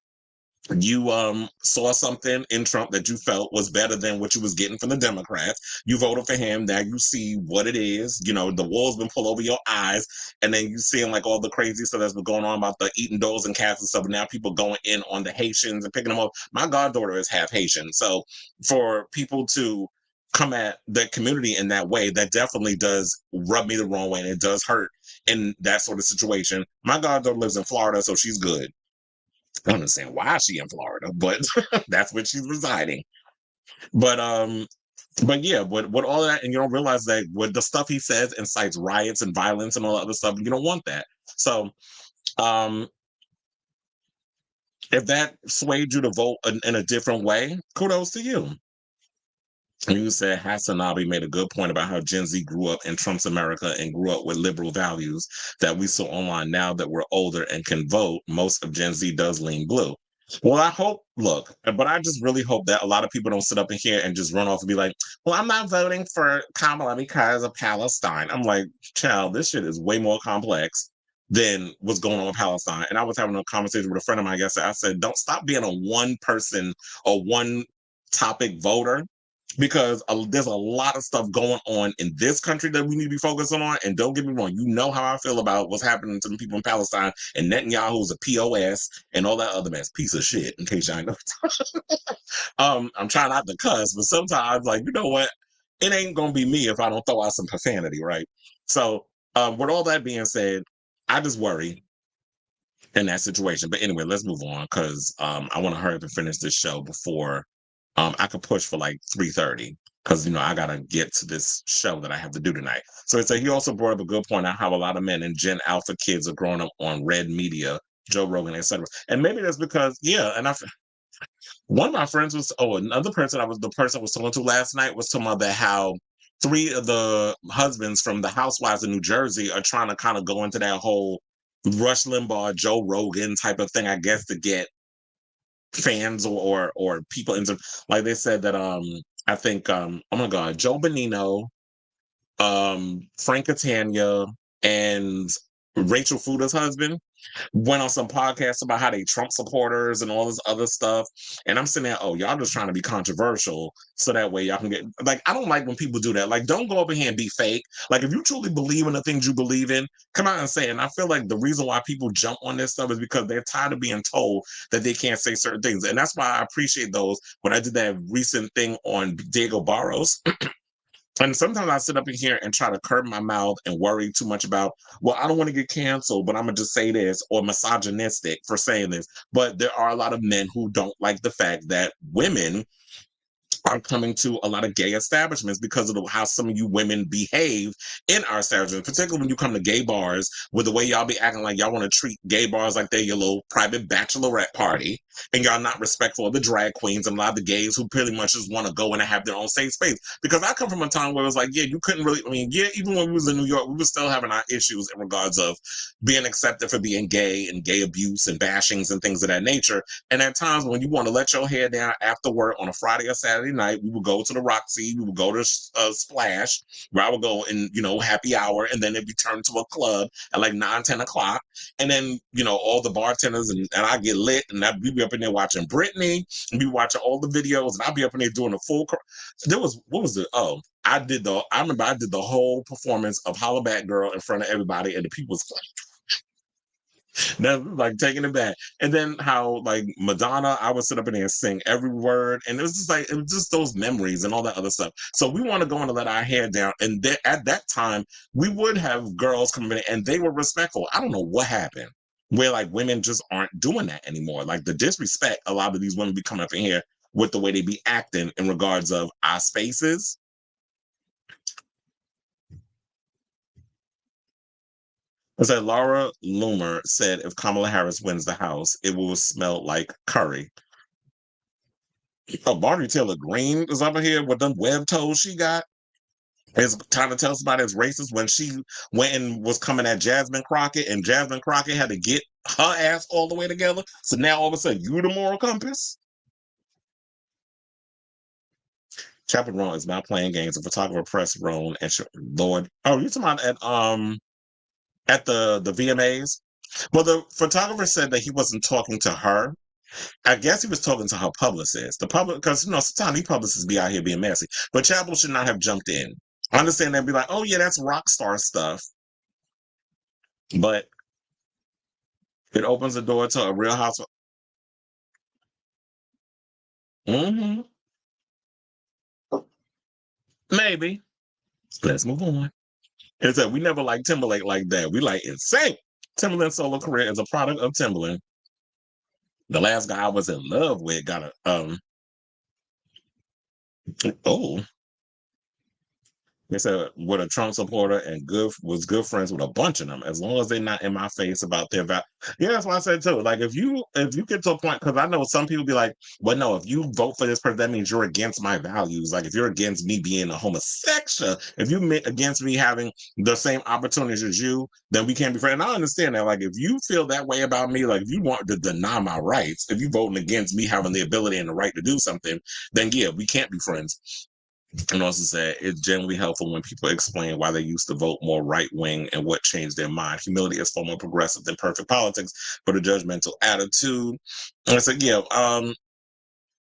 You saw something in Trump that you felt was better than what you was getting from the Democrats. You voted for him. Now you see what it is. You know, the wall's been pulled over your eyes, and then you seeing like all the crazy stuff that's been going on about the eating dogs and cats and stuff. And now people going in on the Haitians and picking them up. My goddaughter is half Haitian, so for people to come at the community in that way, that definitely does rub me the wrong way, and it does hurt in that sort of situation. My goddaughter lives in Florida, so she's good. I don't understand why she in Florida, but that's where she's residing. But yeah, with all that, and you don't realize that with the stuff he says incites riots and violence and all that other stuff, you don't want that. So um if that swayed you to vote in a different way, kudos to you. You said Hassanabi made a good point about how Gen Z grew up in Trump's America and grew up with liberal values that we saw online. Now that we're older and can vote, most of Gen Z does lean blue. Well, I hope, look, but I just really hope that a lot of people don't sit up in here and just run off and be like, well, I'm not voting for Kamala because of Palestine. I'm like, child, this shit is way more complex than what's going on with Palestine. And I was having a conversation with a friend of mine yesterday. I said, don't stop being a one person or one topic voter because there's a lot of stuff going on in this country that we need to be focusing on. And don't get me wrong, you know how I feel about what's happening to the people in Palestine and Netanyahu's a POS and all that other mess, piece of shit. In case y'all know, I'm trying not to cuss, but sometimes like you know what, it ain't gonna be me if I don't throw out some profanity, right? So, with all that being said, I just worry in that situation. But anyway, let's move on because I want to hurry up and finish this show before I could push for like 3:30 because you know I gotta get to this show that I have to do tonight. So it's like he also brought up a good point on how a lot of men and Gen Alpha kids are growing up on red media, Joe Rogan, etc. And maybe that's because one of my friends was another person the person I was talking to last night was talking about that how three of the husbands from the Housewives in New Jersey are trying to kind of go into that whole Rush Limbaugh, Joe Rogan type of thing, I guess, to get fans or people into like they said that I think oh my god, Joe Bonino, Frank Catania, and Rachel Fuda's husband went on some podcasts about how they Trump supporters and all this other stuff. And I'm sitting there, oh, y'all just trying to be controversial so that way y'all can get like I don't like when people do that. Like, don't go up in here and be fake. Like, if you truly believe in the things you believe in, come out and say it. And I feel like the reason why people jump on this stuff is because they're tired of being told that they can't say certain things. And that's why I appreciate those when I did that recent thing on Diego Barros. And sometimes I sit up in here and try to curb my mouth and worry too much about, well, I don't want to get canceled, but I'm going to just say this, or misogynistic for saying this. But there are a lot of men who don't like the fact that women are coming to a lot of gay establishments because of how some of you women behave in our establishments, particularly when you come to gay bars with the way y'all be acting like y'all want to treat gay bars like they're your little private bachelorette party, and y'all not respectful of the drag queens and a lot of the gays who pretty much just want to go in and have their own safe space. Because I come from a time where it was like, yeah, you couldn't really, I mean, yeah, even when we was in New York, we were still having our issues in regards of being accepted for being gay and gay abuse and bashings and things of that nature. And at times when you want to let your hair down after work on a Friday or Saturday night, we would go to the Roxy, we would go to Splash, where I would go in, happy hour, and then it'd be turned to a club at like 9, 10 o'clock. And then, all the bartenders and I get lit, and we'd be up in there watching Britney, and be watching all the videos, and I'd be up in there doing a full. What was it? Oh, I remember I did the whole performance of Holla Back Girl in front of everybody, and the people was That's like taking it back. And then how like Madonna, I would sit up in there and sing every word. And it was just like it was just those memories and all that other stuff. So we want to go and let our hair down. And at that time, we would have girls come in and they were respectful. I don't know what happened. Where like women just aren't doing that anymore. Like the disrespect a lot of these women be coming up in here with the way they be acting in regards of our spaces. I said Laura Loomer said if Kamala Harris wins the House, it will smell like curry. Oh, Marjorie Taylor Greene is up here with them web toes she got. It's trying to tell somebody it's racist when she went and was coming at Jasmine Crockett, and Jasmine Crockett had to get her ass all the way together. So now all of a sudden, you the moral compass? Chappell Roan is not playing games. The photographer pressed Roan and Lord. Oh, you talking about at the VMAs? Well, the photographer said that he wasn't talking to her. I guess he was talking to her publicist. The public, because sometimes these publicists be out here being messy. But Chappell should not have jumped in. I understand they'd be like, "Oh yeah, that's rock star stuff," but it opens the door to a Real House. Mm-hmm. Maybe. Let's move on. It said we never liked Timberlake like that. We like insane. Timberland's solo career is a product of Timberland. The last guy I was in love with got a oh. They said with a Trump supporter and was good friends with a bunch of them, as long as they're not in my face about their value. Yeah, that's what I said too. Like if you get to a point, because I know some people be like, well, no, if you vote for this person, that means you're against my values. Like if you're against me being a homosexual, if you against me having the same opportunities as you, then we can't be friends. And I understand that. Like if you feel that way about me, like if you want to deny my rights, if you voting against me having the ability and the right to do something, then yeah, we can't be friends. And also said it's generally helpful when people explain why they used to vote more right wing and what changed their mind. Humility is far more progressive than perfect politics, but a judgmental attitude. And I said, yeah,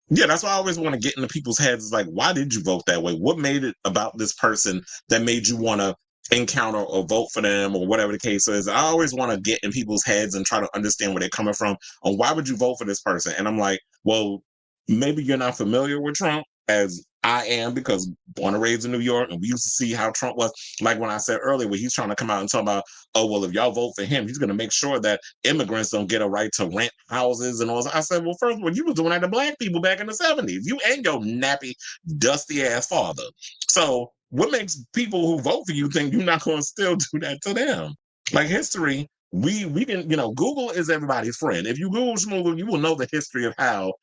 that's why I always want to get into people's heads. It's like, why did you vote that way? What made it about this person that made you want to encounter or vote for them or whatever the case is? I always want to get in people's heads and try to understand where they're coming from on why would you vote for this person? And I'm like, well, maybe you're not familiar with Trump as I am because born and raised in New York, and we used to see how Trump was. Like when I said earlier, when he's trying to come out and talk about, oh, well, if y'all vote for him, he's going to make sure that immigrants don't get a right to rent houses and all that. I said, well, first of all, you was doing that to black people back in the 70s. You and your nappy, dusty ass father. So what makes people who vote for you think you're not going to still do that to them? Like history, we can, Google is everybody's friend. If you Google Schmoogle, you will know the history of how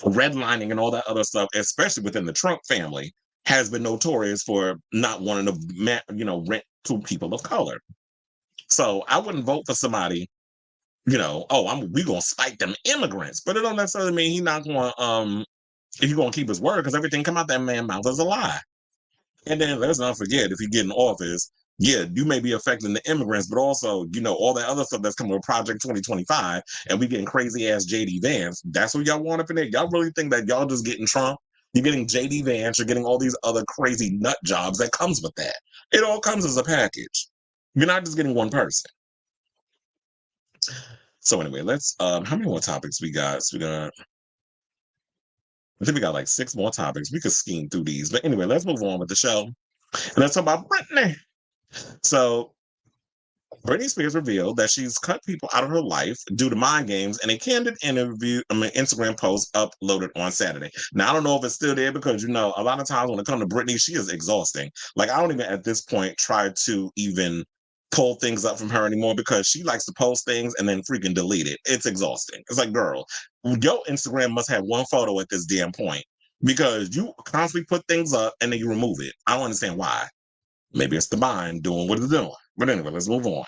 redlining and all that other stuff, especially within the Trump family, has been notorious for not wanting to, rent to people of color. So I wouldn't vote for somebody, we gonna spite them immigrants, but it don't necessarily mean he's not gonna if he's gonna keep his word because everything come out that man's mouth is a lie. And then let's not forget if he get in office, yeah, you may be affecting the immigrants, but also, all that other stuff that's coming with Project 2025, and we getting crazy ass JD Vance. That's what y'all want up in there. Y'all really think that y'all just getting Trump? You're getting JD Vance, you're getting all these other crazy nut jobs that comes with that. It all comes as a package. You're not just getting one person. So anyway, let's how many more topics we got? So I think we got like 6 more topics. We could scheme through these. But anyway, let's move on with the show. And let's talk about Britney. So Britney Spears revealed that she's cut people out of her life due to mind games in a candid Instagram post uploaded on Saturday. Now, I don't know if it's still there because, a lot of times when it comes to Britney, she is exhausting. Like, I don't even at this point try to even pull things up from her anymore because she likes to post things and then freaking delete it. It's exhausting. It's like, girl, your Instagram must have one photo at this damn point because you constantly put things up and then you remove it. I don't understand why. Maybe it's the mind doing what it's doing. But anyway, let's move on.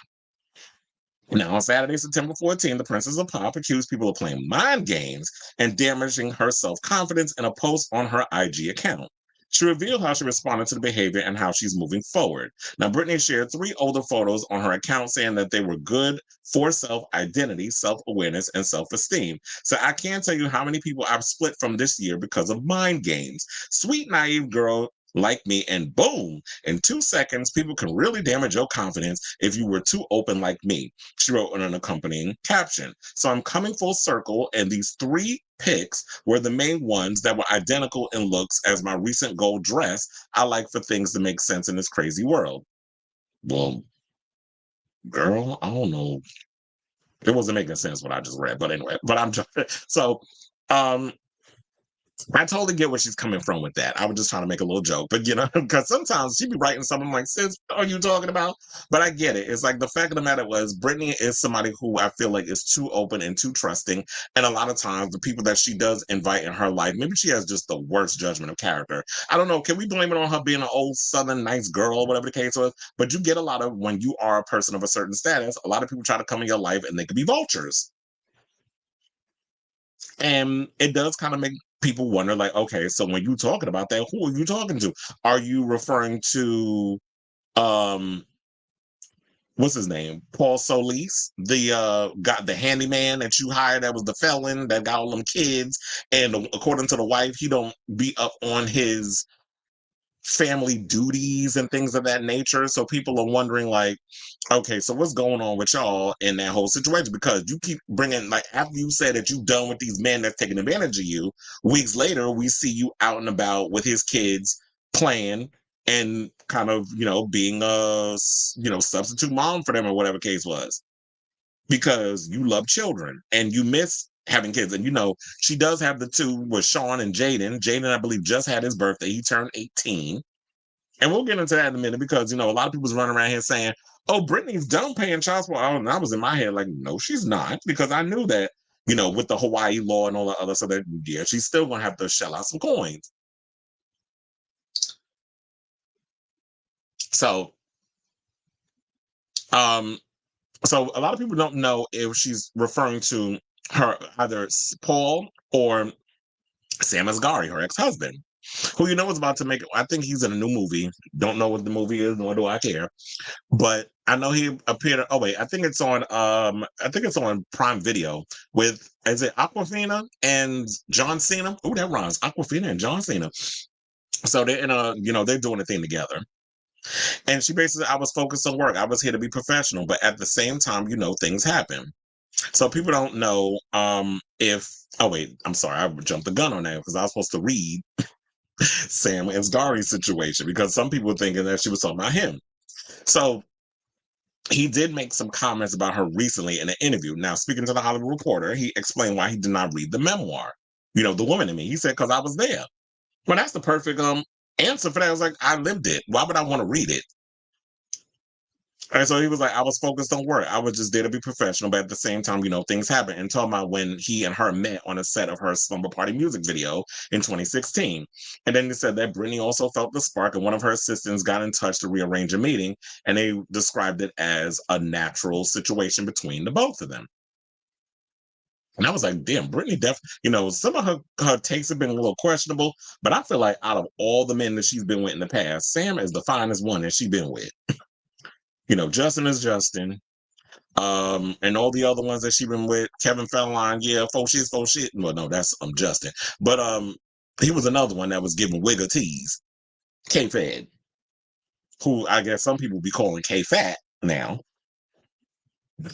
Now, on Saturday, September 14th, the Princess of Pop accused people of playing mind games and damaging her self-confidence in a post on her IG account. She revealed how she responded to the behavior and how she's moving forward. Now, Britney shared 3 older photos on her account saying that they were good for self-identity, self-awareness, and self-esteem. So I can't tell you how many people I've split from this year because of mind games. Sweet, naive girl like me, and boom, in 2 seconds, people can really damage your confidence if you were too open like me, she wrote in an accompanying caption. So I'm coming full circle, and these 3 pics were the main ones that were identical in looks as my recent gold dress I like for things to make sense in this crazy world. Well, girl, I don't know. It wasn't making sense what I just read, but anyway, but I'm just so um I totally get where she's coming from with that. I was just trying to make a little joke, but because sometimes she be writing something like, "Sis, what are you talking about?" But I get it. It's like the fact of the matter was, Britney is somebody who I feel like is too open and too trusting, and a lot of times the people that she does invite in her life, maybe she has just the worst judgment of character. I don't know. Can we blame it on her being an old Southern nice girl, whatever the case was? But you get a lot of when you are a person of a certain status, a lot of people try to come in your life and they can be vultures. And it does kind of make people wonder, like, okay, so when you talking about that, who are you talking to? Are you referring to um what's his name? Paul Solis, the got the handyman that you hired that was the felon that got all them kids. And according to the wife, he don't be up on his family duties and things of that nature. So people are wondering, like, okay, so what's going on with y'all in that whole situation? Because you keep bringing, like, after you said that you done with these men that's taking advantage of you, weeks later, we see you out and about with his kids playing and kind of, being a, substitute mom for them or whatever case was. Because you love children and you miss having kids. And, she does have the two with Sean and Jaden. Jaden, I believe, just had his birthday. He turned 18. And we'll get into that in a minute because, a lot of people's running around here saying, oh, Britney's done paying child support. Oh, and I was in my head like, no, she's not. Because I knew that, with the Hawaii law and all the other stuff, that, yeah, she's still going to have to shell out some coins. So, um, so a lot of people don't know if she's referring to her either Paul or Sam Asghari, her ex-husband, who is about to make. I think he's in a new movie. Don't know what the movie is, nor do I care. But I know he appeared. Oh wait, I think it's on. I think it's on Prime Video with, is it Aquafina and John Cena? Oh, that rhymes. Aquafina and John Cena. So they're in a. They're doing a thing together. And she basically, I was focused on work. I was here to be professional, but at the same time, things happen. So people don't know if. Oh wait, I'm sorry, I jumped the gun on that because I was supposed to read Sam Asghari's situation because some people were thinking that she was talking about him. So he did make some comments about her recently in an interview. Now, speaking to the Hollywood Reporter, he explained why he did not read the memoir. The woman in me. He said, because I was there. Well, that's the perfect answer for that. I was like, I lived it. Why would I want to read it? And so he was like, I was focused on work. I was just there to be professional, but at the same time, things happen. And talking about when he and her met on a set of her Slumber Party music video in 2016. And then he said that Britney also felt the spark, and one of her assistants got in touch to rearrange a meeting, and they described it as a natural situation between the both of them. And I was like, damn, Britney some of her takes have been a little questionable, but I feel like out of all the men that she's been with in the past, Sam is the finest one that she's been with. Justin is Justin. And all the other ones that she been with, Kevin Fallon, yeah, faux shit. Well, no, that's Justin. But he was another one that was giving wigger tease. K-Fed, who I guess some people be calling K-Fat now.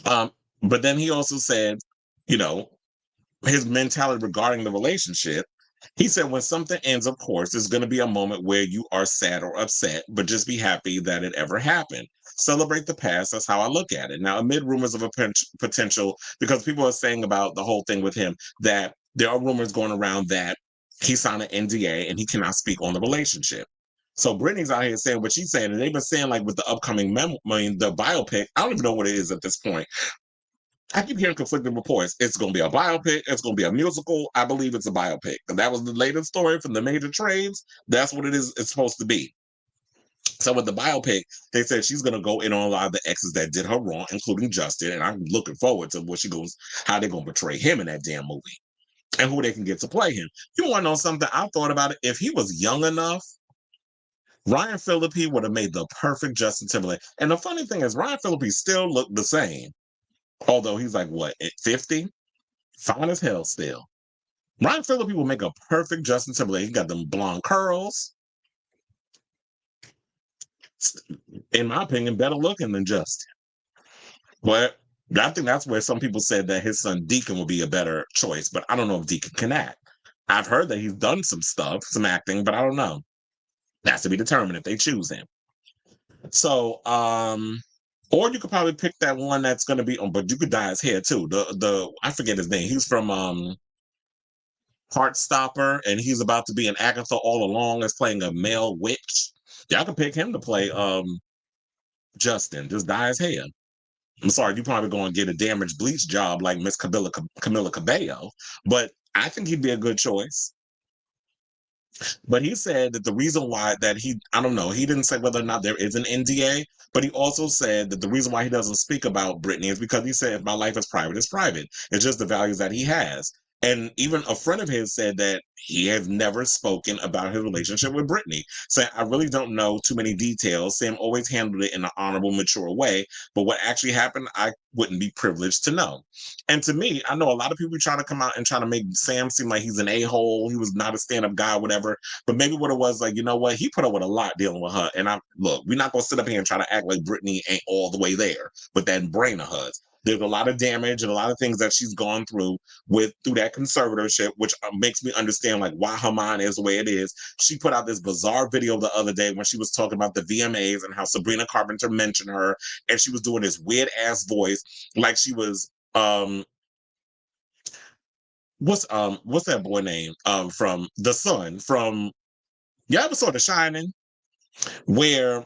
Um, but then he also said, you know, his mentality regarding the relationship. He said, when something ends, of course, there's going to be a moment where you are sad or upset, but just be happy that it ever happened. Celebrate the past. That's how I look at it. Now, amid rumors of a potential, because people are saying about the whole thing with him, that there are rumors going around that he signed an NDA and he cannot speak on the relationship. So Britney's out here saying what she's saying, and they've been saying, like, with the upcoming the biopic, I don't even know what it is at this point. I keep hearing conflicting reports. It's going to be a biopic. It's going to be a musical. I believe it's a biopic. And that was the latest story from the major trades. That's what it is. It's supposed to be. So with the biopic, they said she's going to go in on a lot of the exes that did her wrong, including Justin. And I'm looking forward to how they're going to portray him in that damn movie and who they can get to play him. You want to know something? I thought about it. If he was young enough, Ryan Phillippe would have made the perfect Justin Timberlake. And the funny thing is, Ryan Phillippe still looked the same. Although he's like, what, at 50? Fine as hell still. Ryan Phillippe will make a perfect Justin Timberlake. He got them blonde curls. in my opinion, better looking than Justin. But I think that's where some people said that his son Deacon would be a better choice. But I don't know if Deacon can act. I've heard that he's done some stuff, some acting, but I don't know. That's to be determined if they choose him. So, or you could probably pick that one that's going to be on, but you could dye his hair too. The I forget his name. He's from Heartstopper, and he's about to be an Agatha all along as playing a male witch. Y'all could pick him to play Justin. Just dye his hair. I'm sorry, you probably going to get a damaged bleach job like Miss Camila Cabello, but I think he'd be a good choice. But he said that the reason why that I don't know, he didn't say whether or not there is an NDA, but he also said that the reason why he doesn't speak about Britney is because he said, if my life is private, it's private. It's just the values that he has. And even a friend of his said that he has never spoken about his relationship with Britney. So I really don't know too many details. Sam always handled it in an honorable, mature way. But what actually happened, I wouldn't be privileged to know. And to me, I know a lot of people try to come out and try to make Sam seem like he's an a-hole. He was not a stand-up guy, whatever. But maybe what it was, like, you know what? He put up with a lot dealing with her. And look, we're not going to sit up here and try to act like Britney ain't all the way there with that brain of hers. There's a lot of damage and a lot of things that she's gone through through that conservatorship, which makes me understand like why her mind is the way it is. She put out this bizarre video the other day when she was talking about the VMAs and how Sabrina Carpenter mentioned her, and she was doing this weird ass voice like she was what's that boy name from The Sun from you ever saw The Shining where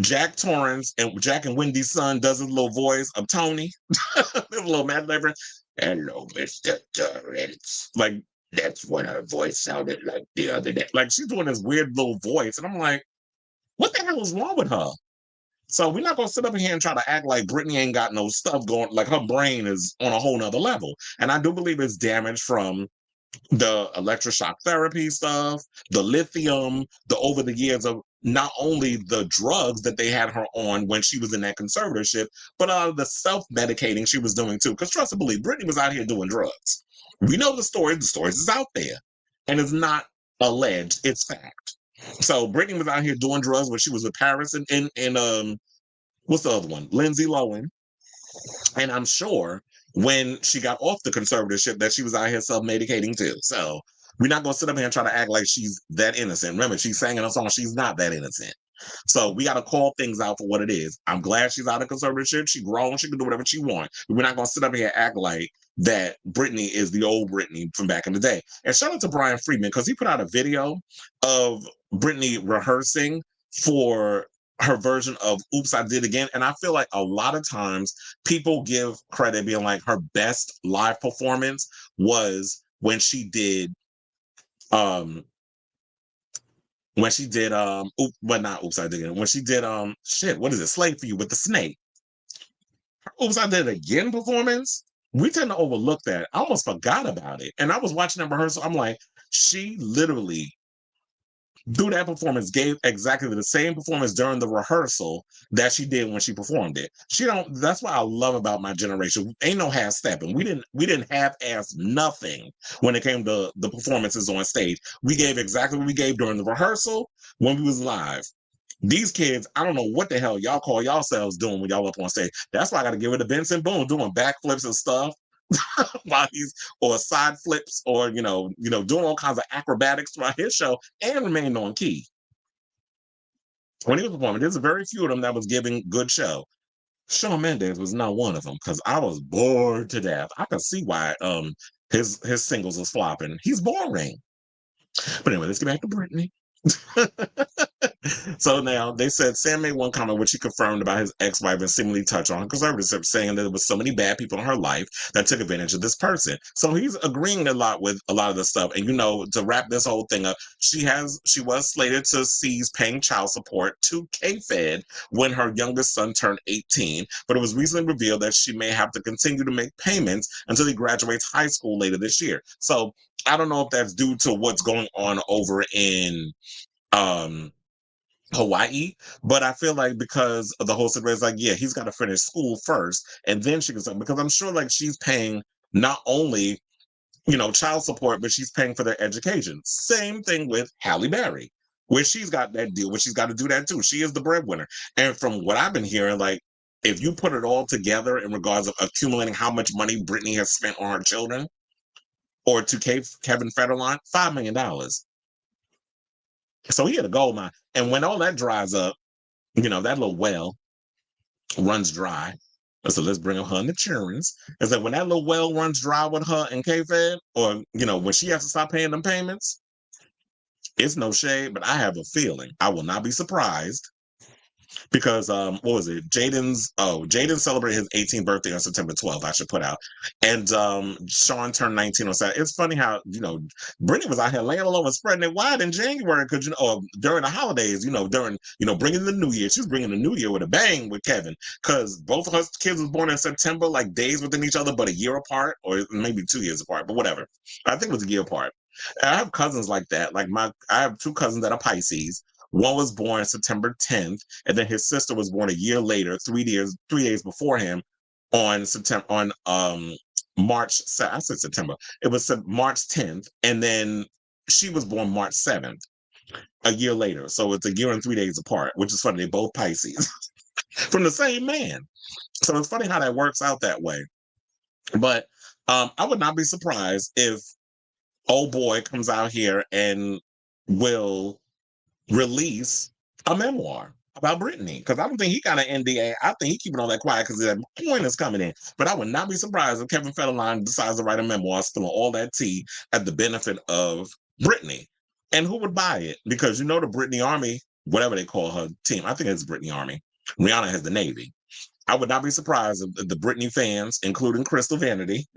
Jack Torrance and Jack and Wendy's son does his little voice of Tony, his little mad labor. Hello, Mr. Torrance. Like that's what her voice sounded like the other day. Like she's doing this weird little voice, and I'm like, what the hell is wrong with her? So we're not gonna sit up here and try to act like Britney ain't got no stuff going. Like her brain is on a whole nother level, and I do believe it's damaged from the electroshock therapy stuff, the lithium, the over the years of not only the drugs that they had her on when she was in that conservatorship, but the self-medicating she was doing too. Because trust and believe, Britney was out here doing drugs. We know the stories is out there. And it's not alleged, it's fact. So Britney was out here doing drugs when she was with Paris and what's the other one? Lindsay Lohan. And I'm sure when she got off the conservatorship that she was out here self-medicating too. So we're not going to sit up here and try to act like she's that innocent. Remember, she's saying in a song, she's not that innocent. So we got to call things out for what it is. I'm glad she's out of conservatorship. She's grown. She can do whatever she wants. But we're not going to sit up here and act like that Britney is the old Britney from back in the day. And shout out to Brian Friedman because he put out a video of Britney rehearsing for her version of Oops, I Did Again. And I feel like a lot of times people give credit being like her best live performance was when she did not Oops, I Did Again. When she did what is it, Slave for You with the snake. Her Oops, I Did It Again performance. We tend to overlook that. I almost forgot about it. And I was watching that rehearsal. I'm like, she literally through that performance gave exactly the same performance during the rehearsal that she did when she performed it. That's what I love about my generation. Ain't no half stepping. We didn't half ass nothing when it came to the performances on stage. We gave exactly what we gave during the rehearsal when we was live. These kids, I don't know what the hell y'all call yourselves doing when y'all up on stage. That's why I got to give it to Benson Boone doing backflips and stuff. While he's or side flips or doing all kinds of acrobatics throughout his show and remained on key when he was performing. There's very few of them that was giving good show. Shawn Mendes was not one of them because I was bored to death. I could see why his singles was flopping. He's boring. But anyway, let's get back to Britney. So now they said Sam made one comment which he confirmed about his ex-wife and seemingly touched on her conservatorship, saying that there was so many bad people in her life that took advantage of this person. So he's agreeing a lot with a lot of this stuff. And to wrap this whole thing up, she was slated to cease paying child support to K-Fed when her youngest son turned 18, but it was recently revealed that she may have to continue to make payments until he graduates high school later this year. So I don't know if that's due to what's going on over in Hawaii, but I feel like because of the whole situation, like, yeah, he's got to finish school first and then she can start, because I'm sure like she's paying not only child support, but she's paying for their education. Same thing with Halle Berry. where she's got that deal, where she's got to do that too. She is the breadwinner. And from what I've been hearing, like, if you put it all together in regards of accumulating how much money Britney has spent on her children or to Kevin Federline, $5 million. So he had a gold mine. And when all that dries up, that little well runs dry. So let's bring up her insurance. And so when that little well runs dry with her and K-Fed, or, when she has to stop paying them payments, it's no shade, but I have a feeling I will not be surprised because what was it? Jayden celebrated his 18th birthday on September 12th. I should put out, and Sean turned 19 on Saturday. It's funny how Britney was out here laying low and spreading it wide in January because during the holidays, during bringing the New Year, she was bringing the New Year with a bang with Kevin because both of her kids was born in September, like days within each other, but a year apart or maybe 2 years apart, but whatever. I think it was a year apart. I have cousins like that. Like I have two cousins that are Pisces. One was born September 10th, and then his sister was born a year later, 3 days before him, on March. I said September. It was March 10th, and then she was born March 7th, a year later. So it's a year and 3 days apart, which is funny. They both Pisces from the same man. So it's funny how that works out that way. But I would not be surprised if old boy comes out here and will release a memoir about Britney, because I don't think he got an NDA. I think he keeping all that quiet because that coin is coming in. But I would not be surprised if Kevin Federline decides to write a memoir spilling all that tea at the benefit of Britney. And who would buy it? Because the Britney Army, whatever they call her team, I think it's Britney Army. Rihanna has the Navy. I would not be surprised if the Britney fans, including Crystal Vanity,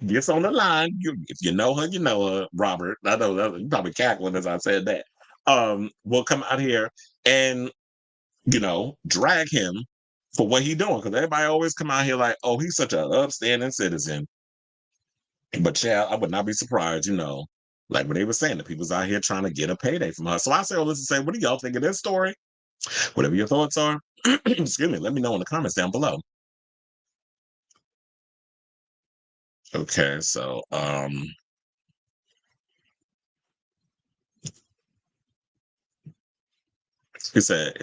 gets on the line. If you know her, you know her, Robert. I know that you probably cackling as I said that. Will come out here and drag him for what he doing, because everybody always come out here like, oh, he's such an upstanding citizen. But yeah, I would not be surprised, like what they were saying, the people's out here trying to get a payday from her. So I say all this to say, what do y'all think of this story? Whatever your thoughts are, excuse me, let me know in the comments down below. Okay, so he said,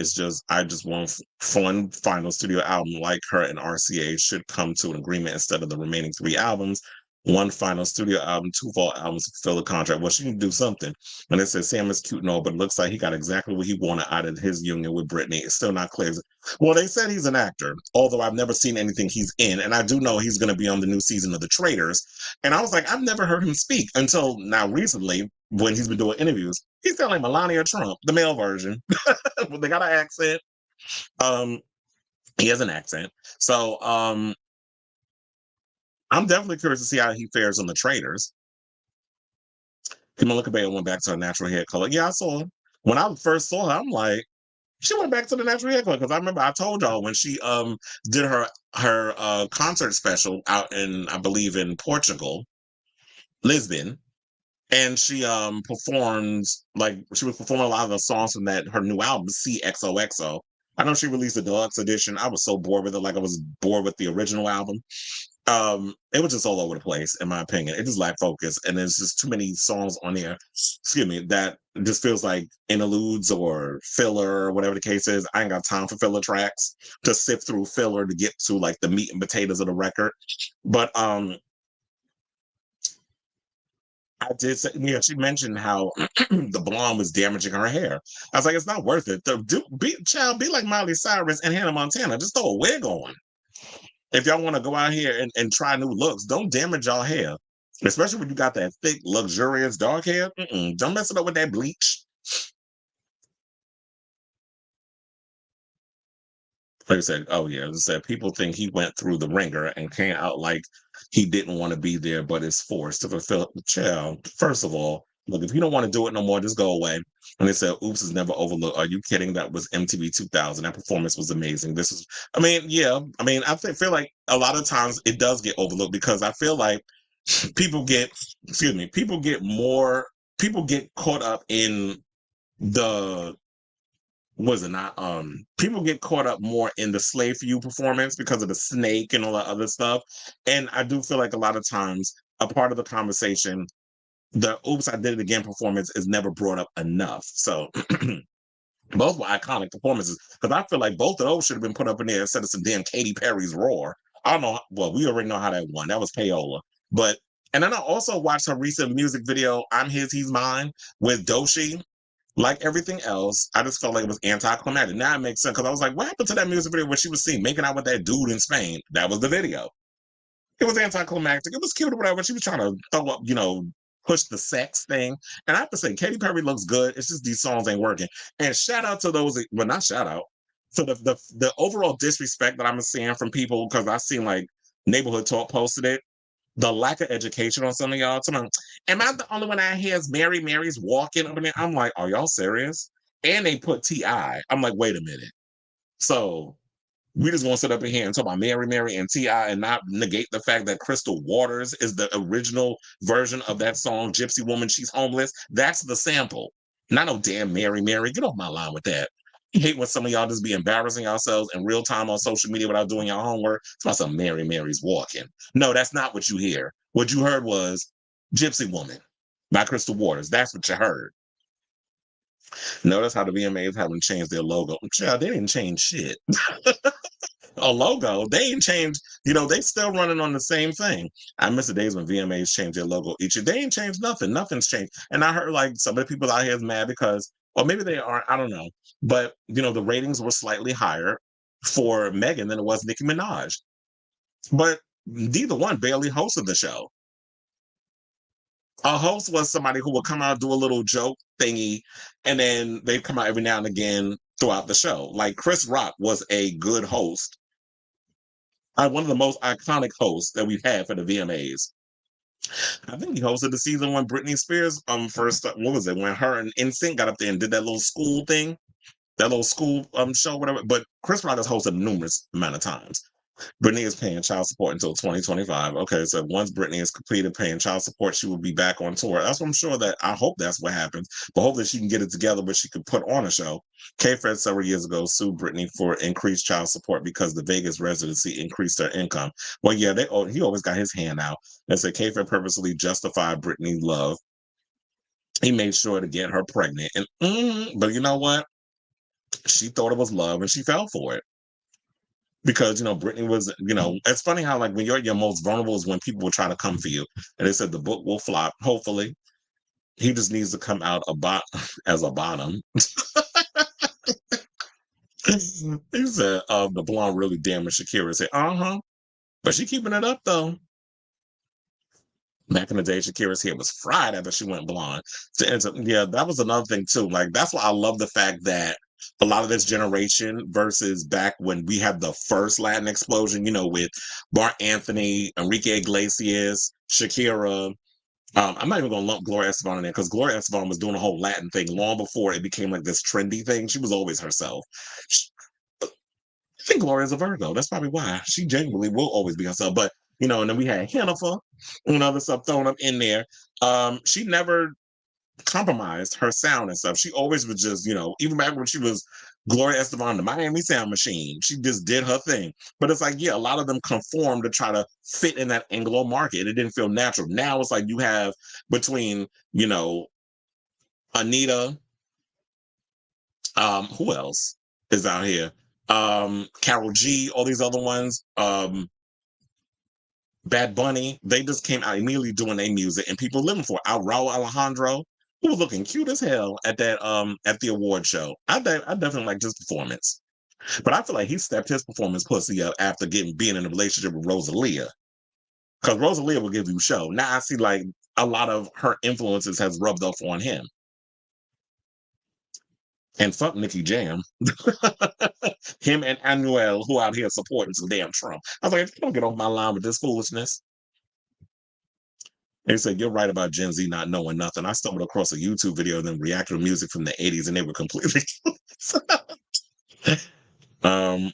I just want one final studio album like her and RCA should come to an agreement instead of the remaining 3 albums. One final studio album, 2 fall albums to fulfill the contract. Well, she can do something. And it says Sam is cute and all, but it looks like he got exactly what he wanted out of his union with Britney. It's still not clear. Well, they said he's an actor, although I've never seen anything he's in. And I do know he's going to be on the new season of The Traitors. And I was like, I've never heard him speak until now recently when he's been doing interviews. He's sounding like Melania Trump, the male version. They got an accent. He has an accent. So I'm definitely curious to see how he fares on The Traitors. Camilla Cabello went back to her natural hair color. Yeah, I saw her. When I first saw her, I'm like, she went back to the natural hair color, because I remember I told y'all when she did her concert special out in, I believe, in Portugal, Lisbon, and she performs, like, she was performing a lot of the songs from her new album CXOXO. I know she released a deluxe edition. I was so bored with it, like I was bored with the original album. It was just all over the place, in my opinion. It just lacked focus, and there's just too many songs on there, excuse me, that just feels like interludes or filler or whatever the case is. I ain't got time for filler tracks to sift through filler to get to like the meat and potatoes of the record. But I did say, she mentioned how the blonde was damaging her hair. I was like, it's not worth it. Be like Miley Cyrus and Hannah Montana. Just throw a wig on. If y'all want to go out here and try new looks, don't damage y'all hair. Especially when you got that thick, luxurious dark hair. Don't mess it up with that bleach. Like I said, oh yeah, as I said, people think he went through the ringer and came out like he didn't want to be there, but is forced to fulfill the child. First of all, look, if you don't want to do it no more, just go away. And they said, oops is never overlooked. Are you kidding? That was MTV 2000. That performance was amazing. I mean, yeah. I mean, feel like a lot of times it does get overlooked because I feel like people get caught up in the was it not people get caught up more in the Slave for You performance because of the snake and all that other stuff. And I do feel like a lot of times a part of the conversation the "Oops, I Did It Again" performance is never brought up enough. So both were iconic performances because I feel like both of those should have been put up in there instead of some damn Katy Perry's "Roar." I don't know. Well, we already know how that won. That was payola. But and then I also watched her recent music video, "I'm His, He's Mine" with Doechii. Like everything else, I just felt like it was anticlimactic. Now it makes sense because I was like, what happened to that music video where she was seen making out with that dude in Spain? That was the video. It was anticlimactic. It was cute or whatever. She was trying to throw up, push the sex thing. And I have to say, Katy Perry looks good. It's just these songs ain't working. And shout out to those, well, not shout out, to the overall disrespect that I'm seeing from people because I seen like Neighborhood Talk posted it. The lack of education on some of y'all. Am I the only one out here is Mary's walking over there? I'm like, are y'all serious? And they put T.I. I'm like, wait a minute. So we just want to sit up in here and talk about Mary, and T.I. and not negate the fact that Crystal Waters is the original version of that song, Gypsy Woman, She's Homeless. That's the sample. Not no damn Mary. Get off my line with that. I hate when some of y'all just be embarrassing yourselves in real time on social media without doing your homework. It's about some Mary's walking. No, that's not what you hear. What you heard was Gypsy Woman by Crystal Waters. That's what you heard. Notice how the VMAs haven't changed their logo. Child, they didn't change shit. A logo. They ain't changed. They still running on the same thing. I miss the days when VMAs changed their logo each year. They ain't changed nothing. Nothing's changed. And I heard like some of the people out here is mad because, or maybe they aren't. I don't know. But the ratings were slightly higher for Megan than it was Nicki Minaj. But neither one barely hosted the show. A host was somebody who would come out, do a little joke thingy, and then they'd come out every now and again throughout the show. Like Chris Rock was a good host, one of the most iconic hosts that we've had for the VMAs. I think he hosted the season when Britney Spears first, what was it, when her and NSYNC got up there and did that little school thing, that little school show, whatever. But Chris Rock has hosted numerous amount of times. Britney is paying child support until 2025. Okay, so once Britney is completed paying child support, she will be back on tour. That's what I'm sure that I hope that's what happens. But hopefully she can get it together where she could put on a show. K-Fed several years ago sued Britney for increased child support because the Vegas residency increased her income. Well, yeah, he always got his hand out and said K-Fed purposely justified Britney's love. He made sure to get her pregnant. But you know what? She thought it was love and she fell for it. Because Britney was, it's funny how like when you're at your most vulnerable is when people will try to come for you, and they said the book will flop. Hopefully, he just needs to come out as a bottom. He said, "The blonde really damaged Shakira." Said, but she keeping it up though. Back in the day, Shakira's hair was fried after she went blonde. So, yeah, that was another thing too. Like that's why I love the fact that a lot of this generation versus back when we had the first Latin explosion, with Marc Anthony, Enrique Iglesias, Shakira. I'm not even going to lump Gloria Estefan in there because Gloria Estefan was doing a whole Latin thing long before it became like this trendy thing. She was always herself. I think Gloria's a Virgo. That's probably why she genuinely will always be herself. But and then we had Hennifer, other stuff thrown up in there. She never compromised her sound and stuff. She always was just, even back when she was Gloria Estefan, the Miami Sound Machine, she just did her thing. But it's like, yeah, a lot of them conform to try to fit in that Anglo market. It didn't feel natural. Now it's like you have between, Anita, who else is out here? Carol G, all these other ones, Bad Bunny, they just came out immediately doing their music and people living for it. Raul Alejandro, who was looking cute as hell at that at the award show. I definitely liked his performance. But I feel like he stepped his performance pussy up after being in a relationship with Rosalia. Because Rosalia will give you show. Now I see like a lot of her influences has rubbed off on him. And fuck Nicky Jam. Him and Anuel, who out here supporting some damn Trump. I was like, don't get off my line with this foolishness. They said, you're right about Gen Z not knowing nothing. I stumbled across a YouTube video of them reacting to music from the 80s and they were completely oh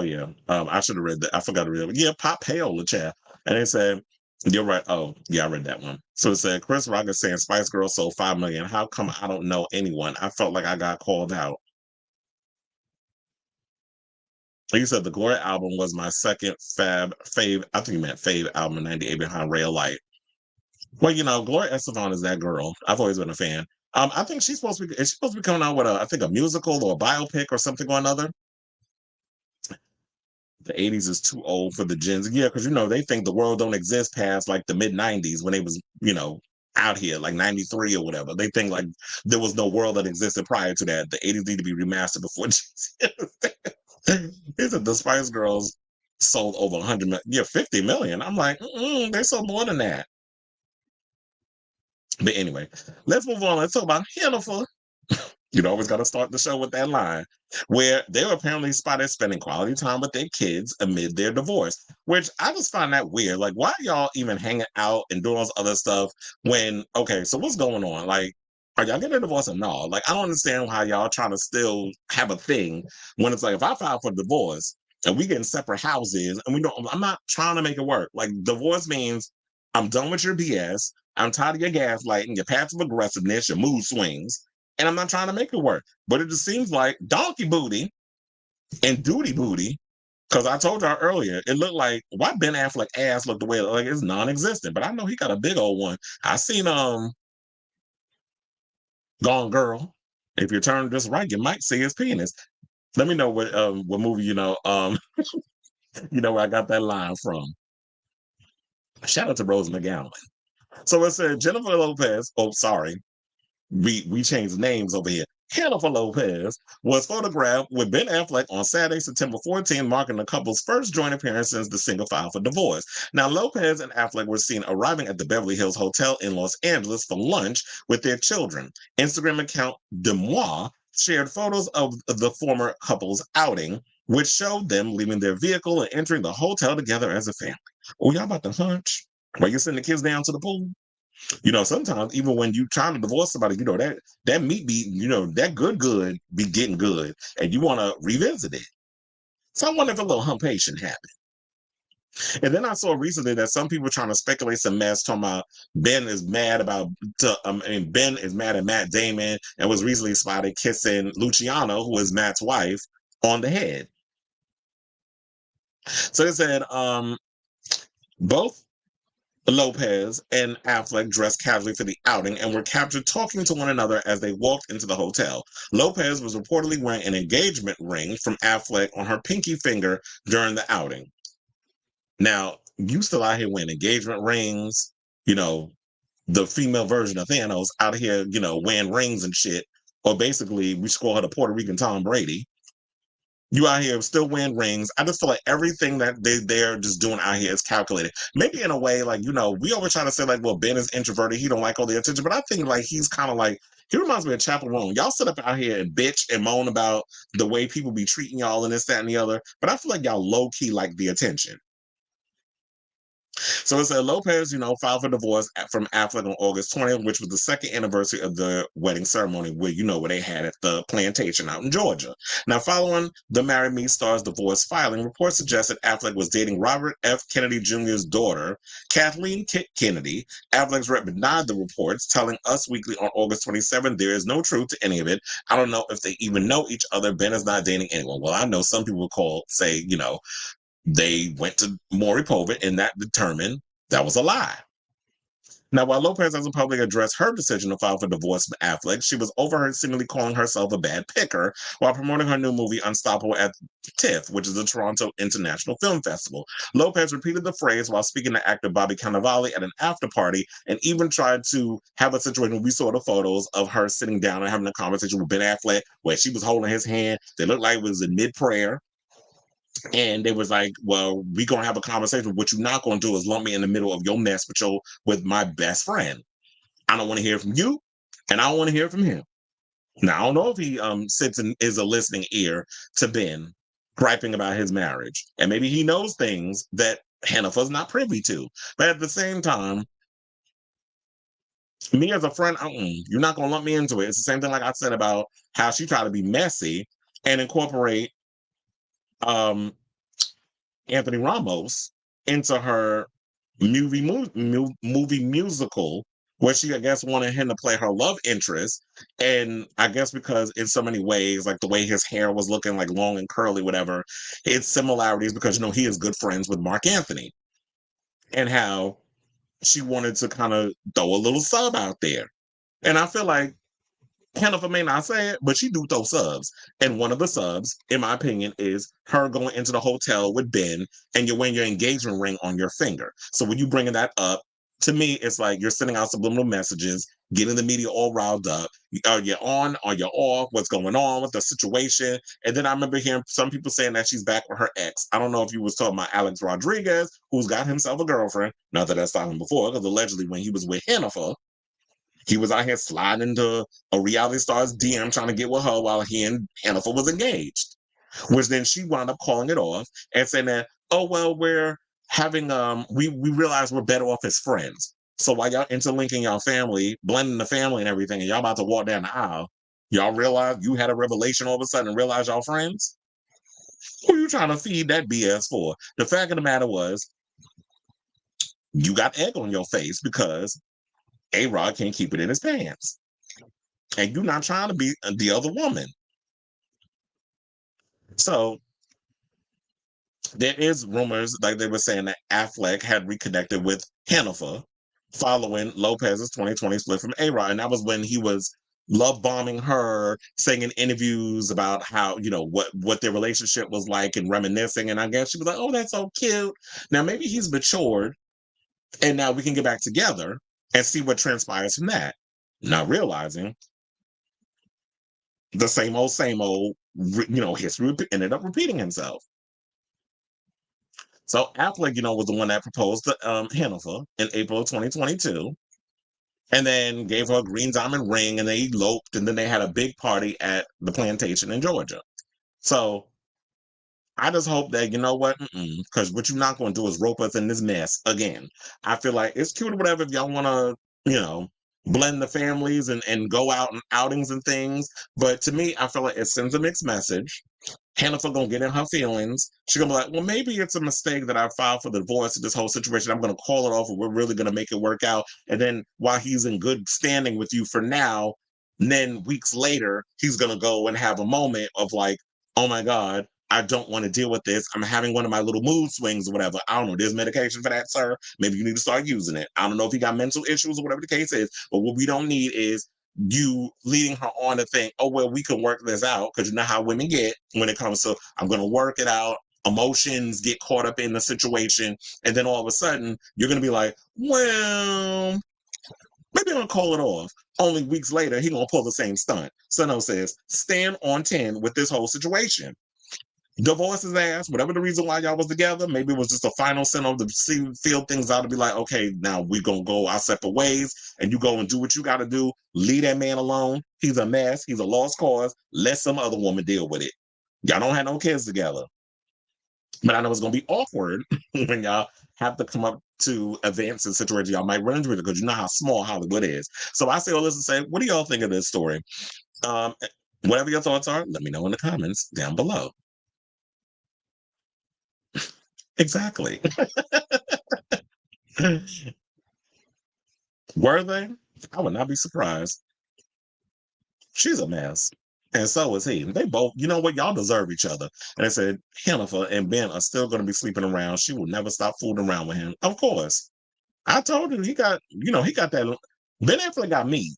yeah. I should have read that. I forgot to read it. Yeah, Pop Payola chat. And they said, you're right. Oh, yeah, I read that one. So it said Chris Rock is saying Spice Girls sold 5 million. How come I don't know anyone? I felt like I got called out. You said the Glory album was my second fave. I think you meant fave album in '98 behind Rail Light. Well, Gloria Estefan is that girl. I've always been a fan. I think she's supposed to be. Is she supposed to be coming out with I think a musical or a biopic or something or another? The '80s is too old for the gens. Yeah, because they think the world don't exist past like the mid '90s when they was out here like '93 or whatever. They think like there was no world that existed prior to that. The '80s need to be remastered before. He said the Spice Girls sold over 100 million. Yeah, 50 million. I'm like, they sold more than that. But anyway, let's move on. Let's talk about Jennifer. Always got to start the show with that line where they were apparently spotted spending quality time with their kids amid their divorce, which I just find that weird. Like, why are y'all even hanging out and doing all this other stuff okay, so what's going on? Like, are y'all getting a divorce or no? Like, I don't understand how y'all trying to still have a thing when it's like, if I file for divorce and we get in separate houses and I'm not trying to make it work. Like, divorce means I'm done with your BS. I'm tired of your gaslighting, your passive aggressiveness, your mood swings, and I'm not trying to make it work. But it just seems like donkey booty and duty booty. Because I told y'all earlier, it looked like why Ben Affleck ass looked the way like it's non-existent. But I know he got a big old one. I seen Gone Girl. If you turn this right, you might see his penis. Let me know what movie where I got that line from. Shout out to Rose McGowan. So it said Jennifer Lopez. Oh, sorry. We changed names over here. Jennifer Lopez was photographed with Ben Affleck on Saturday, September 14, marking the couple's first joint appearance since the single filed for divorce. Now, Lopez and Affleck were seen arriving at the Beverly Hills Hotel in Los Angeles for lunch with their children. Instagram account Demois shared photos of the former couple's outing, which showed them leaving their vehicle and entering the hotel together as a family. Oh, y'all about to hunch? While you sending the kids down to the pool? Sometimes even when you trying to divorce somebody, that meat be, that good be getting good, and you want to revisit it. So I wonder if a little humpation happened. And then I saw recently that some people were trying to speculate some mess, talking about Ben is mad Ben is mad at Matt Damon and was recently spotted kissing Luciano, who is Matt's wife, on the head. So they said both Lopez and Affleck dressed casually for the outing and were captured talking to one another as they walked into the hotel. Lopez was reportedly wearing an engagement ring from Affleck on her pinky finger during the outing. Now, you still out here wearing engagement rings, the female version of Thanos out here, wearing rings and shit. Or basically, we score her the Puerto Rican Tom Brady. You out here still wearing rings. I just feel like everything that they're just doing out here is calculated. Maybe in a way, like, we always try to say, like, well, Ben is introverted. He don't like all the attention. But I think, like, he's kind of like, he reminds me of Chappell Roan. Y'all sit up out here and bitch and moan about the way people be treating y'all and this, that, and the other. But I feel like y'all low-key like the attention. So it said Lopez, filed for divorce from Affleck on August 20th, which was the second anniversary of the wedding ceremony where they had at the plantation out in Georgia. Now, following the Marry Me star's divorce filing, reports suggested Affleck was dating Robert F. Kennedy Jr.'s daughter, Kathleen Kennedy. Affleck's rep denied the reports, telling Us Weekly on August 27th, there is no truth to any of it. I don't know if they even know each other. Ben is not dating anyone. Well, I know some people say, they went to Maury Povich and that determined that was a lie. Now, while Lopez hasn't publicly addressed her decision to file for divorce from Affleck, she was overheard seemingly calling herself a bad picker while promoting her new movie Unstoppable at TIFF, which is the Toronto International Film Festival. Lopez repeated the phrase while speaking to actor Bobby Cannavale at an after party and even tried to have a situation. We saw the photos of her sitting down and having a conversation with Ben Affleck where she was holding his hand. They looked like it was in mid-prayer. And they was like, well, we gonna have a conversation. What you're not gonna do is lump me in the middle of your mess with my best friend. I don't want to hear from you, and I don't want to hear from him. Now, I don't know if he sits and is a listening ear to Ben griping about his marriage. And maybe he knows things that Jennifer's not privy to. But at the same time, me as a friend, you're not gonna lump me into it. It's the same thing like I said about how she tried to be messy and incorporate Anthony Ramos into her movie musical where she, I guess, wanted him to play her love interest. And I guess because in so many ways, like the way his hair was looking like long and curly, whatever, it's similarities because, he is good friends with Mark Anthony, and how she wanted to kind of throw a little sub out there. And I feel like Jennifer may not say it, but she do throw subs. And one of the subs, in my opinion, is her going into the hotel with Ben and you're wearing your engagement ring on your finger. So when you bringing that up, to me, it's like you're sending out subliminal messages, getting the media all riled up. Are you on? Are you off? What's going on with the situation? And then I remember hearing some people saying that she's back with her ex. I don't know if you was talking about Alex Rodriguez, who's got himself a girlfriend. Not that I saw him before, because allegedly when he was with Jennifer, he was out here sliding into a reality star's DM trying to get with her while he and Jennifer was engaged. Which then she wound up calling it off and saying that, oh well, we're having we realize we're better off as friends. So while y'all interlinking y'all family, blending the family and everything, and y'all about to walk down the aisle, y'all realize you had a revelation all of a sudden and realize y'all friends? Who you trying to feed that BS for? The fact of the matter was, you got egg on your face because A-Rod can't keep it in his pants. And you're not trying to be the other woman. So there is rumors, like they were saying, that Affleck had reconnected with Jennifer following Lopez's 2020 split from A-Rod. And that was when he was love bombing her, saying in interviews about how, what their relationship was like and reminiscing. And I guess she was like, oh, that's so cute. Now maybe he's matured and now we can get back together and see what transpires from that. Not realizing the same old, history ended up repeating himself. So Affleck, was the one that proposed to Jennifer in April of 2022, and then gave her a green diamond ring, and they eloped, and then they had a big party at the plantation in Georgia. So I just hope that, you know what, because what you're not going to do is rope us in this mess again. I feel like it's cute or whatever if y'all want to, blend the families and go out and outings and things. But to me, I feel like it sends a mixed message. Jennifer gonna get in her feelings. She's gonna be like, well, maybe it's a mistake that I filed for the divorce in this whole situation. I'm gonna call it off and we're really gonna make it work out. And then while he's in good standing with you for now, then weeks later, he's gonna go and have a moment of like, oh my God, I don't want to deal with this. I'm having one of my little mood swings or whatever. I don't know. There's medication for that, sir. Maybe you need to start using it. I don't know if he got mental issues or whatever the case is, but what we don't need is you leading her on to think, oh, well, we can work this out. Because you know how women get when it comes to, I'm going to work it out. Emotions get caught up in the situation. And then all of a sudden, you're going to be like, well, maybe I'm going to call it off. Only weeks later, he's going to pull the same stunt. Sano says, stand on 10 with this whole situation. Divorce his ass, whatever the reason why y'all was together. Maybe it was just a final send to feel things out, to be like, okay, now we gonna go our separate ways, and you go and do what you gotta do. Leave that man alone. He's a mess. He's a lost cause. Let some other woman deal with it. Y'all don't have no kids together. But I know it's gonna be awkward when y'all have to come up to events and situations y'all might run into it, because you know how small Hollywood is. So I say all this to say, what do y'all think of this story? Um, whatever your thoughts are, let me know in the comments down below. Exactly. Were they? I would not be surprised. She's a mess. And so is he. They both, you know what? Y'all deserve each other. And I said, Jennifer and Ben are still going to be sleeping around. She will never stop fooling around with him. Of course. I told you he got, he got that. Ben Affleck got me.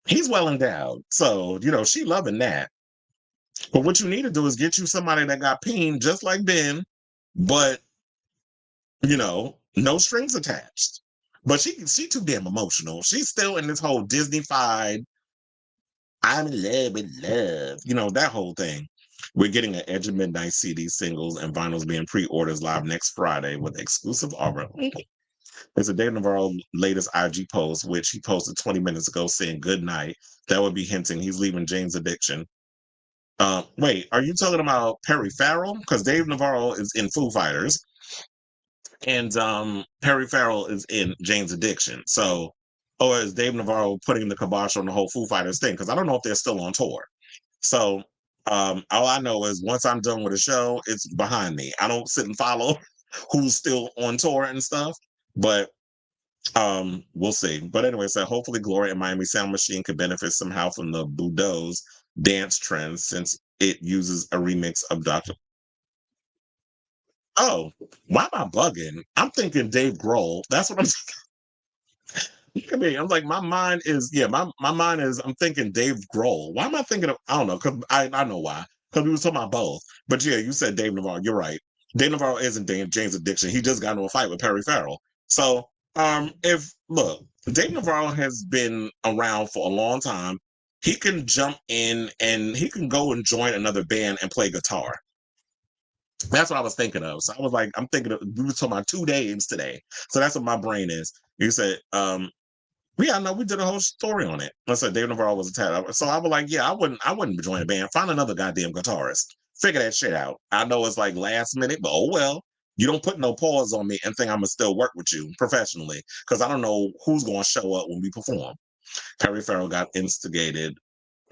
He's well endowed. So, she loving that. But what you need to do is get you somebody that got peen just like Ben, but no strings attached. But she too damn emotional. She's still in this whole Disney-fied, I'm in love with love, that whole thing. We're getting an Edge of Midnight CD singles and vinyls being pre-orders live next Friday with exclusive offer. It's a Dave Navarro latest IG post, which he posted 20 minutes ago saying good night. That would be hinting he's leaving Jane's Addiction. Wait, are you talking about Perry Farrell? Because Dave Navarro is in Foo Fighters. And Perry Farrell is in Jane's Addiction. So, or is Dave Navarro putting the kibosh on the whole Foo Fighters thing? Because I don't know if they're still on tour. So, all I know is once I'm done with a show, it's behind me. I don't sit and follow who's still on tour and stuff. But We'll see. But anyway, so hopefully Gloria and Miami Sound Machine could benefit somehow from the Boudreaux's dance trend since it uses a remix of Dr. Oh, why am I bugging? I'm thinking Dave Grohl. That's what I'm Look at me. I'm like, my mind is, yeah, my mind is, I'm thinking Dave Grohl. Why am I thinking of, I don't know, because I know why. Because we was talking about both. But yeah, you said Dave Navarro. You're right. Dave Navarro isn't James Addiction. He just got into a fight with Perry Farrell. So, if, look, Dave Navarro has been around for a long time. He can jump in and he can go and join another band and play guitar. That's what I was thinking of. So I was like, I'm thinking of, we were talking about 2 days today. So that's what my brain is. You said, yeah, no, we did a whole story on it. I said Dave Navarro was a tad. So I was like, yeah, I wouldn't join a band. Find another goddamn guitarist. Figure that shit out. I know it's like last minute, but oh well. You don't put no pause on me and think I'm gonna still work with you professionally because I don't know who's gonna show up when we perform. Perry Farrell got instigated.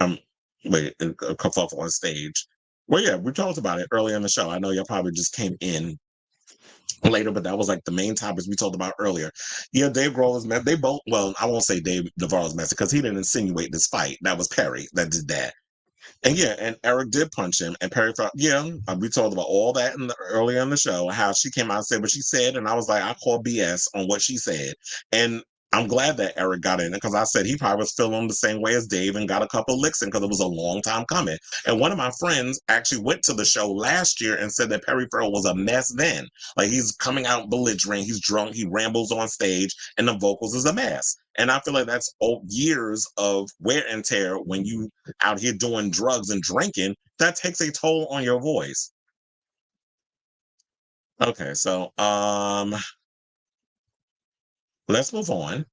Um, wait, a kerfuffle on stage. Well, yeah, we talked about it earlier in the show. I know y'all probably just came in later, but that was like the main topics we talked about earlier. Yeah, Dave Grohl is mad. They both, well, I won't say Dave Navarro's messy because he didn't insinuate this fight. That was Perry that did that. And yeah, and Eric did punch him, and Perry thought, yeah, we told about all that earlier in the show, how she came out and said what she said, and I was like, I call BS on what she said, and I'm glad that Eric got in it because I said he probably was feeling the same way as Dave and got a couple licks in because it was a long time coming. And one of my friends actually went to the show last year and said that Perry Farrell was a mess then. Like he's coming out belligerent, he's drunk, he rambles on stage, and the vocals is a mess. And I feel like that's years of wear and tear when you out here doing drugs and drinking, that takes a toll on your voice. Okay, so let's move on.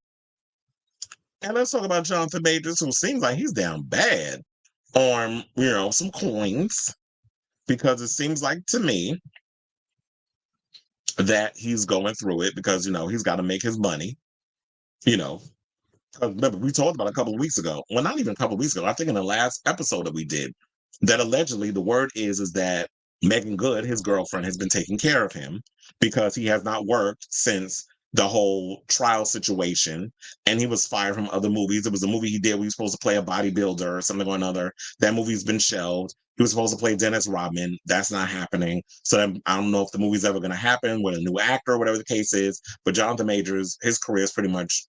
And let's talk about Jonathan Majors, who seems like he's down bad on, some coins. Because it seems like to me that he's going through it because, he's got to make his money, you know, remember, we talked about a couple of weeks ago. Well, not even a couple of weeks ago. I think in the last episode that we did, that allegedly the word is that Megan Good, his girlfriend, has been taking care of him because he has not worked since the whole trial situation, and he was fired from other movies. It was a movie he did where he was supposed to play a bodybuilder or something or another. That movie's been shelved. He was supposed to play Dennis Rodman. That's not happening. So I don't know if the movie's ever going to happen with a new actor or whatever the case is. But Jonathan Majors, his career is pretty much,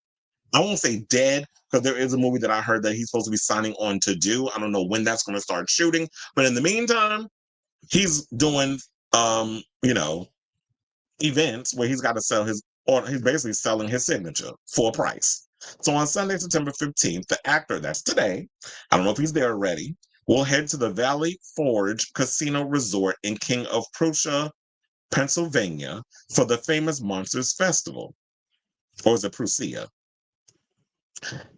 I won't say dead because there is a movie that I heard that he's supposed to be signing on to do. I don't know when that's going to start shooting, but in the meantime, he's doing, events where he's got to sell or he's basically selling his signature for a price. So on Sunday, September 15th, the actor, that's today, I don't know if he's there already, will head to the Valley Forge Casino Resort in King of Prussia, Pennsylvania for the famous Monsters Festival. Or is it Prussia?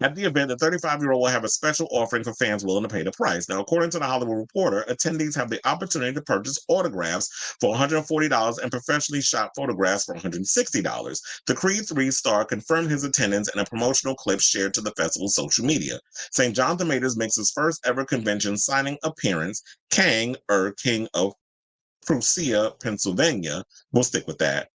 At the event, the 35-year-old will have a special offering for fans willing to pay the price. Now, according to the Hollywood Reporter, attendees have the opportunity to purchase autographs for $140 and professionally shot photographs for $160. The Creed 3 star confirmed his attendance in a promotional clip shared to the festival's social media. St. Jonathan Majors makes his first ever convention signing appearance. King of Prussia, Pennsylvania. We'll stick with that.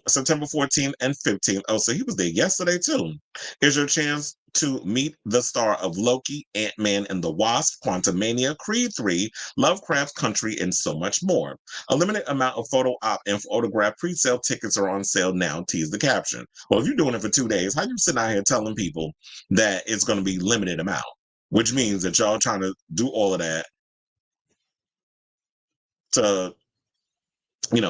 September 14th and 15th. Oh, so he was there yesterday too. Is your chance to meet the star of Loki, Ant-Man and the Wasp, Quantumania, Creed 3, Lovecraft Country, and so much more. A limited amount of photo op and autograph pre-sale tickets are on sale now, tease the caption. Well, if you're doing it for 2 days, how you sitting out here telling people that it's going to be limited amount? Which means that y'all trying to do all of that to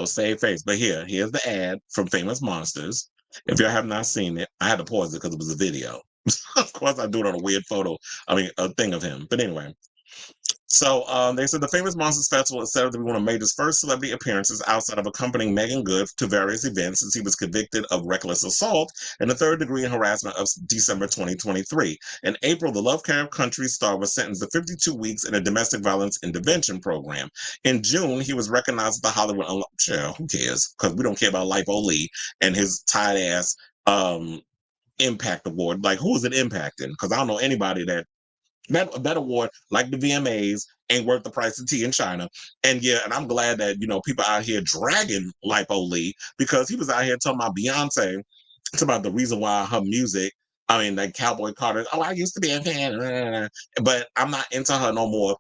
save face. But here's the ad from Famous Monsters. If y'all have not seen it, I had to pause it because it was a video. Of course, I do it on a weird a thing of him. But anyway, so they said the Famous Monsters Festival is set up to be one of Major's first celebrity appearances outside of accompanying Megan Good to various events since he was convicted of reckless assault and the third degree harassment of December 2023. In April, the Lovecraft Country star was sentenced to 52 weeks in a domestic violence intervention program. In June, he was recognized at the Hollywood who cares? Because we don't care about Lipo Lee and his tight ass Impact Award. Like, who is it impacting? Because I don't know anybody that award, like the VMAs, ain't worth the price of tea in China. And yeah, and I'm glad that, people out here dragging Lipo Lee because he was out here talking about Beyonce It's about the reason why her music, I mean, like Cowboy Carter, oh, I used to be a fan, but I'm not into her no more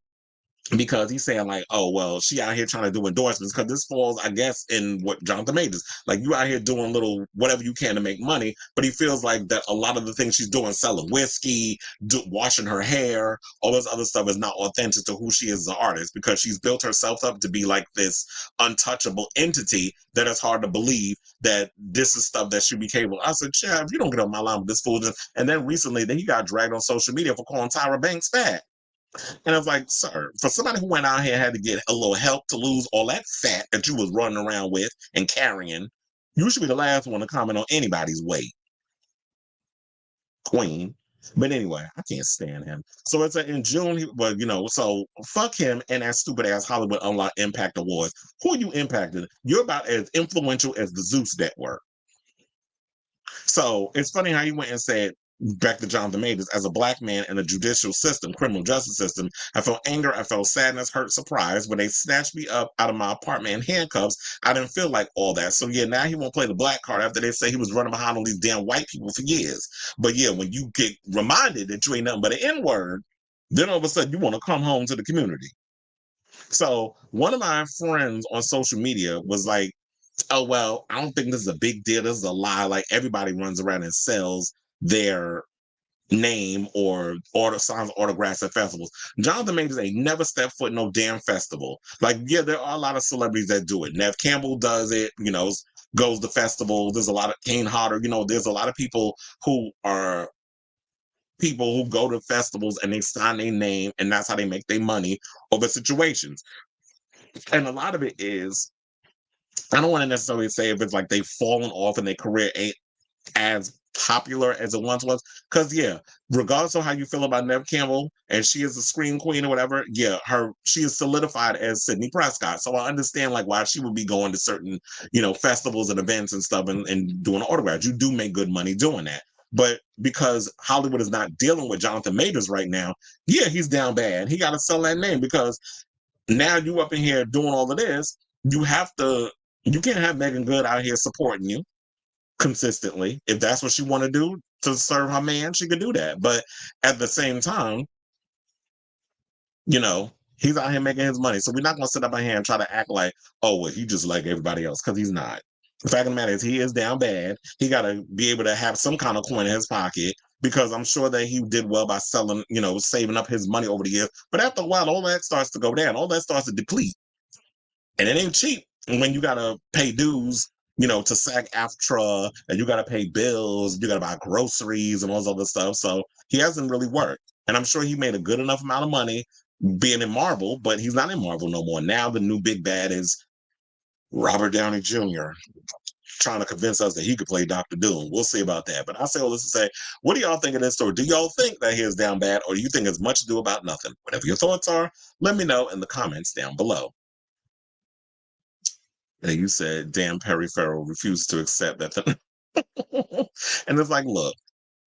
because he's saying like, oh well, she out here trying to do endorsements because this falls, I guess, in what Jonathan Majors like. You out here doing little whatever you can to make money, but he feels like that a lot of the things she's doing, selling whiskey, washing her hair, all this other stuff is not authentic to who she is as an artist because she's built herself up to be like this untouchable entity that it's hard to believe that this is stuff that should be capable. I said, Chad, you don't get on my line with this foolishness. And then recently, then he got dragged on social media for calling Tyra Banks fat. And I was like, sir, for somebody who went out here and had to get a little help to lose all that fat that you was running around with and carrying, you should be the last one to comment on anybody's weight, queen. But anyway, I can't stand him. So it's in June, but so fuck him and that stupid ass Hollywood Unlocked Impact Awards. Who are you impacting? You're about as influential as the Zeus Network. So it's funny how you went and said, back to Jonathan Majors, as a black man in the judicial system, criminal justice system, I felt anger, I felt sadness, hurt, surprise. When they snatched me up out of my apartment in handcuffs, I didn't feel like all that. So yeah, now he won't play the black card after they say he was running behind all these damn white people for years. But yeah, when you get reminded that you ain't nothing but an N-word, then all of a sudden you want to come home to the community. So one of my friends on social media was like, oh well, I don't think this is a big deal. This is a lie. Like everybody runs around and sells their name or signs autographs at festivals. Jonathan Majors ain't never stepped foot in no damn festival. Like, yeah, there are a lot of celebrities that do it. Nev Campbell does it, goes to festivals. There's a lot of Kane Hodder, there's a lot of people who are people who go to festivals and they sign their name and that's how they make their money over situations. And a lot of it is, I don't want to necessarily say if it's like they've fallen off and their career ain't as popular as it once was. Because yeah, regardless of how you feel about Nev Campbell, and she is a scream queen or whatever, yeah, she is solidified as Sidney Prescott. So I understand like why she would be going to certain, festivals and events and stuff and doing autographs. You do make good money doing that. But because Hollywood is not dealing with Jonathan Majors right now, yeah, he's down bad. He got to sell that name because now you up in here doing all of this. You can't have Megan Good out here supporting you consistently. If that's what she want to do to serve her man, she could do that. But at the same time, he's out here making his money. So we're not going to sit up here and try to act like, oh, well, he just like everybody else, because he's not. The fact of the matter is he is down bad. He got to be able to have some kind of coin in his pocket because I'm sure that he did well by selling, saving up his money over the years. But after a while, all that starts to go down. All that starts to deplete. And it ain't cheap when you got to pay dues to SAG-AFTRA, and you got to pay bills, you got to buy groceries and all this other stuff. So he hasn't really worked. And I'm sure he made a good enough amount of money being in Marvel, but he's not in Marvel no more. Now the new big bad is Robert Downey Jr. trying to convince us that he could play Dr. Doom. We'll see about that. But I say all this to say, what do y'all think of this story? Do y'all think that he is down bad, or do you think it's much ado about nothing? Whatever your thoughts are, let me know in the comments down below. And you said, damn, Perry Farrell refused to accept that. And it's like, look,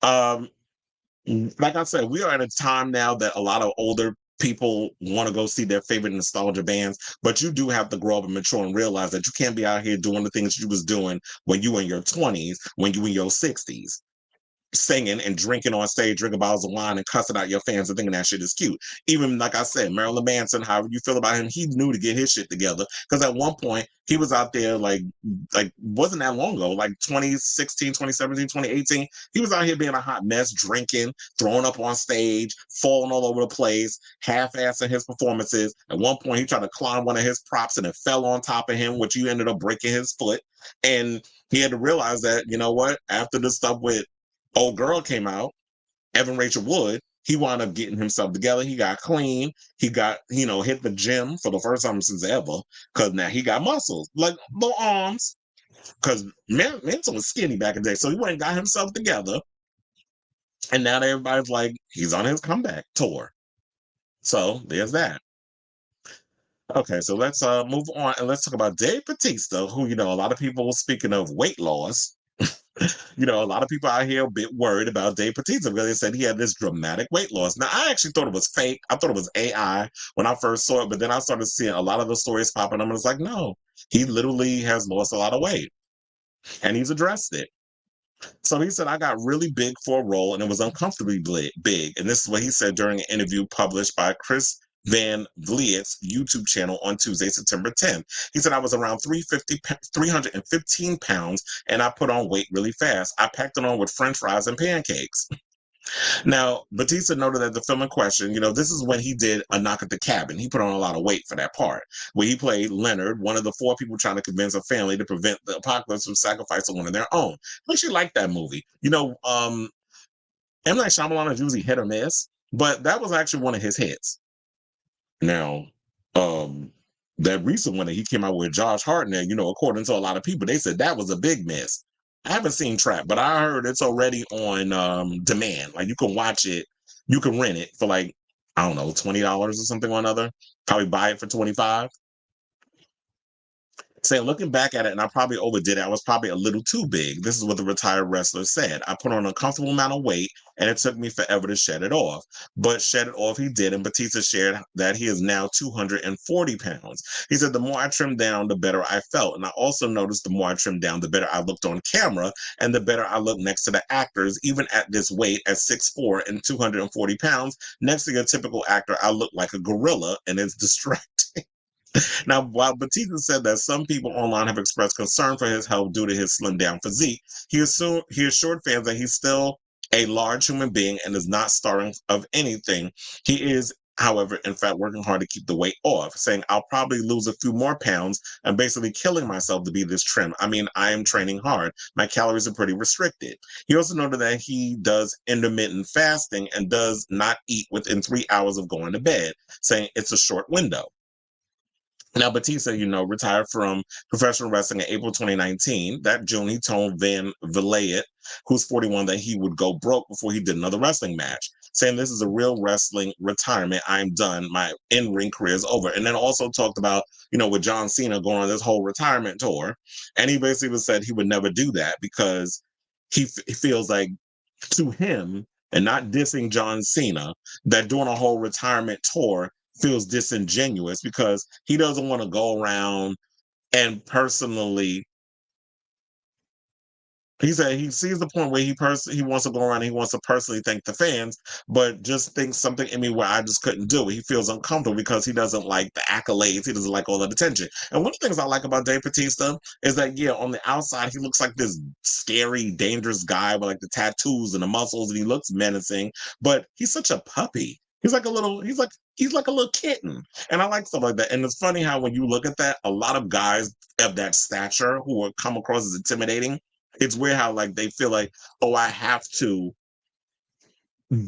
like I said, we are at a time now that a lot of older people want to go see their favorite nostalgia bands, but you do have to grow up and mature and realize that you can't be out here doing the things you was doing when you were in your 20s, when you were in your 60s. Singing and drinking on stage, drinking bottles of wine and cussing out your fans and thinking that shit is cute. Even like I said, Marilyn Manson, however you feel about him, he knew to get his shit together. Because at one point he was out there like wasn't that long ago, like 2016, 2017, 2018. He was out here being a hot mess, drinking, throwing up on stage, falling all over the place, half-assing his performances. At one point he tried to climb one of his props and it fell on top of him, which you ended up breaking his foot. And he had to realize that, you know what, after the stuff with Old Girl came out, Evan Rachel Wood, he wound up getting himself together. He got clean. He got, hit the gym for the first time since ever, because now he got muscles, like little arms, because Manson was skinny back in the day. So he went and got himself together. And now everybody's like, he's on his comeback tour. So there's that. Okay, so let's move on and let's talk about Dave Bautista, who, a lot of people, speaking of weight loss, a lot of people out here a bit worried about Dave Bautista because they said he had this dramatic weight loss. Now, I actually thought it was fake. I thought it was AI when I first saw it, but then I started seeing a lot of the stories popping up, and it's like, no, he literally has lost a lot of weight, and he's addressed it. So he said, I got really big for a role and it was uncomfortably big. And this is what he said during an interview published by Chris Van Vliet's YouTube channel on Tuesday, September 10th. He said, I was around 315 pounds and I put on weight really fast. I packed it on with French fries and pancakes. Now, Bautista noted that the film in question, this is when he did A Knock at the Cabin. He put on a lot of weight for that part, where he played Leonard, one of the four people trying to convince a family to prevent the apocalypse from sacrificing one of their own. I actually like that movie. M. Night Shyamalan is usually hit or miss, but that was actually one of his hits. Now, that recent one that he came out with Josh Hartnett, according to a lot of people, they said that was a big miss. I haven't seen Trap, but I heard it's already on demand. Like you can watch it, you can rent it for like, I don't know, $20 or something or another. Probably buy it for 25. Saying, looking back at it, and I probably overdid it, I was probably a little too big. This is what the retired wrestler said. I put on a comfortable amount of weight, and it took me forever to shed it off. But shed it off he did, and Bautista shared that he is now 240 pounds. He said, the more I trimmed down, the better I felt. And I also noticed the more I trimmed down, the better I looked on camera, and the better I looked next to the actors. Even at this weight, at 6'4" and 240 pounds, next to your typical actor, I look like a gorilla, and it's distracting. Now, while Bautista said that some people online have expressed concern for his health due to his slimmed down physique, he assured fans that he's still a large human being and is not starving of anything. He is, however, in fact, working hard to keep the weight off, saying, I'll probably lose a few more pounds. I'm basically killing myself to be this trim. I mean, I am training hard. My calories are pretty restricted. He also noted that he does intermittent fasting and does not eat within 3 hours of going to bed, saying it's a short window. Now, Bautista, retired from professional wrestling in April 2019. That June, he told Van Vliet, who's 41, that he would go broke before he did another wrestling match, saying, this is a real wrestling retirement. I'm done. My in-ring career is over. And then also talked about, with John Cena going on this whole retirement tour. And he basically said he would never do that because he feels like, to him, and not dissing John Cena, that doing a whole retirement tour feels disingenuous because he doesn't want to go around and personally. He said he sees the point where he wants to go around and he wants to personally thank the fans, but just thinks something in me where I just couldn't do it. He feels uncomfortable because he doesn't like the accolades. He doesn't like all the attention. And one of the things I like about Dave Bautista is that, yeah, on the outside, he looks like this scary, dangerous guy with like the tattoos and the muscles, and he looks menacing, but he's such a puppy. He's like a little kitten. And I like stuff like that. And it's funny how when you look at that, a lot of guys of that stature who are come across as intimidating, it's weird how like they feel like, oh, I have to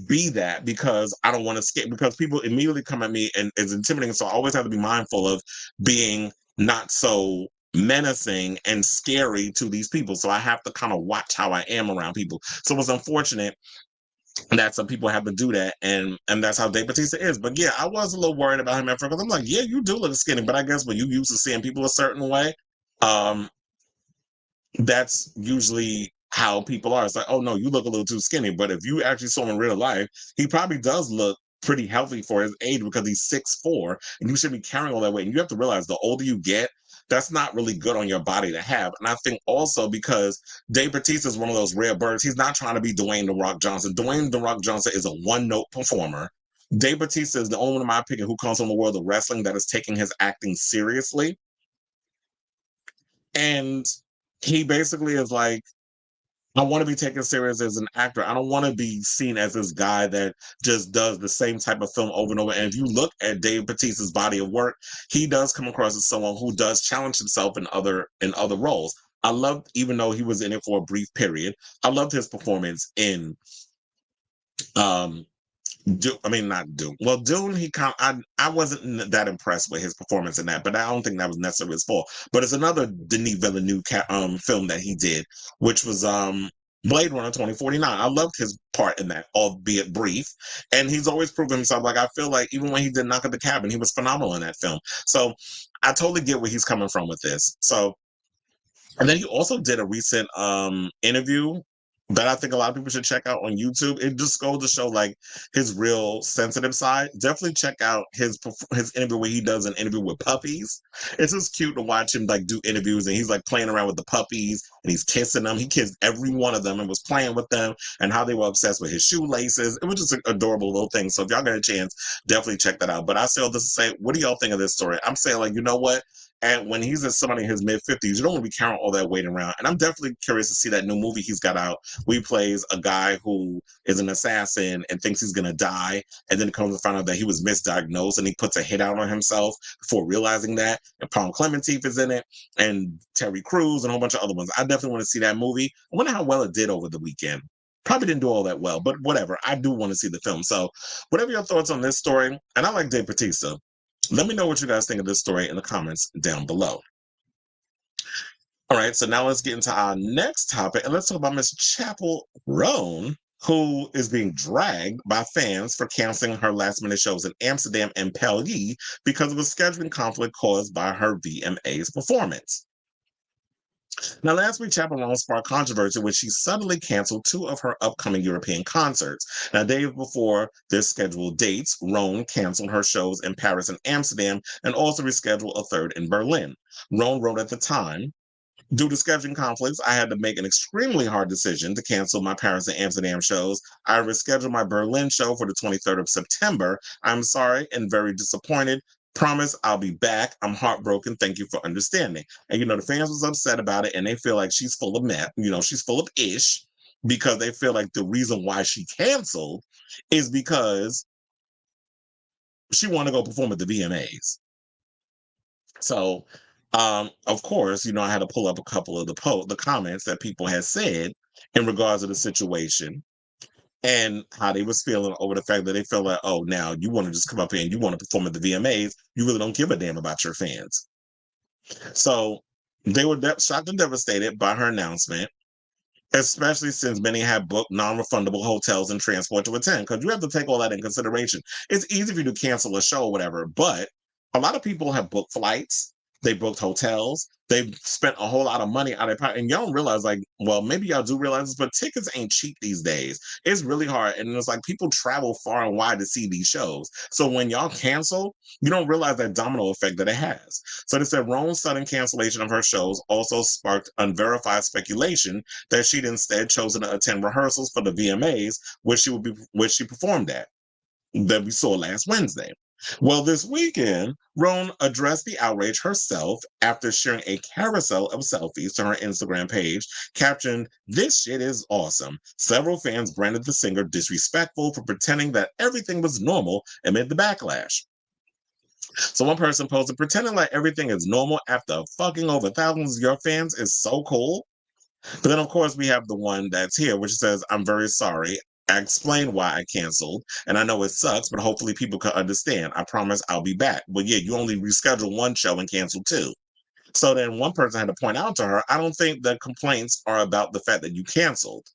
be that because I don't want to scare, because people immediately come at me and it's intimidating. So I always have to be mindful of being not so menacing and scary to these people. So I have to kind of watch how I am around people. So it's unfortunate that some people have to do that, and that's how Dave Bautista is. But yeah, I was a little worried about him at first because I'm like, yeah, you do look skinny, but I guess when you used to seeing people a certain way, um, that's usually how people are. It's like, oh no, you look a little too skinny. But if you actually saw him in real life, he probably does look pretty healthy for his age because he's 6'4", and you should be carrying all that weight. And you have to realize the older you get, that's not really good on your body to have. And I think also because Dave Bautista is one of those rare birds, he's not trying to be Dwayne The Rock Johnson. Dwayne The Rock Johnson is a one-note performer. Dave Bautista is the only one, in my opinion, who comes from the world of wrestling that is taking his acting seriously. And he basically is like, I want to be taken serious as an actor. I don't want to be seen as this guy that just does the same type of film over and over. And if you look at Dave Bautista's body of work, he does come across as someone who does challenge himself in other roles. I loved, even though he was in it for a brief period, I loved his performance in um not Dune. Well, Dune, I wasn't that impressed with his performance in that, but I don't think that was necessarily his fault. But it's another Denis Villeneuve film that he did, which was Blade Runner 2049. I loved his part in that, albeit brief. And he's always proven himself. Like, I feel like even when he did Knock at the Cabin, he was phenomenal in that film. So I totally get where he's coming from with this. So, and then he also did a recent interview that I think a lot of people should check out on YouTube. It just goes to show like his real sensitive side. Definitely check out his interview where he does an interview with puppies. It's just cute to watch him like do interviews and he's like playing around with the puppies and he's kissing them. He kissed every one of them and was playing with them and how they were obsessed with his shoelaces. It was just an adorable little thing. So if y'all get a chance, definitely check that out. But I say all this to say, what do y'all think of this story? I'm saying like, you know what? And when he's at somebody in his mid 50s, you don't want to be carrying all that weight around. And I'm definitely curious to see that new movie he's got out where he plays a guy who is an assassin and thinks he's going to die. And then comes to find out that he was misdiagnosed and he puts a hit out on himself before realizing that. And Paul Clementif is in it and Terry Crews and a whole bunch of other ones. I definitely want to see that movie. I wonder how well it did over the weekend. Probably didn't do all that well, but whatever. I do want to see the film. So whatever your thoughts on this story, and I like Dave Bautista. Let me know what you guys think of this story in the comments down below. All right, so now let's get into our next topic, and let's talk about Miss Chappell Roan, who is being dragged by fans for canceling her last-minute shows in Amsterdam and Paris because of a scheduling conflict caused by her VMAs performance. Now, last week, Chappell Roan sparked controversy when she suddenly canceled two of her upcoming European concerts. Now, days before their scheduled dates, Roan canceled her shows in Paris and Amsterdam and also rescheduled a third in Berlin. Roan wrote at the time, due to scheduling conflicts, I had to make an extremely hard decision to cancel my Paris and Amsterdam shows. I rescheduled my Berlin show for the 23rd of September. I'm sorry and very disappointed. Promise I'll be back. I'm heartbroken. Thank you for understanding. And the fans was upset about it and they feel like she's full of mess. She's full of ish because they feel like the reason why she canceled is because she wanted to go perform at the VMAs. So, of course, I had to pull up a couple of the comments that people had said in regards to the situation and how they was feeling over the fact that they felt like, oh, now you want to just come up here and you want to perform at the VMAs. You really don't give a damn about your fans. So they were shocked and devastated by her announcement, especially since many had booked non-refundable hotels and transport to attend, because you have to take all that in consideration. It's easy for you to cancel a show or whatever, but a lot of people have booked flights, they booked hotels, they've spent a whole lot of money out of pocket, and y'all don't realize, like, well, maybe y'all do realize this, but tickets ain't cheap these days. It's really hard, and it's like people travel far and wide to see these shows. So when y'all cancel, you don't realize that domino effect that it has. So they said Roan's sudden cancellation of her shows also sparked unverified speculation that she'd instead chosen to attend rehearsals for the VMAs, which she performed at, that we saw last Wednesday. Well, this weekend, Roan addressed the outrage herself after sharing a carousel of selfies to her Instagram page, captioned, "This shit is awesome." Several fans branded the singer disrespectful for pretending that everything was normal amid the backlash. So one person posted, "Pretending like everything is normal after fucking over thousands of your fans is so cool." But then, of course, we have the one that's here, which says, "I'm very sorry. I explained why I canceled, and I know it sucks, but hopefully people can understand. I promise I'll be back." Well, yeah, you only rescheduled one show and canceled two. So then one person had to point out to her, I don't think the complaints are about the fact that you canceled.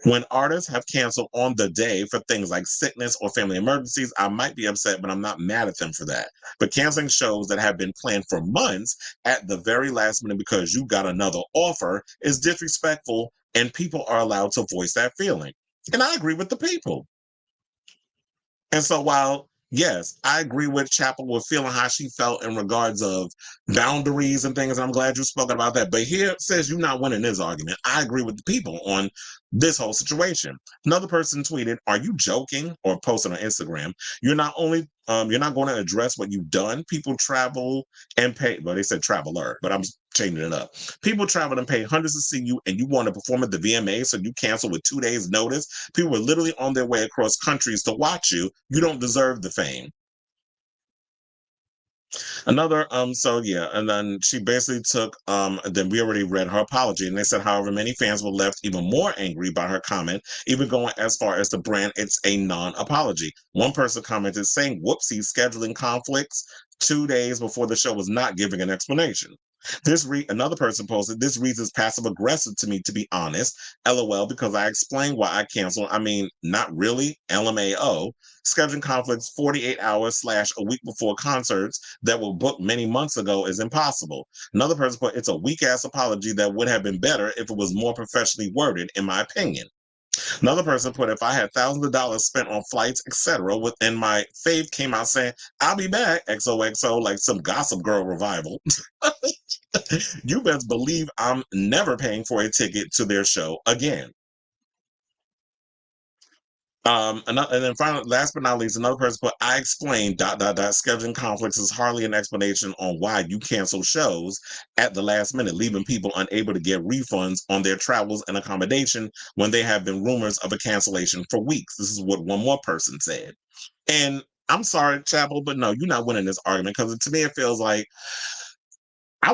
When artists have canceled on the day for things like sickness or family emergencies, I might be upset, but I'm not mad at them for that. But canceling shows that have been planned for months at the very last minute because you got another offer is disrespectful, and people are allowed to voice that feeling. And I agree with the people. And so while, yes, I agree with Chappell with feeling how she felt in regards of boundaries and things, and I'm glad you spoke about that. But here it says you're not winning this argument. I agree with the people on this whole situation. Another person tweeted, "Are you joking?" or posted on Instagram. You're not going to address what you've done. People travel and pay. Well, they said traveler, but I'm changing it up. People travel and pay hundreds to see you, and you want to perform at the VMA, so you cancel with 2 days' notice. People were literally on their way across countries to watch you. You don't deserve the fame. Another, so yeah, and then she basically took, then we already read her apology, and they said, however, many fans were left even more angry by her comment, even going as far as to brand it's a non-apology. One person commented saying, "Whoopsie, scheduling conflicts 2 days before the show was not giving an explanation." Another person posted, "This reads as passive aggressive to me, to be honest. LOL, because I explained why I canceled. I mean, not really. LMAO. Scheduling conflicts 48 hours / a week before concerts that were booked many months ago is impossible." Another person put, "It's a weak ass apology that would have been better if it was more professionally worded, in my opinion." Another person put, if I had thousands of dollars spent on flights, etc., within my fave came out saying, I'll be back, XOXO, like some Gossip Girl revival. You best believe I'm never paying for a ticket to their show again. And then finally, last but not least, another person put, I explained ... Scheduling conflicts is hardly an explanation on why you cancel shows at the last minute, leaving people unable to get refunds on their travels and accommodation when there have been rumors of a cancellation for weeks. This is what one more person said. And I'm sorry, Chappell, but no, you're not winning this argument, because to me it feels like I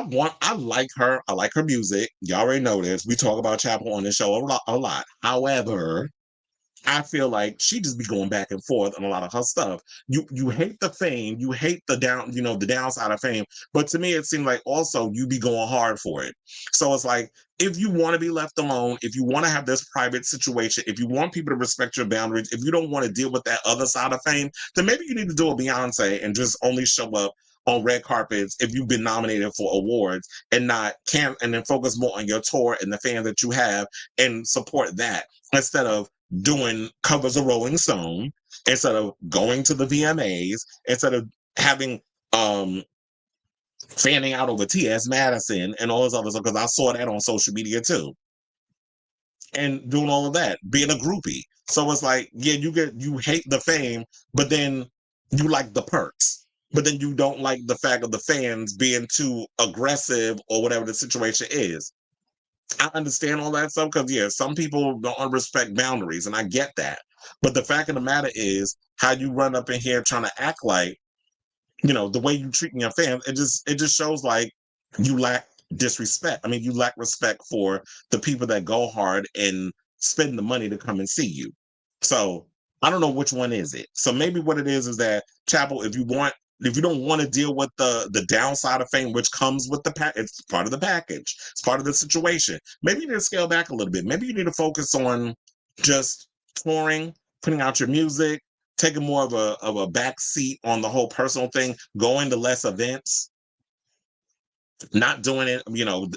like her. I like her music. You already know this. We talk about Chappell on this show a lot. However, I feel like she just be going back and forth on a lot of her stuff. You hate the fame, you hate the the downside of fame, but to me it seemed like also you be going hard for it. So it's like, if you want to be left alone, if you want to have this private situation, if you want people to respect your boundaries, if you don't want to deal with that other side of fame, then maybe you need to do a Beyonce and just only show up on red carpets if you've been nominated for awards, and not can and then focus more on your tour and the fans that you have and support that, instead of doing covers of Rolling Stone, instead of going to the VMAs, instead of having fanning out over T.S. Madison and all this other stuff, because I saw that on social media too. And doing all of that, being a groupie. So it's like, yeah, you hate the fame, but then you like the perks. But then you don't like the fact of the fans being too aggressive or whatever the situation is. I understand all that stuff, because yeah, some people don't respect boundaries, and I get that. But the fact of the matter is, how you run up in here trying to act like, the way you treating your fans, it just shows like you lack disrespect. I mean, you lack respect for the people that go hard and spend the money to come and see you. So I don't know which one is it. So maybe what it is that, Chappell, if you don't want to deal with the downside of fame, which comes with it's part of the package, it's part of the situation. Maybe you need to scale back a little bit. Maybe you need to focus on just touring, putting out your music, taking more of a back seat on the whole personal thing, going to less events, not doing it,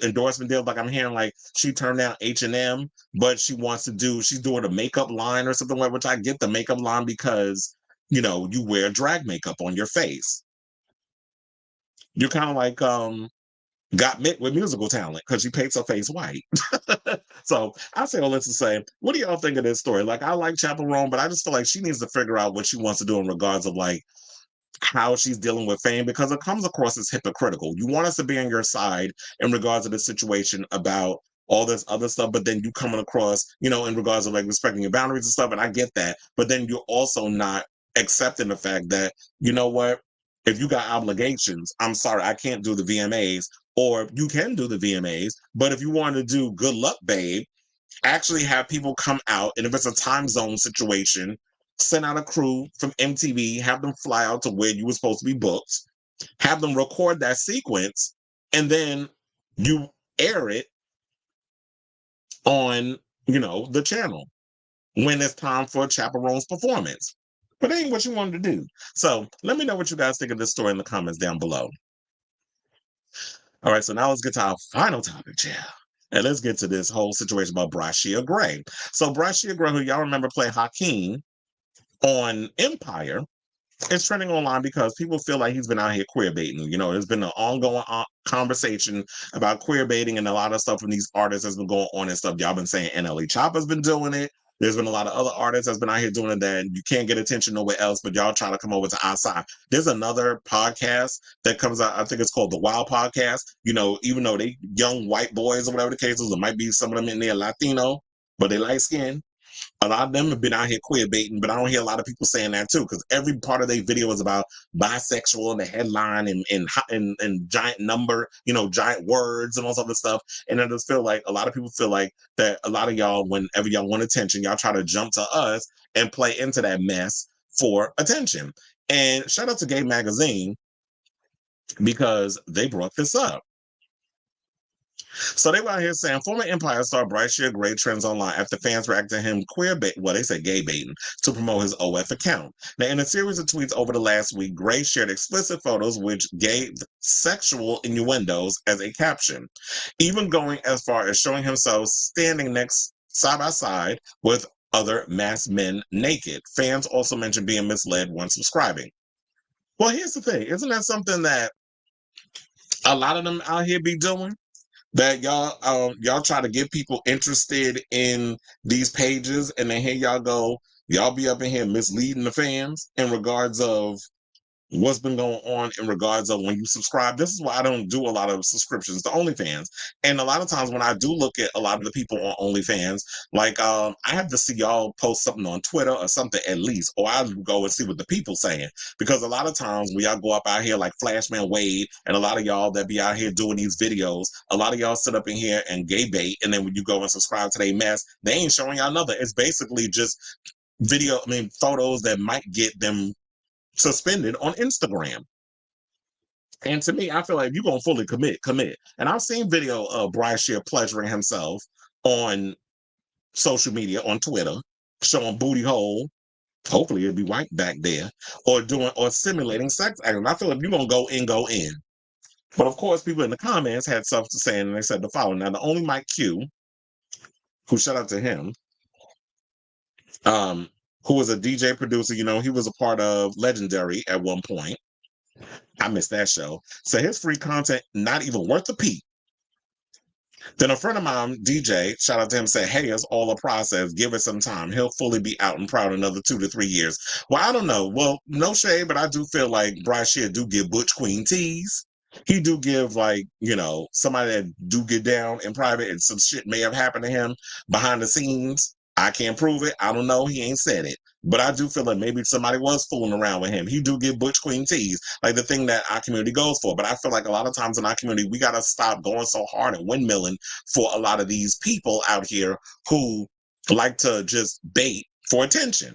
endorsement deals. Like I'm hearing, like she turned down H&M, but she's doing a makeup line or something, like, which I get the makeup line because you wear drag makeup on your face. You're kind of like got Mick with musical talent, because she paints her face white. So I say all this to say, what do y'all think of this story? Like, I like Chappell Roan, but I just feel like she needs to figure out what she wants to do in regards of like how she's dealing with fame, because it comes across as hypocritical. You want us to be on your side in regards to the situation about all this other stuff, but then you coming across, in regards of like respecting your boundaries and stuff, and I get that, but then you're also not accepting the fact that, you know what, if you got obligations, I'm sorry, I can't do the VMAs, or you can do the VMAs, but if you want to do Good Luck Babe, actually have people come out, and if it's a time zone situation, send out a crew from MTV, have them fly out to where you were supposed to be booked, have them record that sequence, and then you air it on, the channel when it's time for Chappell Roan's performance. But it ain't what you wanted to do. So let me know what you guys think of this story in the comments down below. All right, so now let's get to our final topic, Jill. And let's get to this whole situation about Bryshere Gray. So Bryshere Gray, who y'all remember playing Hakeem on Empire, is trending online because people feel like he's been out here queer baiting. There's been an ongoing conversation about queer baiting, and a lot of stuff from these artists has been going on and stuff. Y'all been saying NLE Chopper's been doing it. There's been a lot of other artists that's been out here doing it that you can't get attention nowhere else, but y'all try to come over to our side. There's another podcast that comes out, I think it's called The Wild Podcast. Even though they young white boys or whatever the case is, there might be some of them in there Latino, but they light skin. A lot of them have been out here queer baiting, but I don't hear a lot of people saying that too, because every part of their video is about bisexual and the headline and giant number, giant words and all this other stuff. And I just feel like a lot of people feel like that a lot of y'all, whenever y'all want attention, y'all try to jump to us and play into that mess for attention. And shout out to Gay Magazine, because they brought this up. So they were out here saying former Empire star Bryshere Gray trends online after fans react to him they say gay baiting, to promote his OF account. Now, in a series of tweets over the last week, Gray shared explicit photos which gave sexual innuendos as a caption, even going as far as showing himself standing side by side with other masked men naked. Fans also mentioned being misled when subscribing. Well, here's the thing. Isn't that something that a lot of them out here be doing? That y'all try to get people interested in these pages, and then here y'all go, y'all be up in here misleading the fans in regards of what's been going on in regards of when you subscribe. This is why I don't do a lot of subscriptions to OnlyFans. And a lot of times when I do look at a lot of the people on OnlyFans, like I have to see y'all post something on Twitter or something at least, or I'll go and see what the people saying. Because a lot of times when y'all go up out here like Flashman Wade and a lot of y'all that be out here doing these videos, a lot of y'all sit up in here and gay bait, and then when you go and subscribe to their mess, they ain't showing y'all nothing. It's basically just photos that might get them suspended on Instagram. And to me, I feel like if you're gonna fully commit. And I've seen video of Bryshere pleasuring himself on social media, on Twitter, showing booty hole. Hopefully it'll be white back there, or simulating sex acts. And I feel like if you're gonna go in, go in. But of course, people in the comments had stuff to say, and they said the following. Now, the only Mike Q, who shout out to him, who was a DJ producer, he was a part of Legendary at one point. I missed that show. So his free content not even worth a peep. Then a friend of mine, DJ, shout out to him, said, hey, it's all a process. Give it some time. He'll fully be out and proud another 2 to 3 years. Well, I don't know. Well, no shade, but I do feel like Bryshere do give Butch Queen tease. He do give, somebody that do get down in private, and some shit may have happened to him behind the scenes. I can't prove it. I don't know. He ain't said it. But I do feel like maybe somebody was fooling around with him. He do give Butch Queen tease, like the thing that our community goes for. But I feel like a lot of times in our community, we got to stop going so hard and windmilling for a lot of these people out here who like to just bait for attention.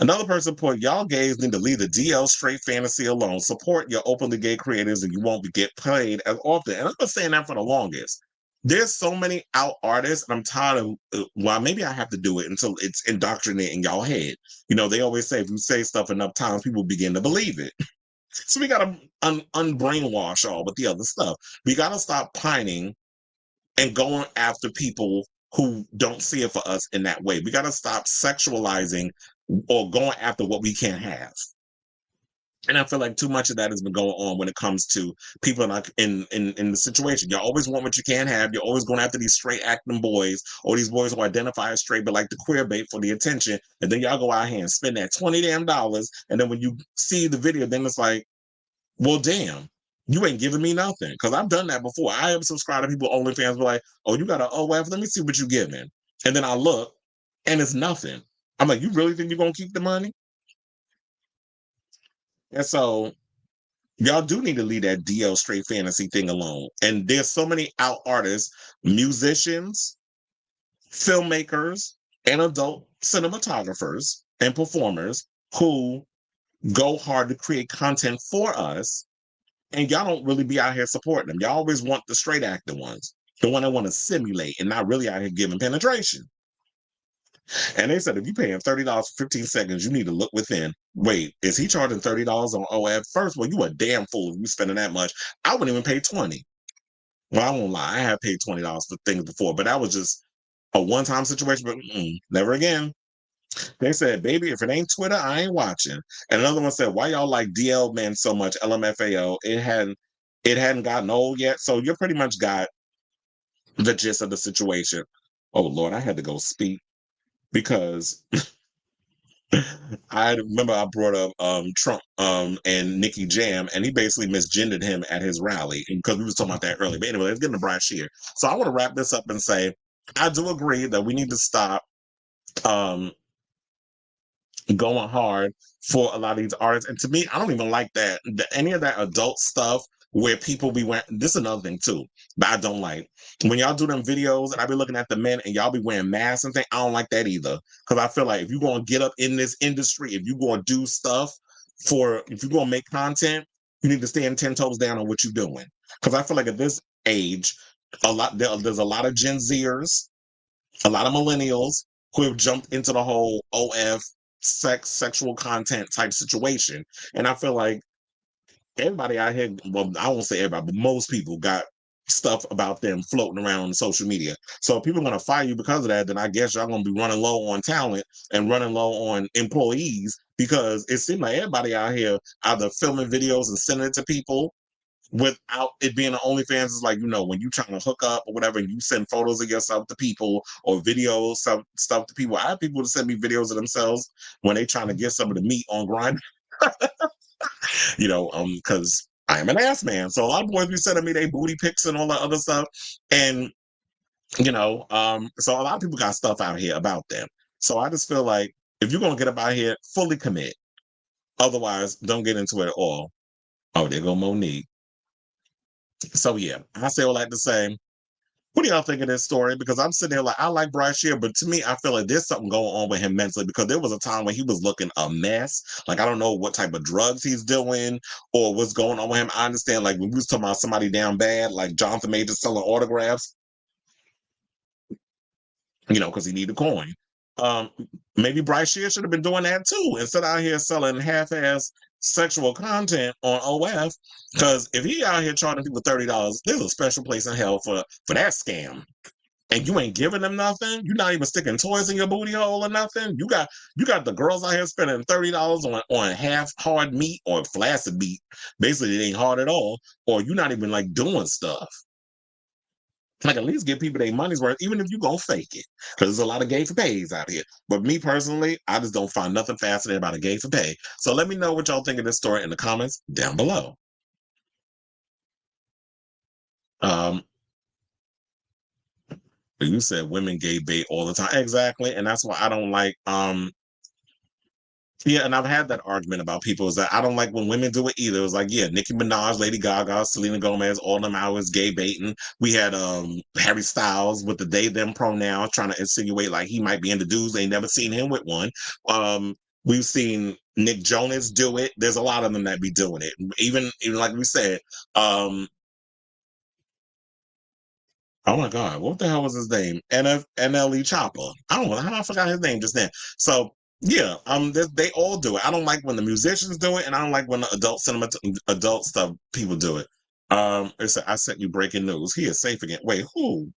Another person put, y'all gays need to leave the DL straight fantasy alone. Support your openly gay creators and you won't get played as often. And I've been saying that for the longest. There's so many out artists, and I'm tired of, maybe I have to do it until it's indoctrinated in y'all head. They always say if you say stuff enough times, people begin to believe it. So we got to unbrainwash all with the other stuff. We got to stop pining and going after people who don't see it for us in that way. We got to stop sexualizing or going after what we can't have. And I feel like too much of that has been going on when it comes to people in the situation. You always want what you can't have. You're always going after these straight acting boys, or these boys who identify as straight but like the queer bait for the attention. And then y'all go out here and spend that $20 damn. And then when you see the video, then it's like, well, damn, you ain't giving me nothing. Because I've done that before. I have subscribed to people, OnlyFans, be like, oh, you got an OF? Let me see what you're giving. And then I look, and it's nothing. I'm like, you really think you're going to keep the money? And so y'all do need to leave that DL straight fantasy thing alone. And there's so many out artists, musicians, filmmakers, and adult cinematographers and performers who go hard to create content for us. And y'all don't really be out here supporting them. Y'all always want the straight acting ones, the one that want to simulate and not really out here giving penetration. And they said, if you're paying $30 for 15 seconds, you need to look within. Wait, is he charging $30 on OF? First of all, you a damn fool if you spending that much. I wouldn't even pay $20. Well, I won't lie. I have paid $20 for things before, but that was just a one-time situation. But never again. They said, baby, if it ain't Twitter, I ain't watching. And another one said, why y'all like DL men so much? LMFAO. It hadn't gotten old yet. So you pretty much got the gist of the situation. Oh Lord, I had to go speak because I remember I brought up Trump and Nicky Jam, and he basically misgendered him at his rally because we was talking about that earlier. But anyway, let's get into Bryshere. So I want to wrap this up and say I do agree that we need to stop going hard for a lot of these artists. And to me, I don't even like that any of that adult stuff where people be wearing. This is another thing too that I don't like. When y'all do them videos and I be looking at the men and y'all be wearing masks and things, I don't like that either. Because I feel like if you're going to get up in this industry, if you're going to do stuff if you're going to make content, you need to stand 10 toes down on what you're doing. Because I feel like at this age, there's a lot of Gen Zers, a lot of millennials who have jumped into the whole OF sexual content type situation. And I feel like everybody out here, well, I won't say everybody, but most people got stuff about them floating around on social media. So if people are going to fire you because of that, then I guess y'all going to be running low on talent and running low on employees, because it seems like everybody out here either filming videos and sending it to people without it being an OnlyFans. Is like, when you trying to hook up or whatever, and you send photos of yourself to people or videos, stuff to people. I have people to send me videos of themselves when they trying to get some of the meat on grind. Because I am an ass man. So a lot of boys be sending me their booty pics and all that other stuff. And, so a lot of people got stuff out here about them. So I just feel like if you're going to get up out here, fully commit. Otherwise, don't get into it at all. Oh, there go Monique. So yeah, I say all that to say, what do y'all think of this story? Because I'm sitting there like, I like Bryshere, but to me, I feel like there's something going on with him mentally, because there was a time when he was looking a mess. Like, I don't know what type of drugs he's doing or what's going on with him. I understand, like, when we was talking about somebody down bad, like Jonathan Major selling autographs, because he needed coin. Um, Maybe Bryshere should have been doing that too, instead of out here selling half-ass sexual content on OF. Because if he out here charging people $30, there's a special place in hell for that scam. And you ain't giving them nothing. You're not even sticking toys in your booty hole or nothing. You got the girls out here spending $30 on half hard meat or flaccid meat. Basically, it ain't hard at all. Or you're not even like doing stuff. Like, at least give people their money's worth, even if you gonna fake it. Because there's a lot of gay for pays out here. But me personally, I just don't find nothing fascinating about a gay for pay. So let me know what y'all think of this story in the comments down below. Um, you said women gay bait all the time. Exactly. And that's why I don't like yeah, and I've had that argument about people, is that I don't like when women do it either. It was like, yeah, Nicki Minaj, Lady Gaga, Selena Gomez, all them hours gay baiting. We had Harry Styles with the they them pronouns trying to insinuate like he might be into dudes. They never seen him with one. We've seen Nick Jonas do it. There's a lot of them that be doing it. Even like we said, oh my God, what the hell was his name? NLE Chopper. I don't know how I forgot his name just then. So yeah, they all do it. I don't like when the musicians do it, and I don't like when the adult stuff people do it. I sent you breaking news. He is safe again. Wait, who?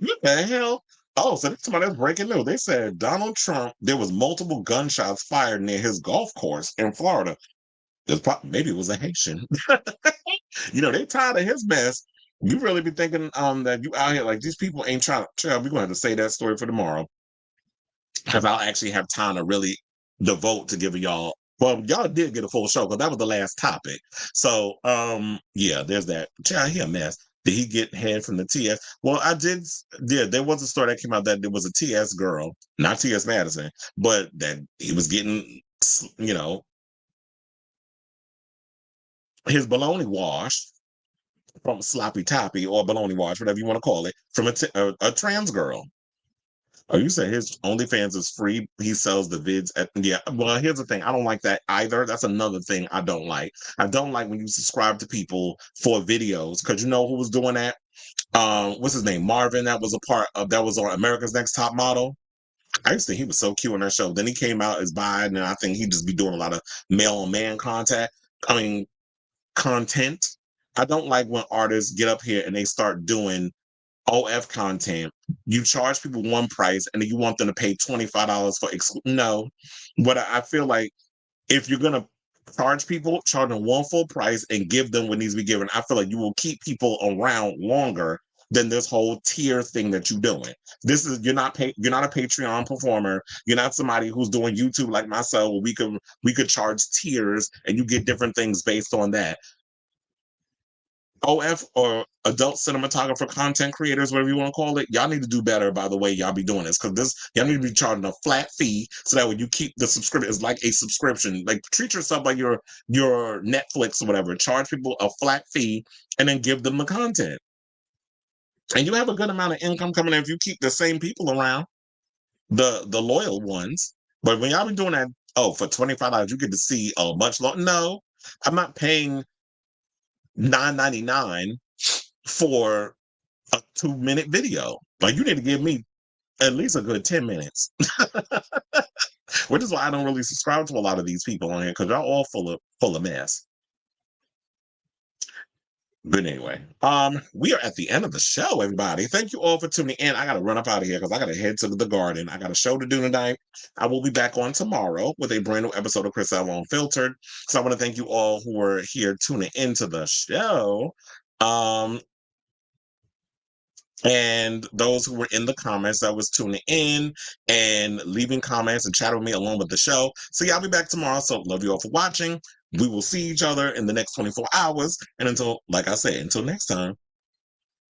What the hell? Oh, so that's breaking news. They said Donald Trump. There was multiple gunshots fired near his golf course in Florida. Maybe it was a Haitian. They tired of his mess. You really be thinking that you out here like these people ain't trying to. We're gonna have to say that story for tomorrow, because I'll actually have time to really devote to giving y'all. Well, y'all did get a full show, because that was the last topic. So yeah, there's that. Child, he a mess. Did he get head from the TS? Well, I did. Yeah, there was a story that came out that there was a TS girl, not TS Madison, but that he was getting, you know, his baloney washed from sloppy toppy, or baloney wash, whatever you want to call it, from a trans girl. Oh, you say his OnlyFans is free. He sells the vids yeah. Well, here's the thing. I don't like that either. That's another thing I don't like. I don't like when you subscribe to people for videos, because you know who was doing that? What's his name? Marvin. That was on America's Next Top Model. I used to think he was so cute on that show. Then he came out as bi, and I think he just be doing a lot of male on man contact. I mean, content. I don't like when artists get up here and they start doing OF content. You charge people one price and then you want them to pay $25 for no. But I feel like if you're gonna charge them one full price and give them what needs to be given, I feel like you will keep people around longer than this whole tier thing that you're doing. You're not a Patreon performer. You're not somebody who's doing YouTube like myself, where we could charge tiers and you get different things based on that. OF, or adult cinematographer, content creators, whatever you want to call it, y'all need to do better by the way y'all be doing this, because y'all need to be charging a flat fee, so that when you keep the subscription, it's like a subscription. Like, treat yourself like your Netflix or whatever. Charge people a flat fee and then give them the content. And you have a good amount of income coming in if you keep the same people around, the loyal ones. But when y'all be doing that, oh, for $25 you get to see a much longer. No, I'm not paying $9.99 for a 2-minute video. Like, you need to give me at least a good 10 minutes. Which is why I don't really subscribe to a lot of these people on here, because y'all all full of mess. But anyway, we are at the end of the show, everybody. Thank you all for tuning in. I gotta run up out of here because I gotta head to the garden. I got a show to do tonight. I will be back on tomorrow with a brand new episode of Chris Allen Unfiltered. So I want to thank you all who are here tuning into the show. And those who were in the comments that was tuning in and leaving comments and chatting with me along with the show. So yeah, I'll be back tomorrow. So love you all for watching. We will see each other in the next 24 hours. And until, like I said, until next time.